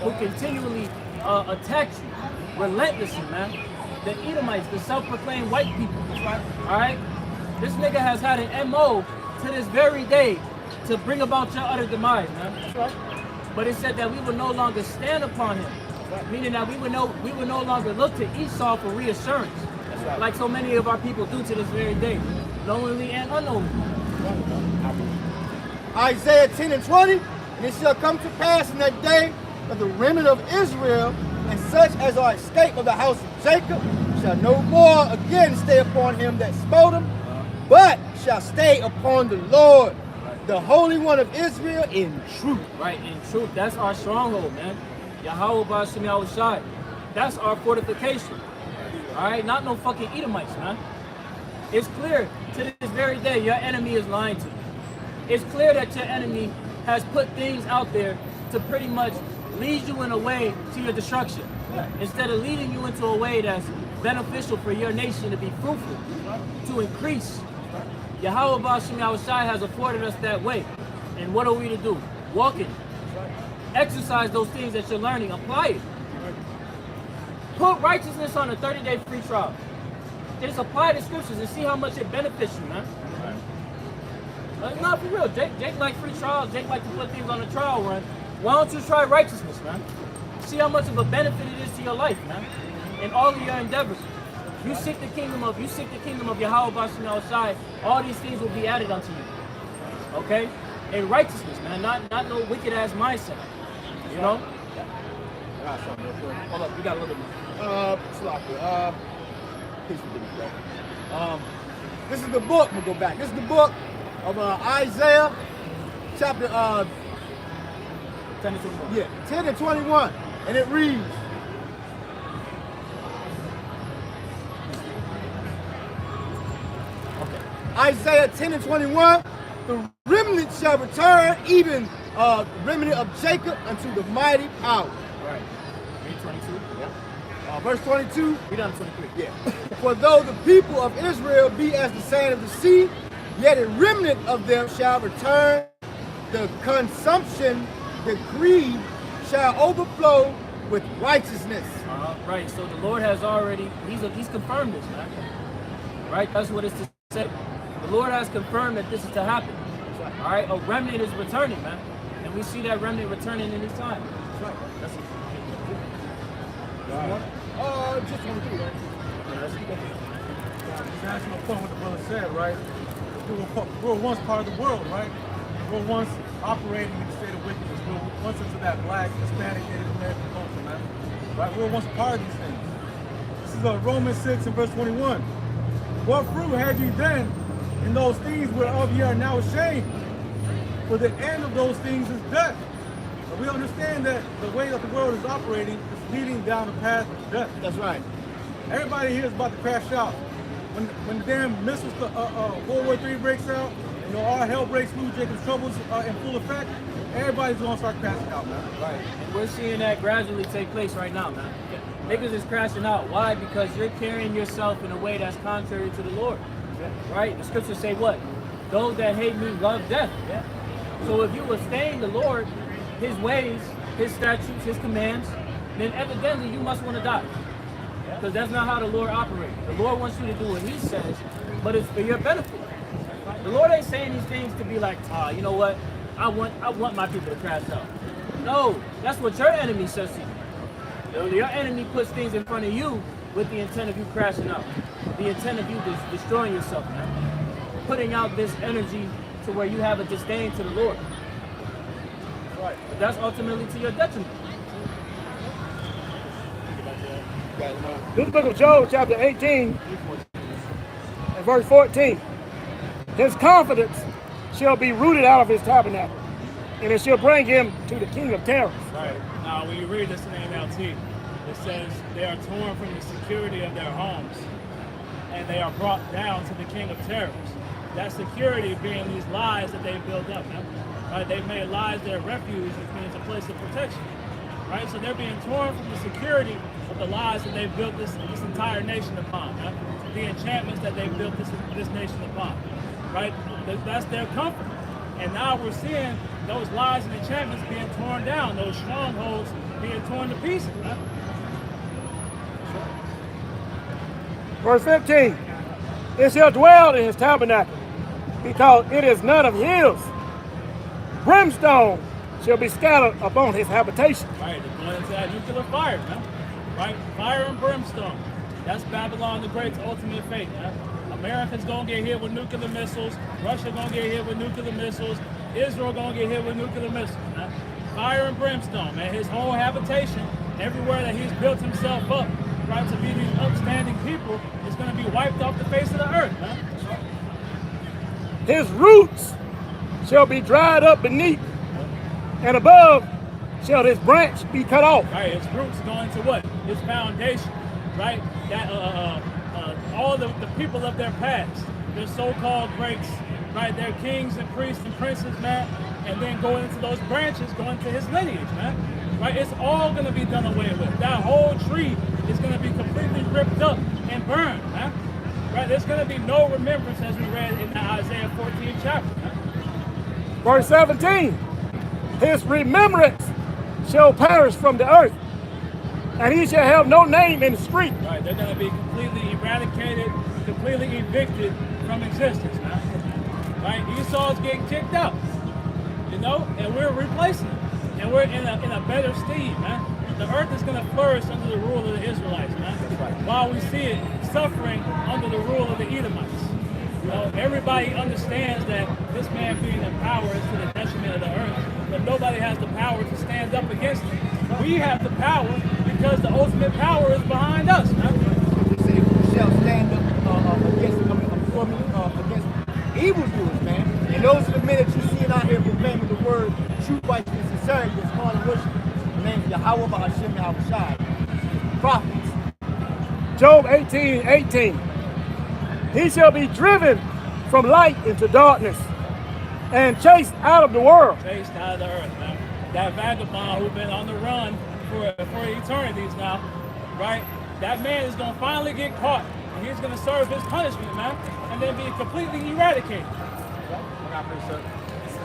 Who continually attacks you? Relentlessly, man. The Edomites, the self-proclaimed white people. All right? This nigga has had an MO to this very day to bring about your utter demise, man. But it said that we would no longer stand upon him. Meaning that we would no longer look to Esau for reassurance. Like so many of our people do to this very day. Knowingly and unknowingly. Isaiah 10 and 20, "And it shall come to pass in that day that the remnant of Israel and such as are escaped of the house of Jacob shall no more again stay upon him that smote them, but shall stay upon the Lord, the Holy One of Israel, in truth." Right, in truth. That's our stronghold, man. Yahweh Bashim Yahushai. That's our fortification. All right, not no fucking Edomites, man. It's clear to this very day your enemy is lying to you. It's clear that your enemy has put things out there to pretty much lead you in a way to your destruction. Instead of leading you into a way that's beneficial for your nation to be fruitful, to increase. Yahweh Bashim Yahushai has afforded us that way. And what are we to do? Walk it. Exercise those things that you're learning. Apply it. Put righteousness on a 30-day free trial. Just apply the scriptures and see how much it benefits you, man. Not for real. Jake like free trials. Jake like to put things on a trial run. Why don't you try righteousness, man? See how much of a benefit it is to your life, man. In all of your endeavors. You seek the kingdom of Yahweh Bashim Yahushai, all these things will be added unto you. Okay? And righteousness, man. Not no wicked ass mindset. You know? I got something real quick. Hold up, we got a little bit more. Please forgive me, bro. This is the book, we'll go back. This is the book of Isaiah, chapter 10 to 21. 10 and 21. And it reads, Isaiah 10 and 21, "The remnant shall return, even remnant of Jacob, unto the mighty power." Right. Read 22. Yeah. Verse 22, Read on 23. yeah. "For though the people of Israel be as the sand of the sea, yet a remnant of them shall return. The consumption decreed shall overflow with righteousness." Right. So the Lord has already, he's confirmed this, man. Right? That's what it's to say. The Lord has confirmed that this is to happen. All right? A remnant is returning, man. And we see that remnant returning in this time. That's right. That's it. Just 23, right? That's my point what the brother said, right? We were once part of the world, right? We were once operating in the state of wickedness. We were once into that black, Hispanic, Native American culture, man. Right? We were once a part of these things. This is Romans 6 and verse 21. What fruit had you then in those things whereof ye are now ashamed? For the end of those things is death. But we understand that the way that the world is operating is leading down the path of death. That's right. Everybody here is about to crash out. When the damn missiles, World War III breaks out, and all hell breaks loose, Jacob's troubles in full effect, everybody's gonna start crashing out, man. Right. And we're seeing that gradually take place right now, man. Niggas is crashing out. Why? Because you're carrying yourself in a way that's contrary to the Lord. Right? The scriptures say what? Those that hate me love death. Yeah. So if you abstain the Lord, his ways, his statutes, his commands, then evidently you must want to die. Because that's not how the Lord operates. The Lord wants you to do what he says, but it's for your benefit. The Lord ain't saying these things to be like, you know what? I want my people to crash out. No, that's what your enemy says to you. Your enemy puts things in front of you with the intent of you crashing out. The intent of you destroying yourself, man. Putting out this energy to where you have a disdain to the Lord. Right. But that's ultimately to your detriment. This is the book of Job, chapter 18, and verse 14. His confidence shall be rooted out of his tabernacle, and it shall bring him to the king of terrors. Right. Now, when you read this in the NLT, it says they are torn from the security of their homes, and they are brought down to the king of terrors. That security being these lies that they've built up. Right? They've made lies their refuge, which means a place of protection. Right? So they're being torn from the security of the lies that they've built this entire nation upon. Right? The enchantments that they've built this nation upon. Right? That's their comfort. And now we're seeing those lies and enchantments being torn down, those strongholds being torn to pieces. Right? Verse 15. It shall dwell in his tabernacle, because it is none of his. Brimstone shall be scattered upon his habitation. Right, they're going into that nuclear fire, man. Right? Fire and brimstone. That's Babylon the Great's ultimate fate, man. America's gonna get hit with nuclear missiles. Russia gonna get hit with nuclear missiles. Israel gonna get hit with nuclear missiles, man. Fire and brimstone, man. His whole habitation, everywhere that he's built himself up, right, to be these upstanding people, is gonna be wiped off the face of the earth, man. His roots shall be dried up beneath, and above shall his branch be cut off. Right, his roots going to what? His foundation, right? That all the people of their past, their so-called greats, right? Their kings and priests and princes, man, and then going into those branches, going to his lineage, man. Right? It's all gonna be done away with. That whole tree is gonna be completely ripped up and burned, man. Right? There's gonna be no remembrance, as we read in the Isaiah 14 chapter, man. Verse 17. His remembrance shall perish from the earth, and he shall have no name in the street. Right, they're going to be completely eradicated, completely evicted from existence, man. Right, Esau's getting kicked out, you know, and we're replacing him, and we're in a better steed, man. The earth is going to flourish under the rule of the Israelites, man. While we see it suffering under the rule of the Edomites. You know, everybody understands that this man being in power is to the detriment of the earth, but nobody has the power to stand up against it. We have the power because the ultimate power is behind us, man. We say who shall stand up against evildoers, man. And those are the men that you see out here proclaiming the word, true righteousness and sincerity, that's calling worship. The name of Yahweh Ba'ashem Yahweh Shai. Prophets. Job 18:18. He shall be driven from light into darkness and chased out of the world. Chased out of the earth, man. That vagabond who's been on the run for eternities now, right? That man is going to finally get caught, and he's going to serve his punishment, man, and then be completely eradicated. I got pretty sure.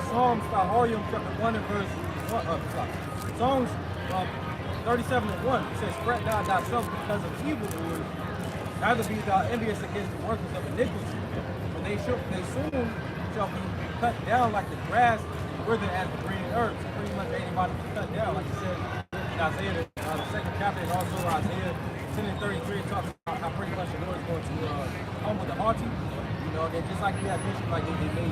Psalms, Volume chapter 1 and verse 1. Psalms 37 and 1. It says, "Fret not thyself because of evildoers, neither be thou envious against the workers of iniquity. For they soon shall be cut down like the grass, and wither as the green herbs." Pretty much anybody can cut down, like you said in Isaiah, the second chapter, and also Isaiah 10 and 33 it talks about how pretty much the Lord is going to humble the haughty. You know, and just like you had mentioned, like they made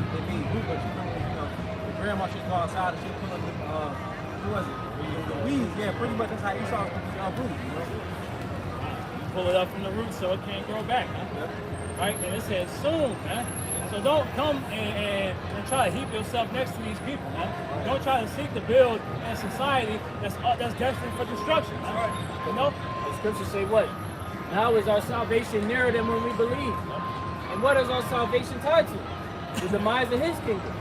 Luba, the grandma should go outside and she'll pull up the, who was it? The weeds. Yeah, pretty much that's how Esau was going to be uprooted, you know? Pull it up from the roots so it can't grow back, huh? Yeah. Right? And it says soon, man. So don't come and try to heap yourself next to these people, man. Don't try to seek to build a society that's destined for destruction, man. Right. You know? The scriptures say what? Now is our salvation nearer than when we believe. And what is our salvation tied to? The demise of his kingdom.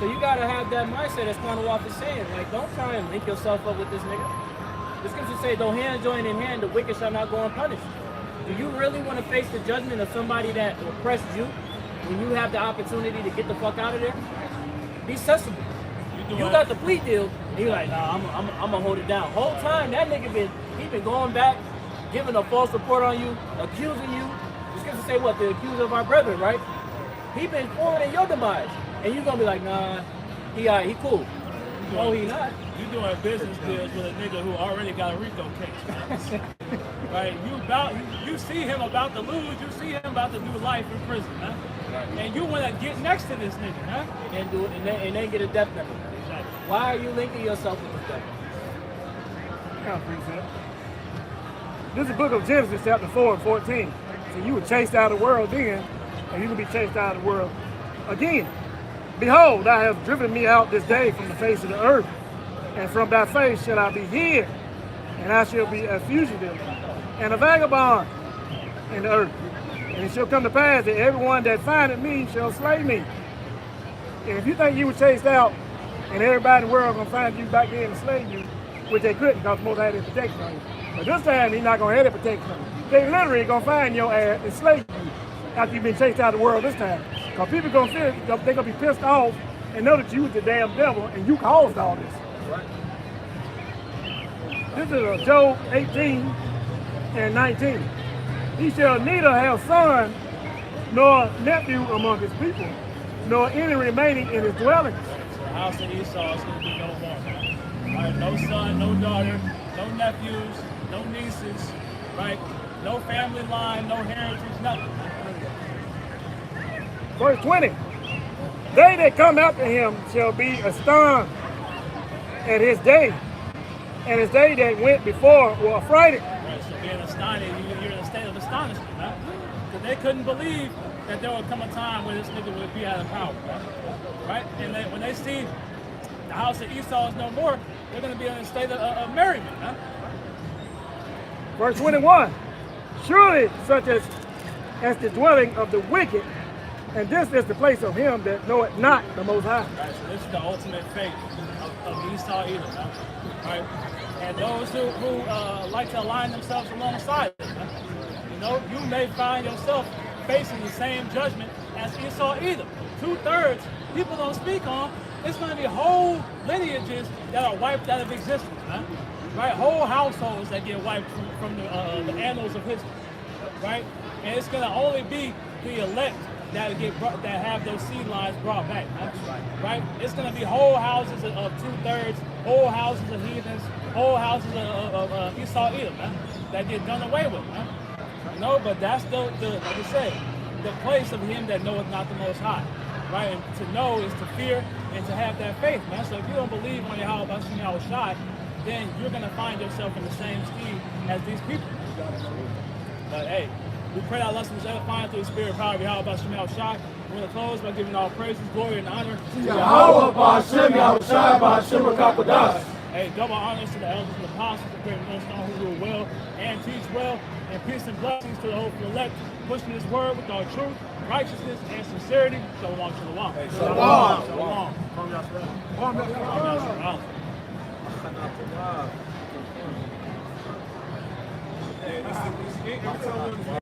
So you gotta have that mindset, as Quanawaf is saying. Like, don't try and link yourself up with this nigga. The scriptures say, though hand join in hand, the wicked shall not go unpunished. Do you really want to face the judgment of somebody that oppressed you when you have the opportunity to get the fuck out of there? Be sensible. You got the plea deal, and you're like, nah, I'm gonna hold it down. Whole time, that nigga been going back, giving a false report on you, accusing you. The scriptures say what? The accuser of our brethren, right? He been forwarding your demise. And you gonna be like, nah, he cool. Oh, he not. You doing business deals with a nigga who already got a RICO case, man. Right? You see him about to lose. You see him about to do life in prison, huh? And you want to get next to this nigga, huh? And do it, and then get a death penalty. Exactly. Why are you linking yourself with this devil? Kind of precept. This is the book of Genesis, chapter 4 and 14. So you were chased out of the world then, and you can be chased out of the world again. Behold, thou hast driven me out this day from the face of the earth, and from thy face shall I be hid, and I shall be a fugitive and a vagabond in the earth. And it shall come to pass that everyone that findeth me shall slay me. And if you think you were chased out, and everybody in the world gonna find you back there and slay you, which they couldn't, because most had their protection on you. But this time, he's not gonna have their protection on you. They literally gonna find your ass and slay you after you've been chased out of the world this time. Because people gonna feel, they're gonna be pissed off and know that you was the damn devil and you caused all this. This is Job 18 and 19. He shall neither have son nor nephew among his people, nor any remaining in his dwellings. The house of Esau is going to be no more, man. Right? No son, no daughter, no nephews, no nieces, right? No family line, no heritage, nothing. Verse 20. They that come after him shall be astonished at his day, and his day that went before were affrighted. Right, so being astonished, you're in a state of astonishment, huh? Because they couldn't believe that there would come a time where this nigga would be out of power, right? And when they see the house of Esau is no more, they're going to be in a state of merriment, huh? Verse 21. Surely such as the dwelling of the wicked, and this is the place of him that knoweth not the Most High. Right, so this is the ultimate fate of Esau Edom, huh? Right? And those who like to align themselves alongside them, huh? You know, you may find yourself facing the same judgment as Esau Edom. 2/3 people don't speak on. It's going to be whole lineages that are wiped out of existence, huh? Right? Whole households that get wiped from the annals of history, right? And it's going to only be the elect that have those seed lines brought back, huh? Right? It's going to be whole houses of 2/3, whole houses of heathens, whole houses of Esau Edom, huh? That get done away with, huh? You know, but that's the like I said, the place of him that knoweth not the Most High, right? And to know is to fear and to have that faith, man. So if you don't believe on Yahweh Bashim Yahushai, then you're gonna find yourself in the same steed as these people. But hey, we pray that lesson was edifying through the spirit power of Yahweh Bashim Yahushai. We're gonna close by giving all praises, glory, and honor to Yahweh Bashim Yahushai Bashim Rakapadas. Hey, double honors to the elders and apostles, the great millstone who rule well and teach well, and peace and blessings to the hopeful elect, pushing this word with all truth, righteousness, and sincerity. Shalom, shalom. Hey, shalom. Shalom. Shalom. Hey, this is